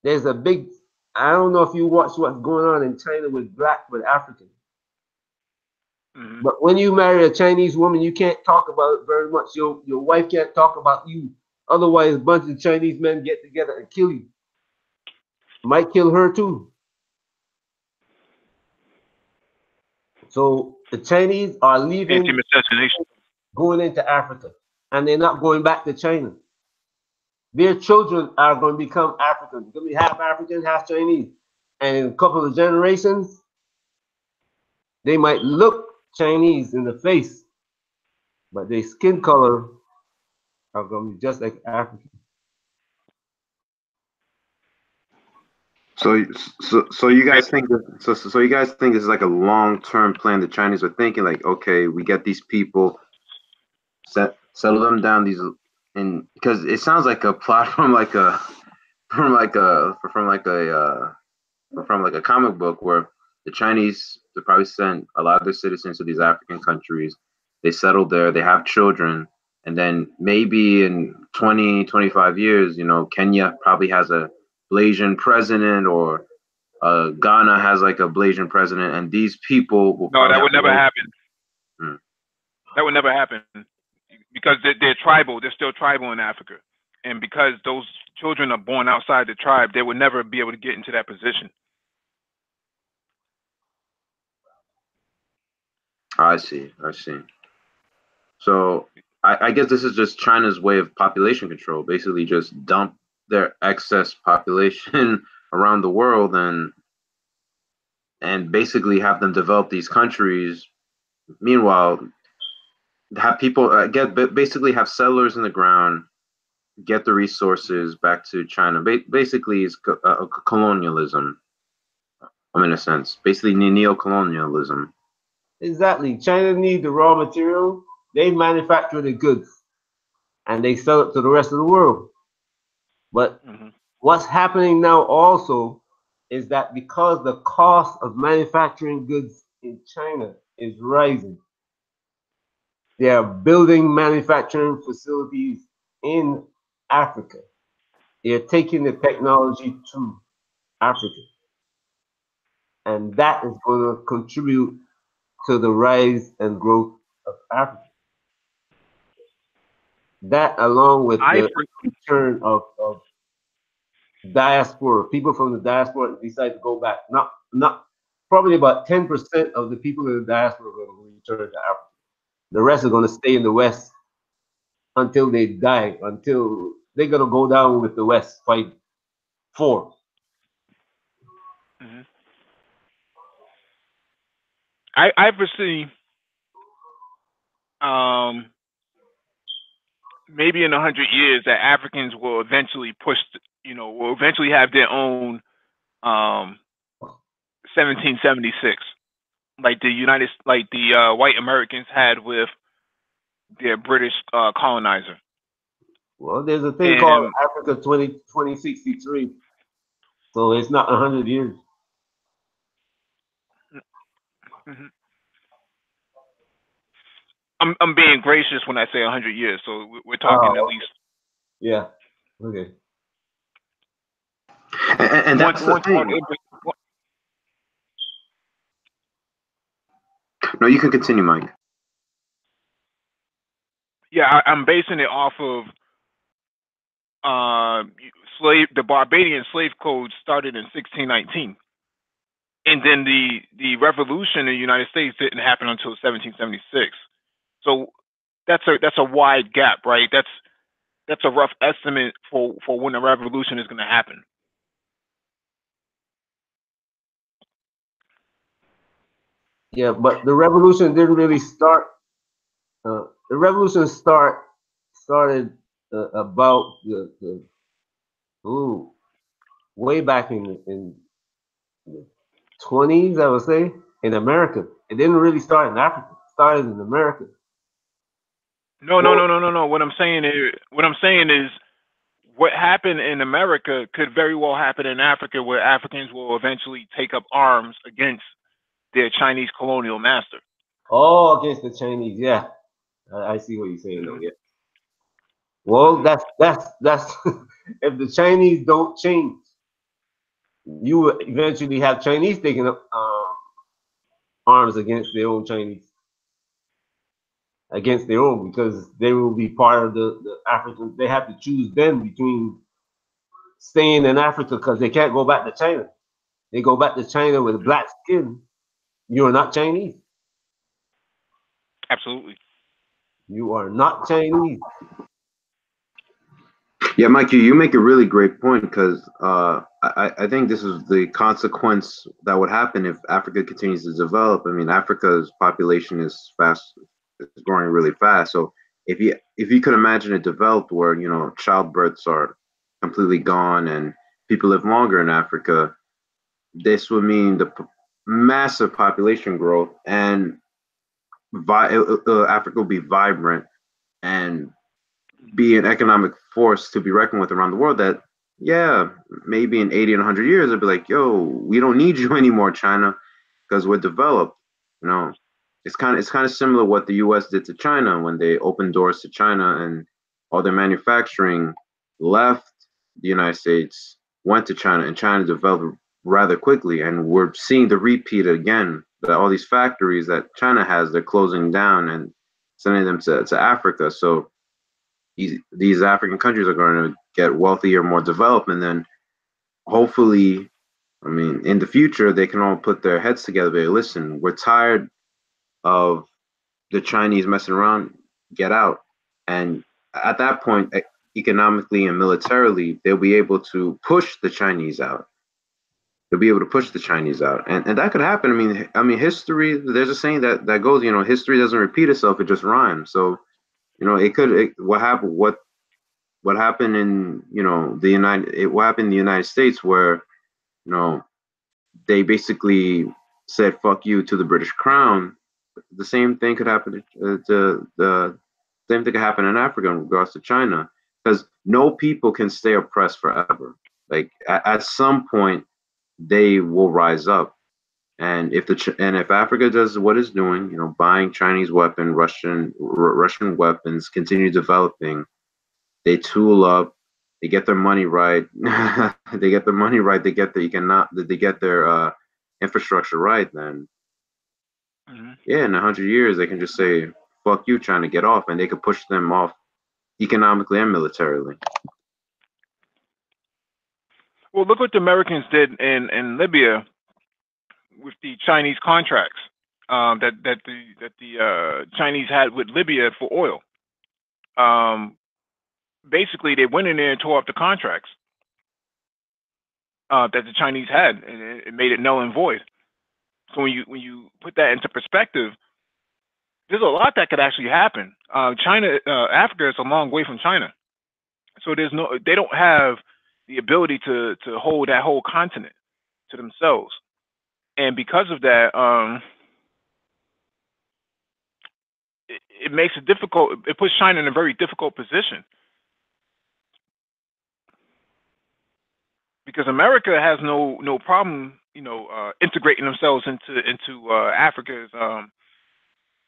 there's a big, I don't know if you watch what's going on in China with Africans. But when you marry a Chinese woman, you can't talk about it very much. Your wife can't talk about you. Otherwise, a bunch of Chinese men get together and kill you. Might kill her too. So the Chinese are leaving, going into Africa, and they're not going back to China. Their children are going to become African. They're going to be half African, half Chinese. And in a couple of generations, they might look Chinese in the face, but their skin color are going to be just like African. So you guys think so you guys think it's like a long-term plan the Chinese are thinking, like, okay, we get these people, settle them down, and because it sounds like a plot from like a comic book where the Chinese, they probably send a lot of their citizens to these African countries, they settle there, they have children, and then maybe in 20-25 years, Kenya probably has a Blasian president, or Ghana has like a Blasian president, and these people will. No, that would never happen. That would never happen because they're tribal. They're still tribal in Africa, and because those children are born outside the tribe, they would never be able to get into that position. I see. So I guess this is just China's way of population control. Basically, just dump their excess population around the world and basically have them develop these countries. Meanwhile, have people basically have settlers in the ground, get the resources back to China. Basically, it's colonialism. In a sense, basically neo-colonialism. Exactly. China needs the raw material. They manufacture the goods and they sell it to the rest of the world. But what's happening now also is that because the cost of manufacturing goods in China is rising, they are building manufacturing facilities in Africa. They're taking the technology to Africa. And that is going to contribute to the rise and growth of Africa. That, along with the return of diaspora, people from the diaspora decide to go back. Not probably about 10% of the people in the diaspora are going to return to Africa. The rest are going to stay in the West until they die, until they're going to go down with the West fight for. Mm-hmm. I foresee maybe in 100 years that Africans will eventually will eventually have their own 1776, like the white Americans had with their British colonizer. Well, there's a thing called Africa 2063, so it's not 100 years. Mm-hmm. I'm being gracious when I say 100 years, so we're talking at least. Yeah. Okay. And that's the thing. No, you can continue, Mike. Yeah, I'm basing it off of the Barbadian slave code started in 1619, and then the revolution in the United States didn't happen until 1776. So that's a wide gap, right? That's a rough estimate for when the revolution is going to happen. Yeah, but the revolution didn't really start. The revolution started about way back in the 20s, I would say, in America. It didn't really start in Africa. It started in America. No. What I'm saying is what happened in America could very well happen in Africa, where Africans will eventually take up arms against their Chinese colonial master. Oh, against the Chinese, yeah. I see what you're saying, though. Yeah. Well, that's if the Chinese don't change, you will eventually have Chinese taking up arms against their own Chinese, against their own, because they will be part of the Africans. They have to choose then between staying in Africa, because they can't go back to China. They go back to China with black skin. You are not Chinese. Absolutely. You are not Chinese. Yeah, Mike, you make a really great point, because I think this is the consequence that would happen if Africa continues to develop. I mean, Africa's population is growing really fast. So if you could imagine a developed where childbirths are completely gone and people live longer in Africa, this would mean the massive population growth, and Africa will be vibrant and be an economic force to be reckoned with around the world. That, yeah, maybe in 80 and 100 years, it'll be like, yo, we don't need you anymore, China, because we're developed. It's kind of similar what the U.S. did to China when they opened doors to China, and all their manufacturing left the United States, went to China, and China developed rather quickly. And we're seeing the repeat again, that all these factories that China has, they're closing down and sending them to Africa. So these African countries are going to get wealthier, more developed, and then hopefully, I mean, in the future, they can all put their heads together. They listen, we're tired of the Chinese messing around, get out. And at that point, economically and militarily, they'll be able to push the Chinese out. They'll be able to push the Chinese out, and that could happen. I mean, history. There's a saying that goes, history doesn't repeat itself; it just rhymes. So, it could. What happened in what happened in the United States, where they basically said "fuck you" to the British Crown. The same thing could happen to the same thing could happen in Africa in regards to China, because no people can stay oppressed forever. Like at some point, they will rise up, and if Africa does what it's doing, buying Chinese weapons, Russian weapons, continue developing, they tool up, they get their money right, they get their money right, they get their infrastructure right, then yeah, in 100 years, they can just say, fuck you, trying to get off, and they could push them off economically and militarily. Well, look what the Americans did in Libya with the Chinese contracts that the Chinese had with Libya for oil. Basically, they went in there and tore up the contracts that the Chinese had, and it made it null and void. So when you put that into perspective, there's a lot that could actually happen. Africa is a long way from China, so they don't have the ability to hold that whole continent to themselves, and because of that, it makes it difficult. It puts China in a very difficult position because America has no problem, integrating themselves into Africa's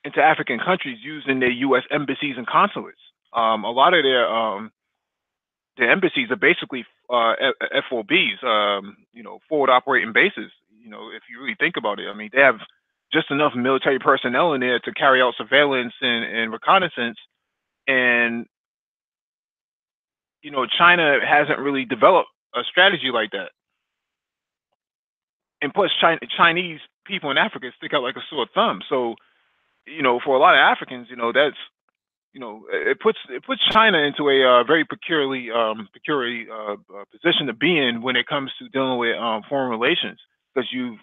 into African countries using their U.S. embassies and consulates. A lot of their embassies are basically FOBs, forward operating bases. If you really think about it, I mean, they have just enough military personnel in there to carry out surveillance and reconnaissance, and China hasn't really developed a strategy like that. And plus, Chinese people in Africa stick out like a sore thumb. So, for a lot of Africans, that's it puts China into a very peculiar position to be in when it comes to dealing with foreign relations, because you've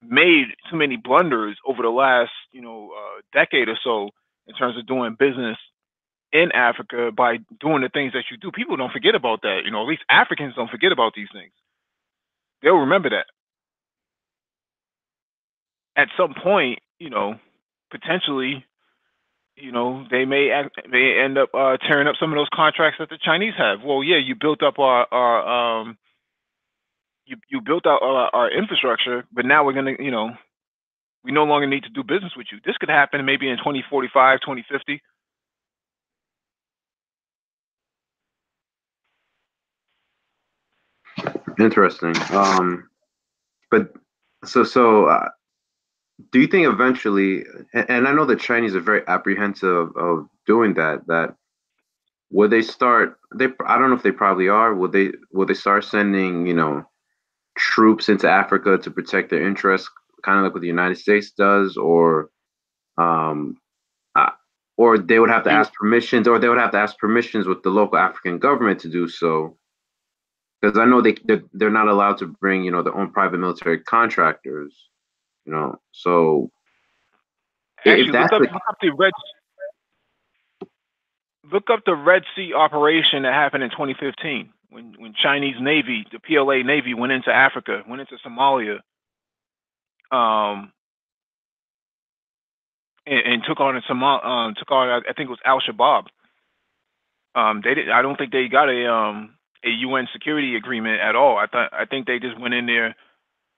made too many blunders over the last decade or so in terms of doing business in Africa by doing the things that you do. People don't forget about that. At least Africans don't forget about these things. They'll remember that. At some point, potentially, they may end up tearing up some of those contracts that the Chinese have. Well, yeah, you built up our you built out our infrastructure, but now we're gonna, we no longer need to do business with you. This could happen maybe in 2045, 2050. Interesting. But do you think eventually, and I know the Chinese are very apprehensive of doing that would they start, I don't know if they probably are, would they start sending, troops into Africa to protect their interests, kind of like what the United States does, um or they would have to ask permissions, or they would have to ask permissions with the local African government to do so? Because I know they're not allowed to bring, their own private military contractors, so Actually, if that's look up the Red Sea operation that happened in 2015 when Chinese Navy, the PLA Navy, went into Africa, went into Somalia, and took on I think it was Al Shabaab. They did. I don't think they got a UN security agreement at all. I think they just went in there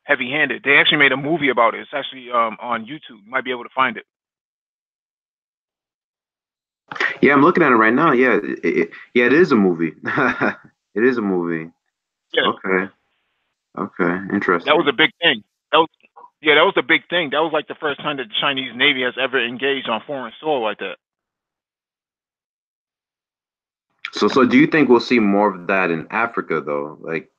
heavy-handed. They actually made a movie about it. It's actually on YouTube. You might be able to find it. Yeah, I'm looking at it right now. Yeah, it is a movie. It is a movie. Yeah. Okay, interesting. That was a big thing. That was a big thing. That was like the first time that the Chinese Navy has ever engaged on foreign soil like that. So do you think we'll see more of that in Africa, though? Like,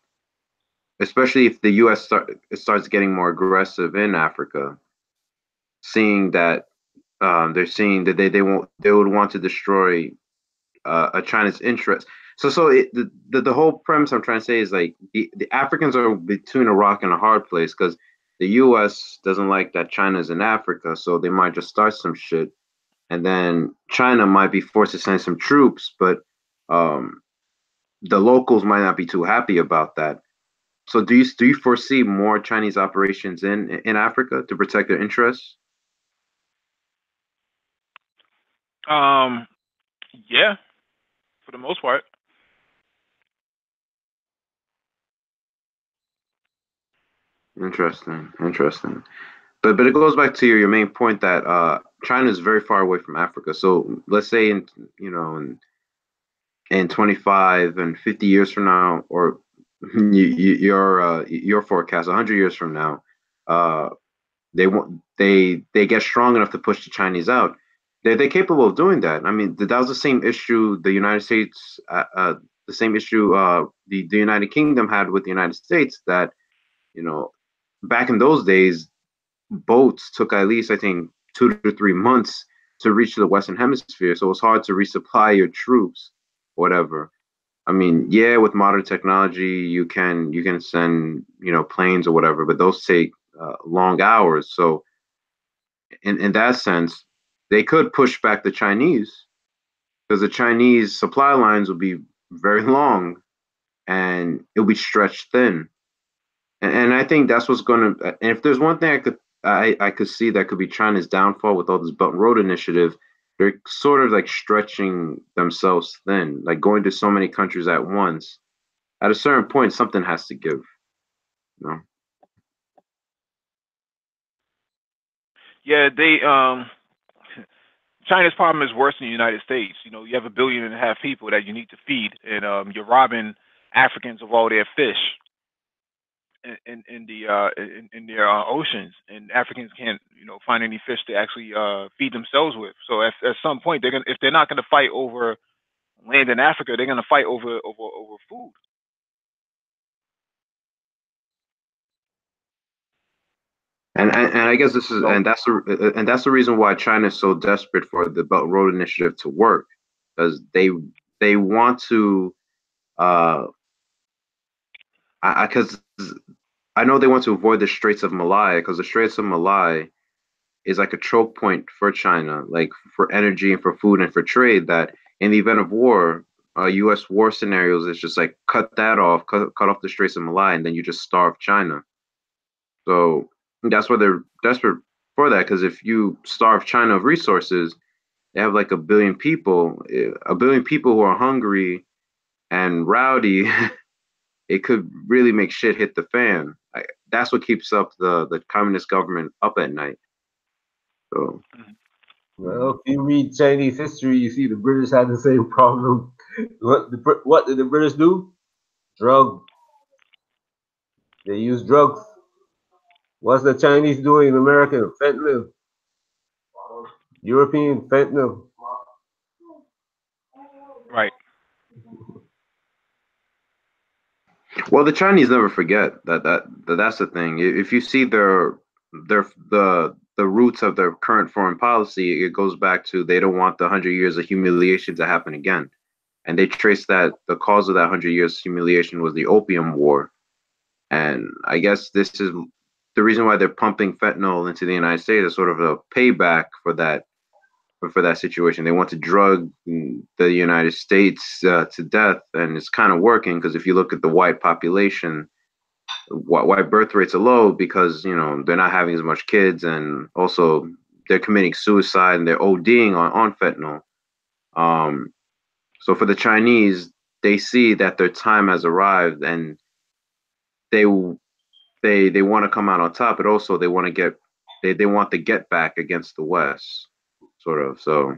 especially if the U.S. starts getting more aggressive in Africa, seeing that they're seeing that they would want to destroy China's interest. So the whole premise I'm trying to say is, like, the Africans are between a rock and a hard place, because the U.S. doesn't like that China's in Africa, so they might just start some shit, and then China might be forced to send some troops, but the locals might not be too happy about that. So do you foresee more Chinese operations in Africa to protect their interests? Yeah, for the most part. Interesting. But it goes back to your main point that China is very far away from Africa. So let's say in 25 and 50 years from now, or your forecast 100 years from now, they get strong enough to push the Chinese out. They're capable of doing that. I mean, that was the same issue the United States, the same issue the United Kingdom had with the United States. That back in those days, boats took at least I think 2 to 3 months to reach the Western Hemisphere, so it's hard to resupply your troops, whatever. I mean, yeah, with modern technology, you can send planes or whatever, but those take long hours. So in that sense, they could push back the Chinese because the Chinese supply lines will be very long and it'll be stretched thin. And I think that's what's going to. And if there's one thing I could see that could be China's downfall with all this Belt and Road Initiative, they're sort of like stretching themselves thin, like going to so many countries at once. At a certain point, something has to give. You know? Yeah, they China's problem is worse than the United States. You have 1.5 billion people that you need to feed, and you're robbing Africans of all their fish in their oceans, and Africans can't find any fish to actually feed themselves with. So at some point if they're not gonna fight over land in Africa, they're gonna fight over food. And I guess this is So and that's the reason why China is so desperate for the Belt and Road Initiative to work, because they want to uh because I know they want to avoid the Straits of Malaya, because the Straits of Malaya is like a choke point for China, like for energy and for food and for trade. That in the event of war, U.S. war scenarios is just like cut that off, cut off the Straits of Malaya, and then you just starve China. So that's why they're desperate for that. Because if you starve China of resources, they have like 1 billion people, 1 billion people who are hungry and rowdy. It could really make shit hit the fan. That's what keeps up the communist government up at night. So Well, if you read Chinese history, you see the British had the same problem. What did the British do? Drug. They use drugs. What's the Chinese doing in America? Fentanyl. European fentanyl. right. well, the Chinese never forget that's the thing. If you see their the roots of their current foreign policy, it goes back to they don't want the 100 years of humiliation to happen again, and they trace that the cause of that 100 years humiliation was the Opium War, and I guess this is the reason why they're pumping fentanyl into the United States as sort of a payback for that situation. They want to drug the United States to death, and it's kind of working because if you look at the white population, white birth rates are low because they're not having as much kids, and also they're committing suicide and they're ODing on fentanyl. So for the Chinese, they see that their time has arrived, and they they want to come out on top, but also they want to they want the get back against the West, sort of. So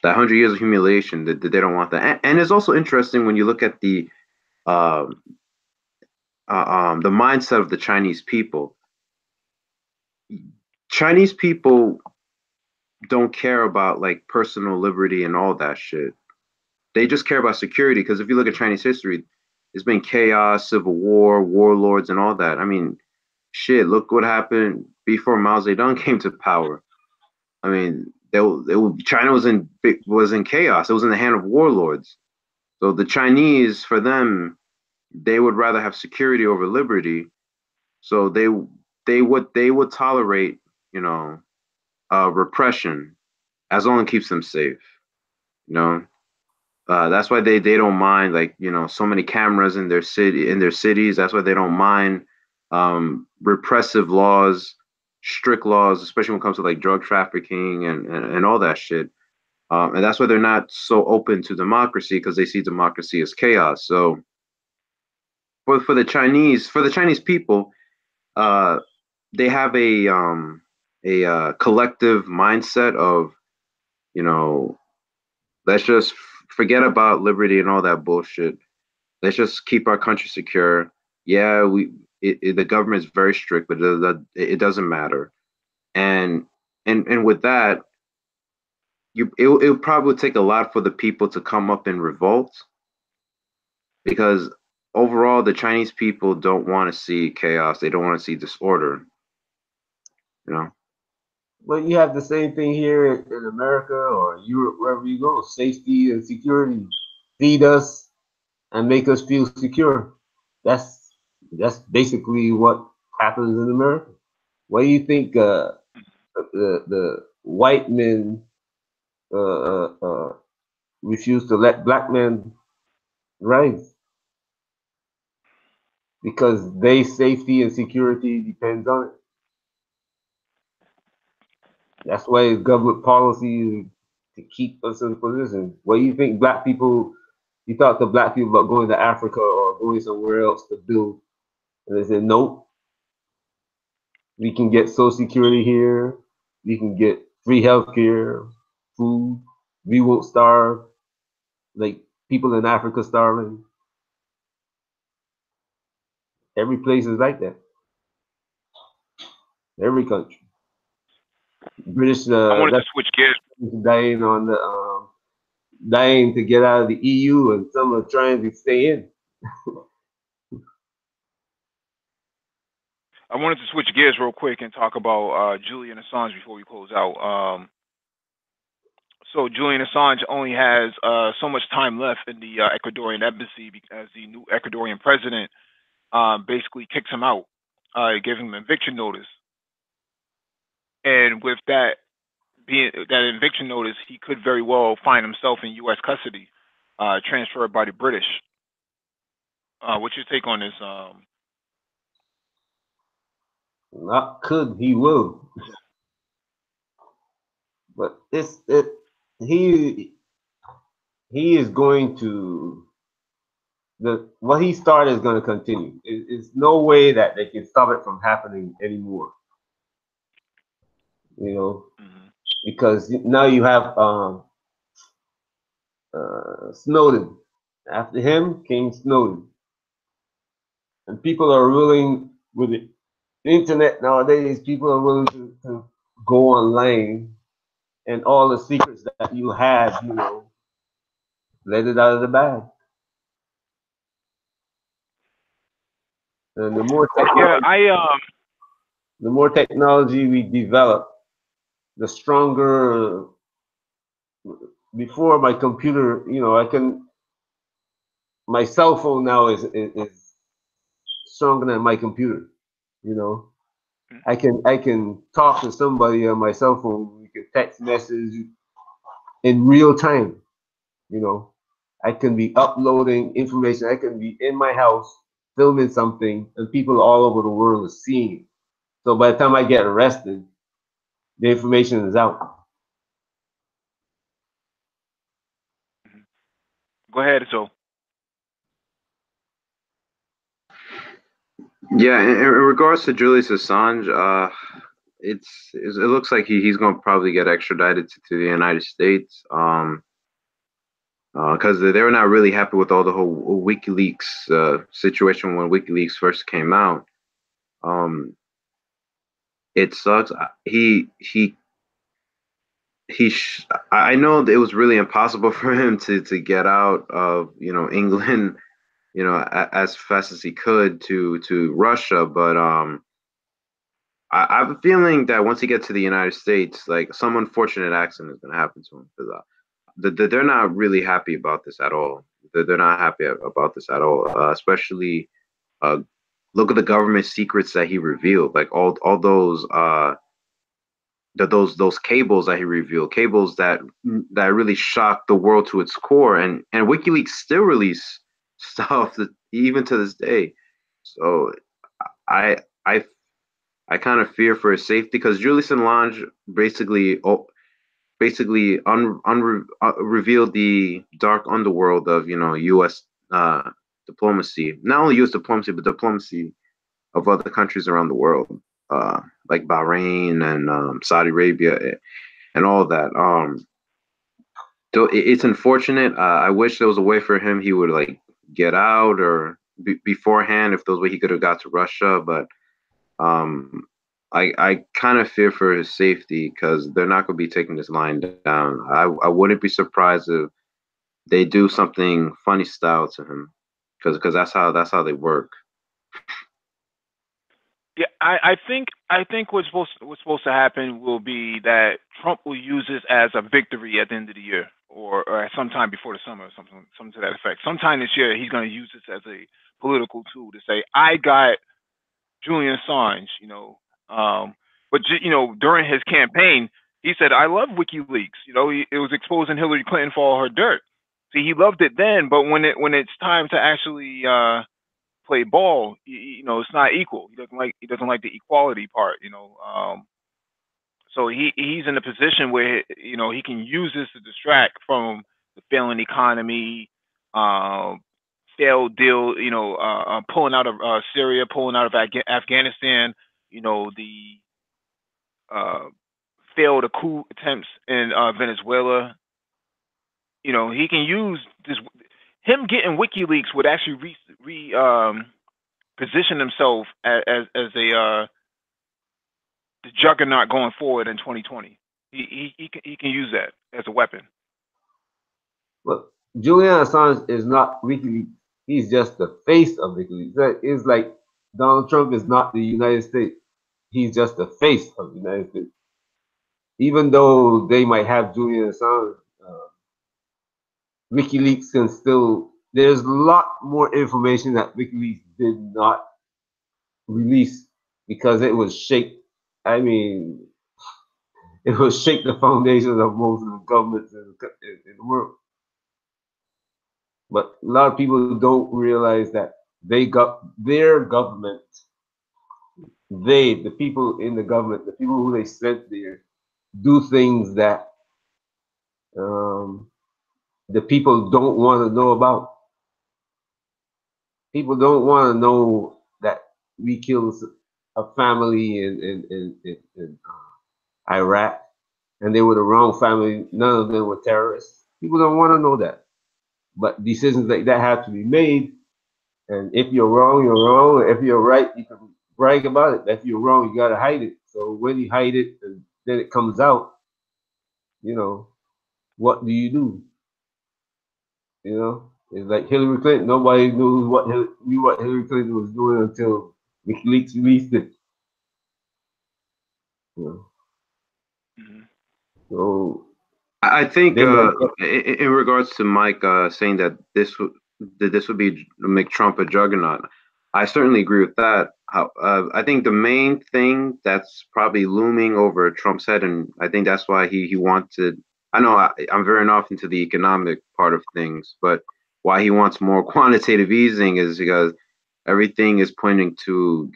that 100 years of humiliation, that they don't want that. And it's also interesting when you look at um, the mindset of the Chinese people. Chinese people don't care about like personal liberty and all that shit. They just care about security. Because if you look at Chinese history, there's been chaos, civil war, warlords, and all that. I mean, shit. Look what happened before Mao Zedong came to power. I mean, China was in chaos. It was in the hand of warlords. So the Chinese, for them, they would rather have security over liberty. So they would tolerate, you know, repression as long as it keeps them safe. You know, that's why they don't mind like so many cameras in their cities. That's why they don't mind repressive laws, strict laws, especially when it comes to like drug trafficking and all that shit. And that's why they're not so open to democracy, because they see democracy as chaos. So for the Chinese people, uh, they have a collective mindset of you know let's just forget about liberty and all that bullshit. Let's just keep our country secure. Yeah, the government is very strict, but it doesn't matter. And with that, it would probably take a lot for the people to come up in revolt, because overall the Chinese people don't want to see chaos. They don't want to see disorder. You know. But you have the same thing here in America or Europe, wherever you go. Safety and security. Feed us and make us feel secure. That's basically what happens in America. Why do you think the white men refuse to let black men rise? Because their safety and security depends on it. That's why government policy is to keep us in position. What do you think black people, you talk to black people about going to Africa or going somewhere else to build, and they said, nope, we can get social security here, we can get free healthcare, food, we won't starve, like people in Africa starving. Every place is like that. Every country. British, I wanted to that's switch gears. dying on the dying to get out of the EU, and some are trying to stay in. I wanted to switch gears real quick and talk about Julian Assange before we close out. So Julian Assange only has so much time left in the Ecuadorian embassy because the new Ecuadorian president basically kicks him out, giving him eviction notice. And with that eviction notice, he could very well find himself in U.S. custody, transferred by the British. What's your take on this? Not could, he will. But he is going to, what he started is going to continue. It's no way that they can stop it from happening anymore. You know, because now you have Snowden. After him came Snowden, and people are willing with the internet nowadays. People are willing to go online, and all the secrets that you had, you know, let it out of the bag. And the more technology we develop, the stronger. Before my computer, you know, my cell phone now is stronger than my computer. You know, I can talk to somebody on my cell phone. We can text message in real time. You know, I can be uploading information. I can be in my house filming something, and people all over the world are seeing it. So by the time I get arrested, the information is out. Go ahead, so. Yeah, in regards to Julius Assange, it looks like he's going to probably get extradited to the United States, because they were not really happy with all the whole WikiLeaks situation when WikiLeaks first came out. It sucks. I know that it was really impossible for him to get out of, you know, England, you know, as fast as he could to Russia, but I have a feeling that once he gets to the United States, like some unfortunate accident is going to happen to him, because they're not really happy about this at all. They're not happy about this at all, especially look at the government secrets that he revealed, like all those those cables that he revealed, cables that really shocked the world to its core, and WikiLeaks still release stuff that even to this day. So I kind of fear for his safety, because Julius Assange basically revealed the dark underworld of, you know, U.S. Diplomacy, not only U.S. diplomacy, but diplomacy of other countries around the world, like Bahrain and Saudi Arabia and all that. So it's unfortunate. I wish there was a way for him, he would like get out, or beforehand if there was a way he could have got to Russia, but I kind of fear for his safety because they're not going to be taking this line down. I wouldn't be surprised if they do something funny style to him because that's how they work. Yeah, I think what's supposed to happen will be that Trump will use this as a victory at the end of the year, or sometime before the summer, or something to that effect. Sometime this year, he's going to use this as a political tool to say, "I got Julian Assange," But during his campaign, he said, "I love WikiLeaks." It was exposing Hillary Clinton for all her dirt. See, he loved it then, but when it's time to actually play ball, it's not equal. He doesn't like the equality part. So he's in a position where he can use this to distract from the failing economy, failed deal, pulling out of Syria, pulling out of Afghanistan, the uh, failed coup attempts in Venezuela. He can use this. Him getting WikiLeaks would actually position himself as a the juggernaut going forward in 2020. He can use that as a weapon. But Julian Assange is not WikiLeaks. He's just the face of WikiLeaks. It's like Donald Trump is not the United States. He's just the face of the United States. Even though they might have Julian Assange, WikiLeaks can still. There's a lot more information that WikiLeaks did not release because it was shake. I mean, it will shake the foundations of most of the governments in the world. But a lot of people don't realize that they got their government, the people in the government, the people who they sent there, do things that the people don't want to know about. People don't want to know that we killed a family in Iraq and they were the wrong family. None of them were terrorists. People don't want to know that. But decisions like that have to be made. And if you're wrong, you're wrong. If you're right, you can brag about it. If you're wrong, you gotta hide it. So when you hide it and then it comes out, what do you do? It's like Hillary Clinton. Nobody knew what Hillary Clinton was doing until WikiLeaks released it. Mhm. So I think they might in regards to Mike saying that this would be make Trump a juggernaut, I certainly agree with that. I think the main thing that's probably looming over Trump's head, and I think that's why he wanted. I know I'm very off into the economic part of things, but why he wants more quantitative easing is because everything is pointing to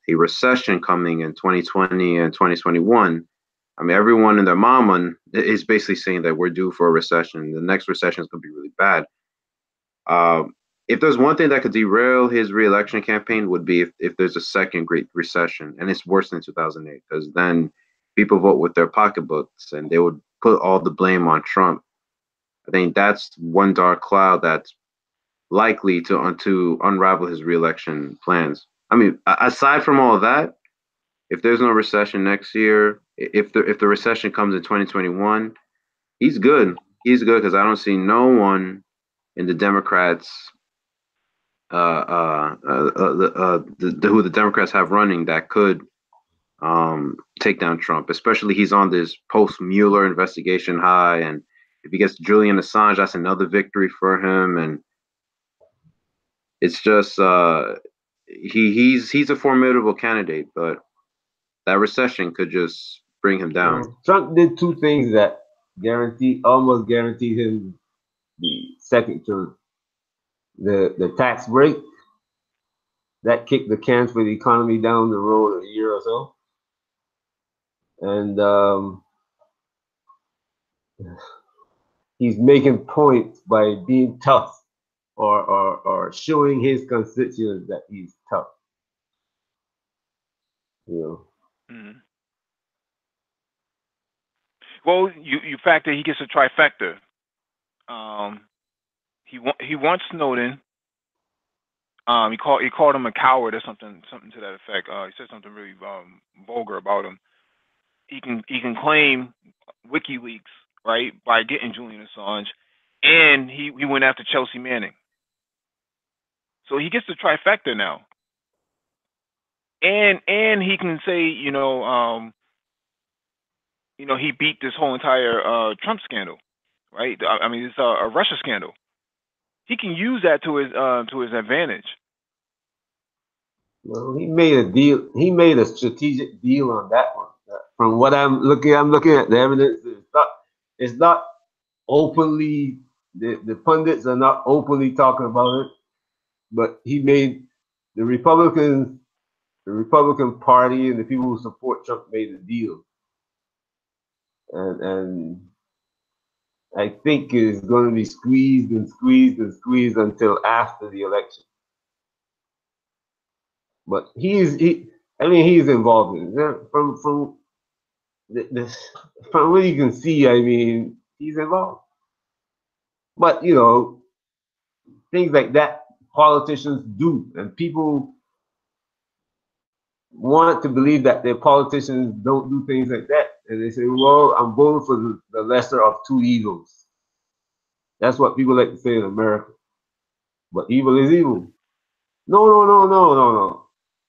a recession coming in 2020 and 2021. I mean, everyone and their mama is basically saying that we're due for a recession. The next recession is going to be really bad. If there's one thing that could derail his reelection campaign would be if there's a second Great Recession, and it's worse than 2008, because then people vote with their pocketbooks and they would put all the blame on Trump. I think that's one dark cloud that's likely to unravel his reelection plans. I mean, aside from all of that, if there's no recession next year, if the recession comes in 2021, he's good. He's good because I don't see no one in the Democrats, who the Democrats have running that could take down Trump. Especially he's on this post Mueller investigation high, and if he gets Julian Assange, that's another victory for him. And it's just he's a formidable candidate, but that recession could just bring him down. Trump did two things that almost guaranteed him the second term. The tax break that kicked the can for the economy down the road a year or so, and he's making points by being tough or showing his constituents that he's tough. Mhm. Well, you factor he gets a trifecta. He wants Snowden. He called him a coward or something to that effect. He said something really vulgar about him. He can claim WikiLeaks, right, by getting Julian Assange, and he went after Chelsea Manning. So he gets the trifecta now. And he can say, he beat this whole entire Trump scandal, right? I mean, it's a Russia scandal. He can use that to his advantage. Well, he made a deal. He made a strategic deal on that one. From what I'm looking at the evidence. It's not openly. The pundits are not openly talking about it, but he made the Republican Party and the people who support Trump made a deal, and I think it's going to be squeezed and squeezed and squeezed until after the election. But he's involved in it. From what you can see, I mean, he's involved. But things like that politicians do, and people want to believe that their politicians don't do things like that, and they say, "Well, I'm voting for the lesser of two evils." That's what people like to say in America. But evil is evil. No.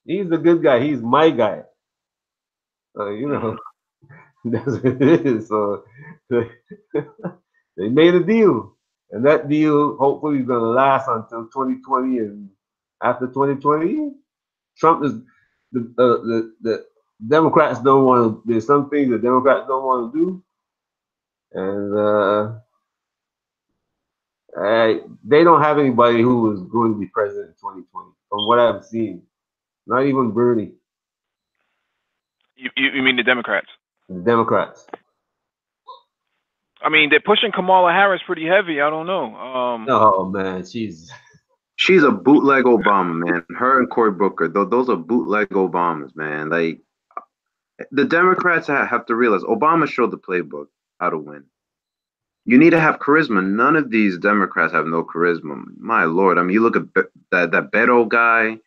He's the good guy. He's my guy. That's what it is. So they made a deal, and that deal hopefully is going to last until 2020. And after 2020, Trump is the Democrats don't want to. There's some things the Democrats don't want to do, and they don't have anybody who is going to be president in 2020. From what I've seen, not even Bernie. You mean the Democrats? The Democrats. I mean, they're pushing Kamala Harris pretty heavy. I don't know. Oh man, she's a bootleg Obama, man. Her and Cory Booker, those are bootleg Obamas, man. Like, the Democrats have to realize Obama showed the playbook how to win. You need to have charisma. None of these Democrats have no charisma. My Lord, I mean, you look at that Beto guy.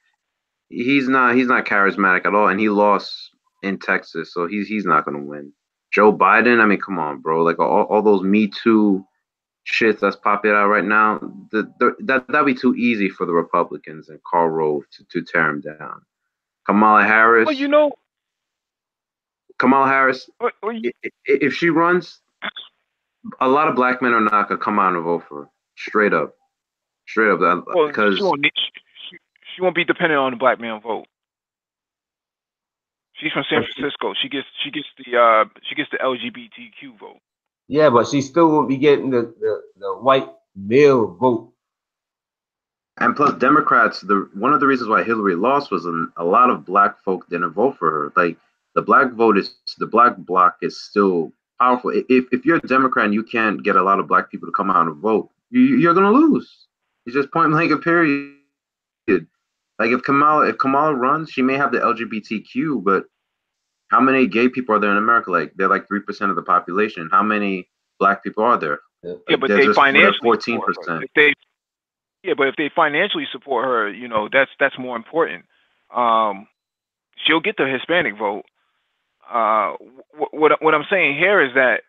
He's not charismatic at all, and he lost in Texas, so he's not going to win. Joe Biden, I mean, come on, bro. Like all those Me Too shit that's popping out right now, that'd be too easy for the Republicans and Karl Rove to tear him down. Kamala Harris. Well, Kamala Harris, if she runs, a lot of black men are not gonna come out and vote for her. Straight up, because she won't be dependent on the black man vote. She's from San Francisco. She gets the LGBTQ vote. Yeah, but she still won't be getting the white male vote. And plus, Democrats. One of the reasons why Hillary lost was a lot of black folk didn't vote for her. Like, the black bloc is still powerful. If you're a Democrat and you can't get a lot of black people to come out and vote, you're gonna lose. It's just point blank, a period. Like, if Kamala runs, she may have the LGBTQ, but how many gay people are there in America? Like, they're like 3% of the population. How many black people are there? Yeah, but they financially 14%. Yeah, but if they financially support her, that's more important. She'll get the Hispanic vote. What I'm saying here is that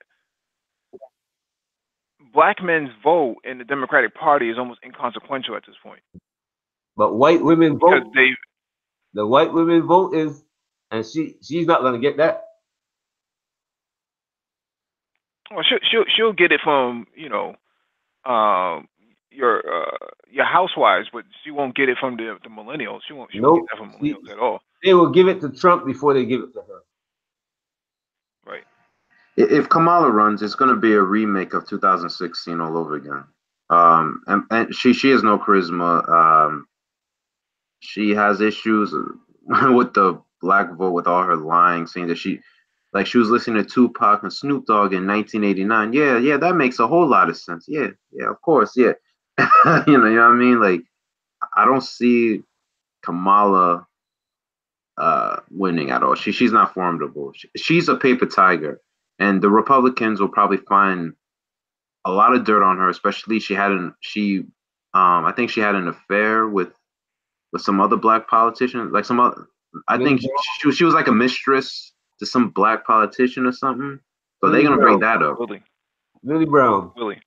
black men's vote in the Democratic Party is almost inconsequential at this point. But white women vote. Because the white women vote is, and she's not going to get that. Well, she'll get it from your housewives, but she won't get it from the millennials. She won't get that from millennials at all. They will give it to Trump before they give it to her. Right. If Kamala runs, it's going to be a remake of 2016 all over again. And she has no charisma. She has issues with the black vote, with all her lying, saying that she was listening to Tupac and Snoop Dogg in 1989. Yeah, that makes a whole lot of sense. Yeah, of course, yeah. you know what I mean? Like, I don't see Kamala winning at all. She's not formidable. She's a paper tiger, and the Republicans will probably find a lot of dirt on her, especially I think she had an affair with with some other black politician, like some other. I think she was like a mistress to some black politician or something. So they're gonna bring that up. Lily Brown. Willie.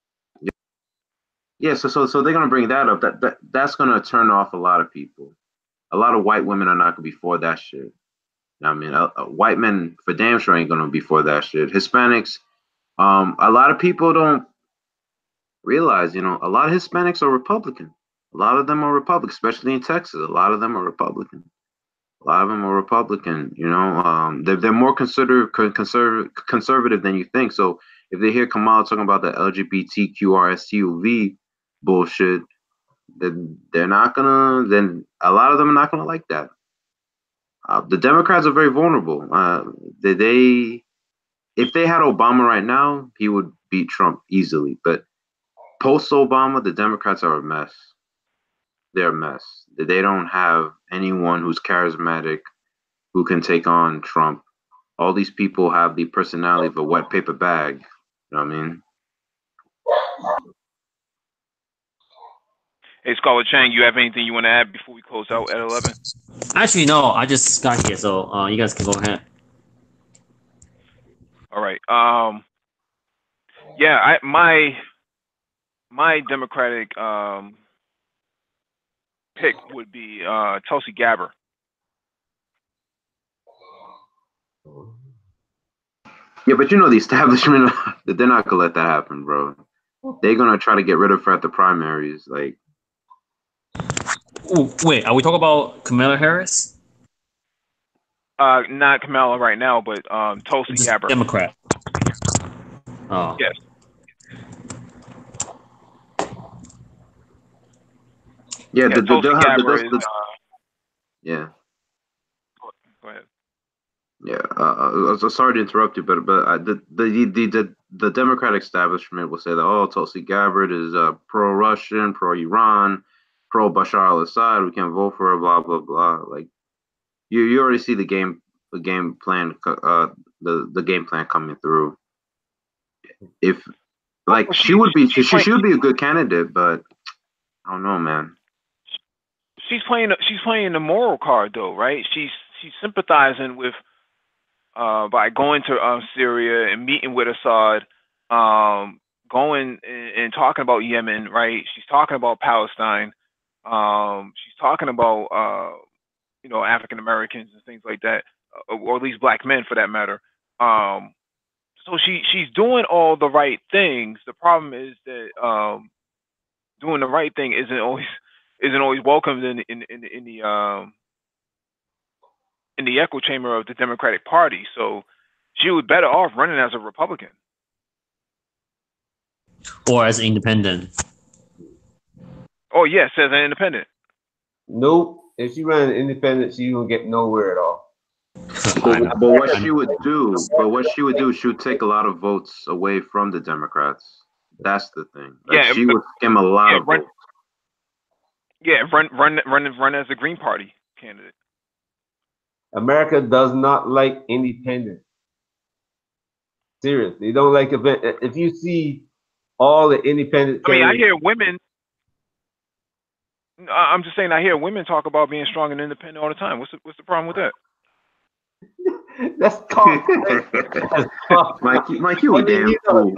Yeah, so they're gonna bring that up. That's gonna turn off a lot of people. A lot of white women are not gonna be for that shit. I mean, white men for damn sure ain't gonna be for that shit. Hispanics, a lot of people don't realize, a lot of Hispanics are Republican. A lot of them are Republican, especially in Texas. A lot of them are Republican. A lot of them are Republican. They're more conservative than you think. So if they hear Kamala talking about the LGBTQRSTUV bullshit, then they're not gonna. Then a lot of them are not gonna like that. The Democrats are very vulnerable. If they had Obama right now, he would beat Trump easily. But post Obama, the Democrats are a mess. They're a mess. They don't have anyone who's charismatic who can take on Trump. All these people have the personality of a wet paper bag. You know what I mean? Hey, Scholar Chang, you have anything you want to add before we close out at 11? Actually, no. I just got here, so you guys can go ahead. All right. Yeah, my Democratic pick would be Tulsi Gabbard. Yeah, but the establishment, they're not gonna let that happen, bro. They're gonna try to get rid of her at the primaries. Like, Ooh, wait, are we talking about Kamala Harris? Not Kamala right now, but Tulsi Gabbard. Democrat. Oh. Yes. Yeah, Tulsi Gabbard is. Yeah. Go ahead. Yeah, sorry to interrupt you, but the Democratic establishment will say that Tulsi Gabbard is pro-Russian, pro-Iran, pro-Bashar al-Assad. We can't vote for her. Blah blah blah. Like you already see the game plan, the game plan coming through. If like she should be a good candidate, but I don't know, man. She's playing the moral card though, right? She's sympathizing with. By going to Syria and meeting with Assad, going and talking about Yemen, right? She's talking about Palestine. She's talking about African Americans and things like that, or at least black men for that matter. So she's doing all the right things. The problem is that doing the right thing isn't always welcomed in the echo chamber of the Democratic Party. So she was better off running as a Republican. Or as an independent. Oh, yes, as an independent. Nope. If she ran an independent, she won't get nowhere at all. But what she would do, she would take a lot of votes away from the Democrats. That's the thing. Like, she would skim a lot of votes. Yeah, run as a Green Party candidate. America does not like independent. Seriously, they don't like event. If you see all the independent, I hear women. I'm just saying, I hear women talk about being strong and independent all the time. What's the problem with that? That's talk. Mike, you a damn fool.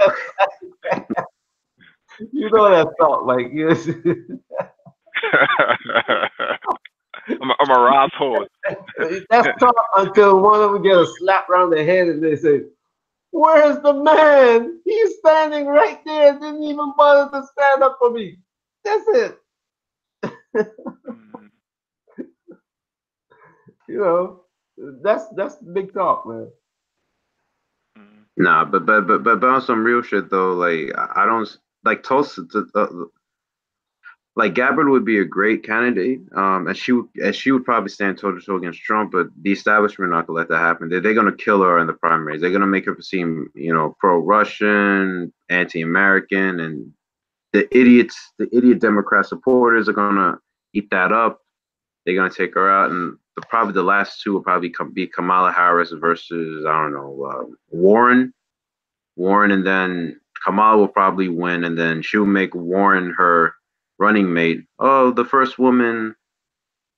You know that's talk, like yes. I'm a Ross horse. That's talk until one of them get a slap around the head and they say, "Where's the man? He's standing right there. Didn't even bother to stand up for me." That's it. That's big talk, man. Nah, but on some real shit though, like I don't like Tulsa. Like Gabbard would be a great candidate, and she would probably stand toe to toe against Trump, but the establishment not gonna let that happen. They're gonna kill her in the primaries. They're gonna make her seem, pro-Russian, anti-American, and the idiot Democrat supporters are gonna eat that up. They're gonna take her out, and probably the last two will probably be Kamala Harris versus Warren, and then Kamala will probably win, and then she'll make Warren her running mate. Oh, the first woman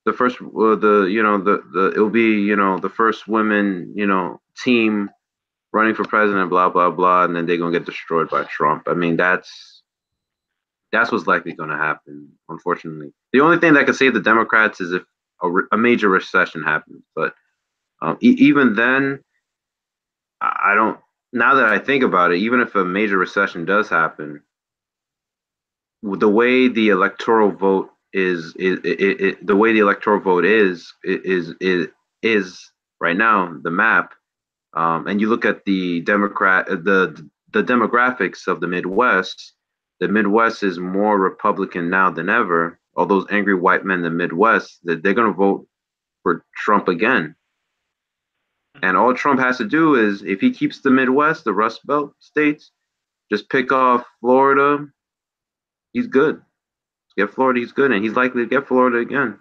the first it'll be the first women team running for president, blah blah blah, and then they're gonna get destroyed by Trump. I mean, that's what's likely going to happen, unfortunately. The only thing that could save the Democrats is if a major recession happens. But even then, I don't. Now that I think about it, even if a major recession does happen, the way the electoral vote the way the electoral vote is right now, the map, and you look at the demographics of the Midwest. The Midwest is more Republican now than ever. All those angry white men in the Midwest, they're going to vote for Trump again. And all Trump has to do is, if he keeps the Midwest, the Rust Belt states, just pick off Florida, he's good. Get Florida, he's good, and he's likely to get Florida again.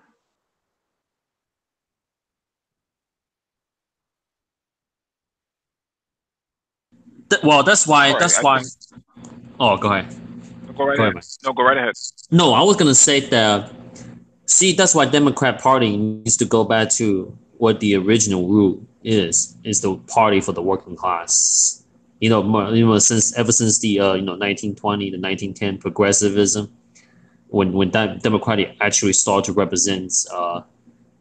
Well, that's why. Oh, go ahead. Go right ahead. No, go right ahead. No, I was gonna say that. See, that's why Democrat Party needs to go back to what the original rule is the party for the working class. Ever since the 1920 to 1910 progressivism, when that Democratic actually started to represent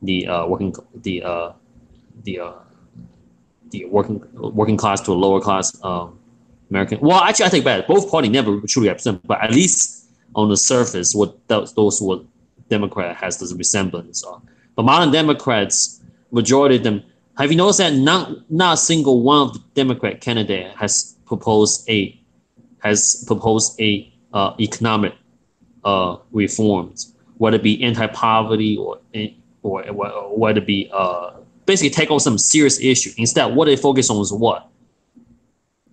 the working class to a lower class American. Well, actually, I take back. Both parties never truly represent, but at least on the surface, those what Democrat has this resemblance of. But modern Democrats, majority of them, have you noticed that not a single one of the Democrat candidate has proposed a economic reforms, whether it be anti-poverty or whether it be basically take on some serious issue. Instead, what they focus on is what?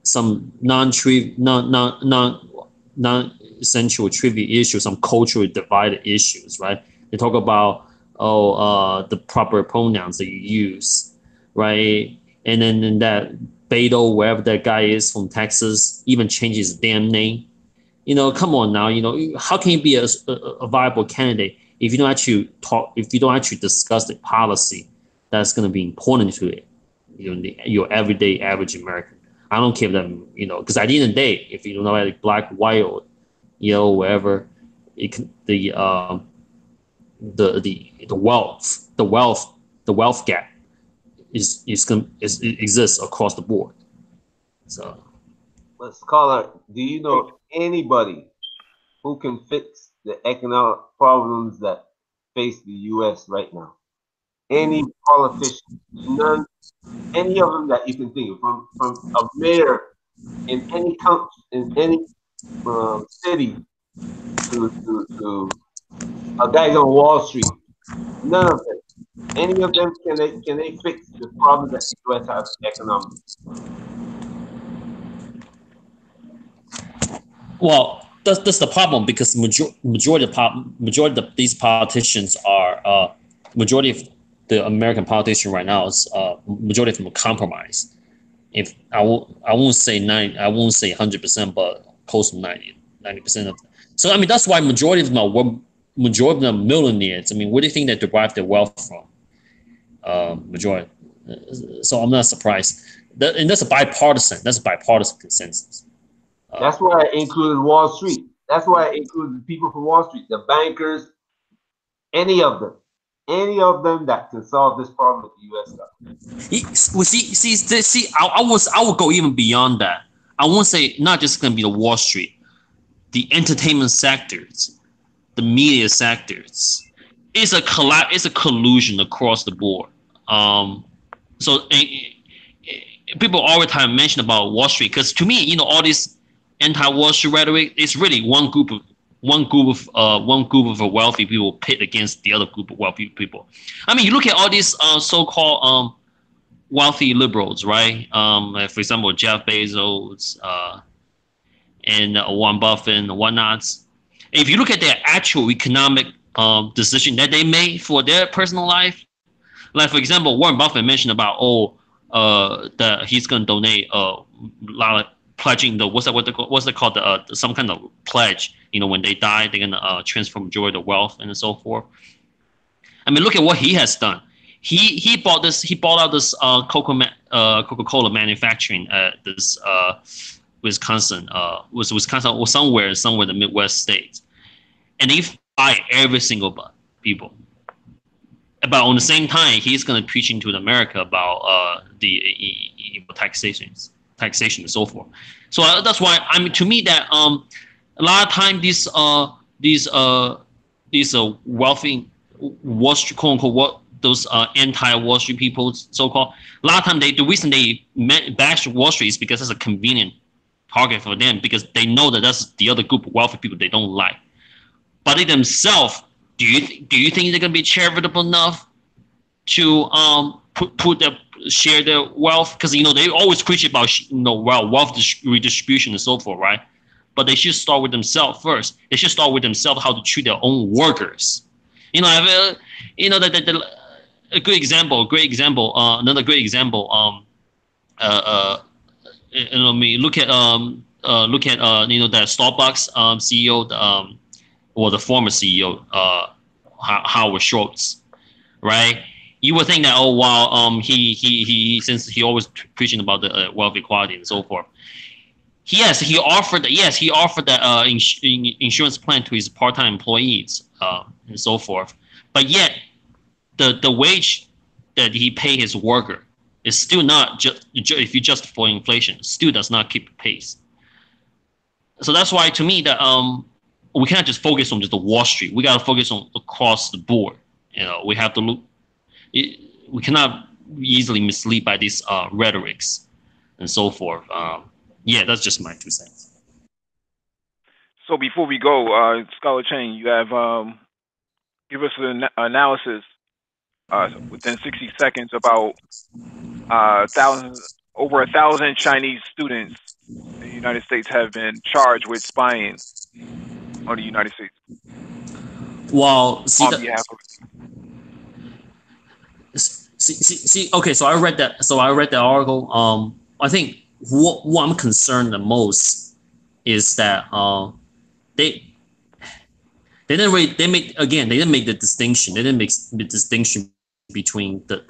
Some non-essential trivial issues, some culturally divided issues, right? They talk about the proper pronouns that you use, right? And then that Beto, wherever that guy is from Texas, even changes his damn name. Come on now. How can you be a viable candidate if you don't actually discuss the policy that's going to be important to it, your everyday average American. I don't care that, because at the end of the day, if you don't know, like black, white, or wherever, the wealth gap exists across the board. So, Scholar, do you know anybody who can fix the economic problems that face the U.S. right now? Any politician, none, any of them that you can think of, from a mayor in any country, in any city, to a guy on Wall Street, none of them. Any of them can they fix the problem that the U.S. has economically? Well, that's the problem, because majority of these politicians are majority of the American politician right now is majority of them are compromised. If I won't say 100%, but close to 90% of them. So I mean, that's why majority of them are millionaires. I mean, where do you think they derive their wealth from? Majority. So I'm not surprised. And that's a bipartisan consensus. That's why I included Wall Street. That's why I included the people from Wall Street, the bankers, any of them that can solve this problem with the U.S. government. I would go even beyond that. I won't say not just going to be the Wall Street, the entertainment sectors, the media sectors. It's a collusion across the board. So people all the time mention about Wall Street, because to me, all this anti-Wall Street rhetoric is really one group of wealthy people pit against the other group of wealthy people. I mean, you look at all these so-called wealthy liberals, right? For example, Jeff Bezos and Warren Buffett and whatnots. If you look at their actual economic decision that they made for their personal life, like for example, Warren Buffett mentioned about that he's going to donate a lot of pledging what's it called, some kind of pledge. When they die, they're going to transfer majority of the wealth and so forth. I mean, look at what he has done. He bought out this Coca-Cola manufacturing at this Wisconsin or somewhere in the Midwest states, and he fired every single people. About on the same time, he's going to preaching to America about the taxation and so forth. So that's why to me that a lot of time these wealthy Wall Street, quote unquote, those anti-Wall Street people, so-called, a lot of time the reason they bash Wall Street is because it's a convenient target for them, because they know that that's the other group of wealthy people they don't like. But they themselves, do you think they're gonna be charitable enough to share their wealth? Because they always preach about wealth redistribution and so forth, right? But they should start with themselves first. They should start with themselves, how to treat their own workers. That a great example. Another great example. Look at that Starbucks CEO, or the former CEO, Howard Schultz, right? You would think that, oh wow, he since he always preaching about the wealth equality and so forth. He offered that insurance plan to his part-time employees and so forth, but yet the wage that he pay his worker is still not just, if you just for inflation, still does not keep pace. So that's why, to me, that we can't just focus on just the Wall Street. We got to focus on across the board. We have to look. We cannot be easily mislead by these rhetorics and so forth. Yeah, that's just my 2 cents. So before we go, Scholar Chang, you have give us an analysis within 60 seconds about over 1,000 Chinese students in the United States have been charged with spying on the United States. Well, on behalf of. Okay, so I read that. So I read the article. I think what I'm concerned the most is that they didn't really, they didn't make the distinction. They didn't make the distinction between the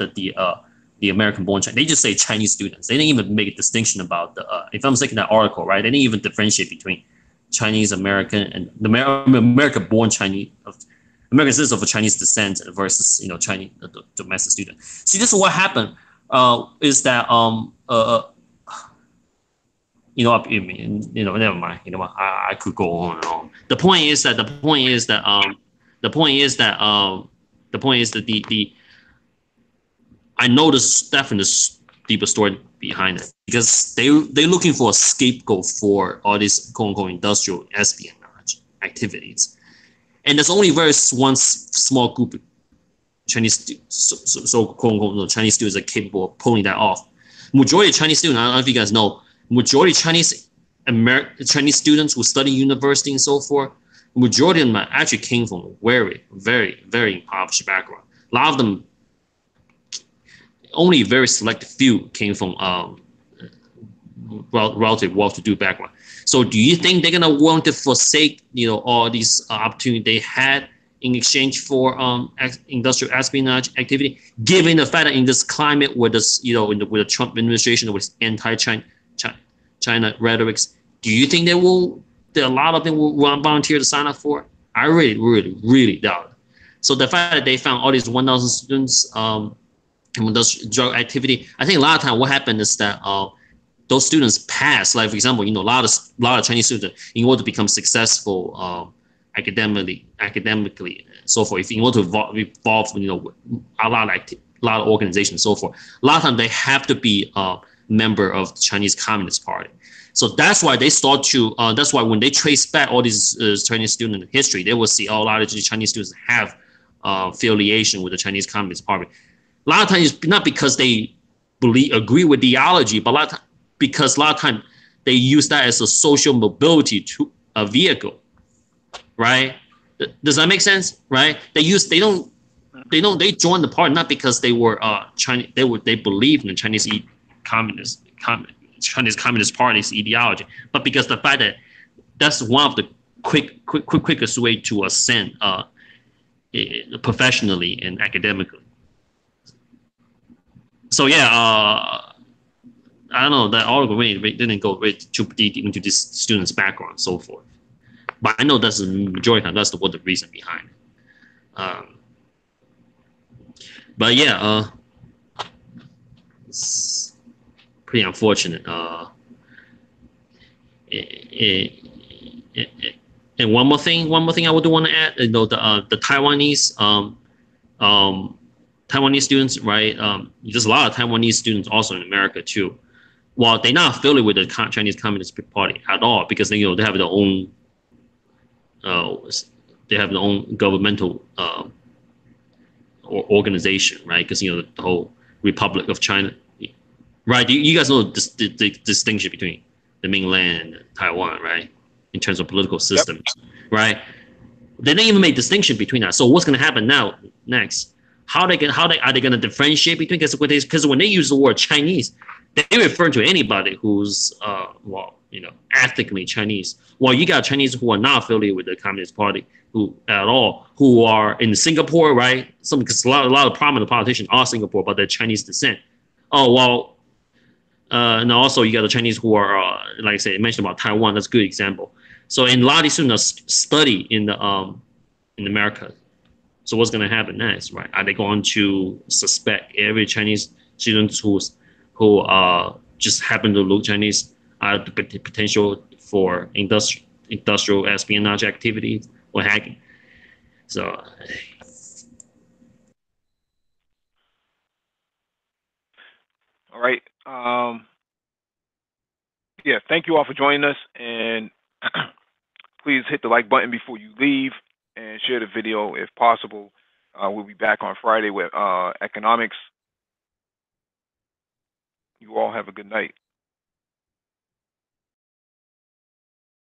American-born Chinese. They just say Chinese students. They didn't even make a distinction about the. If I'm taking that article, right, they didn't even differentiate between Chinese American and the American-born Chinese, American citizens of Chinese descent versus Chinese domestic student. See, this is what happened. Is that never mind. I could go on and on. The point is that I know there's definitely deeper story behind it, because they're looking for a scapegoat for all these quote unquote industrial espionage activities, and there's only one small group of Chinese, so quote unquote Chinese students are capable of pulling that off. Majority of Chinese students, I don't know if you guys know, majority of Chinese students who study university and so forth, majority of them actually came from a very, very, very impoverished background. A lot of them, only a very select few came from relative well-to-do background. So do you think they're gonna want to forsake all these opportunities they had in exchange for industrial espionage activity, given the fact that in this climate with this with the Trump administration with anti-China rhetorics, do you think that a lot of them will volunteer to sign up for it? I really, really, really doubt it. So the fact that they found all these 1,000 students in this drug activity, I think a lot of time what happened is that those students pass. Like for example, a lot of Chinese students, in order to become successful academically, and so forth, if you want to involve a lot of organizations and so forth, a lot of time they have to be a member of the Chinese Communist Party. So that's why they start to. That's why when they trace back all these Chinese student history, they will see a lot of Chinese students have affiliation with the Chinese Communist Party. A lot of times, not because they agree with ideology, but because a lot of times they use that as a social mobility vehicle, right? Does that make sense? Right? They joined the party not because they were Chinese. They believed in the Chinese Communist Party's ideology, but because the fact that that's one of the quickest way to ascend professionally and academically. So yeah, I don't know, that article really didn't go too deep into this student's background and so forth. But I know that's the majority of that's what the reason behind it. But yeah, it's pretty unfortunate. And one more thing I would want to add, the Taiwanese students, right? There's a lot of Taiwanese students also in America too. While they're not affiliated with the Chinese Communist Party at all, because they have their own governmental organization, right? Because the whole Republic of China, right? You guys know the distinction between the mainland and Taiwan, right? In terms of political systems, right? They didn't even make distinction between that. So what's going to happen next? Are they going to differentiate between? Because when they use the word Chinese, they refer to anybody who's ethnically Chinese. Well, you got Chinese who are not affiliated with the Communist Party who are in Singapore, right? Because a lot of prominent politicians are Singapore, but they're Chinese descent. Oh well, and also you got the Chinese who are like I said, I mentioned about Taiwan. That's a good example. So in a lot of these students study in America. So what's going to happen next, right? Are they going to suspect every Chinese student who just happen to look Chinese the potential for industrial espionage activities or hacking? So. All right. Yeah, thank you all for joining us, and please hit the like button before you leave and share the video if possible. We'll be back on Friday with economics. You all have a good night.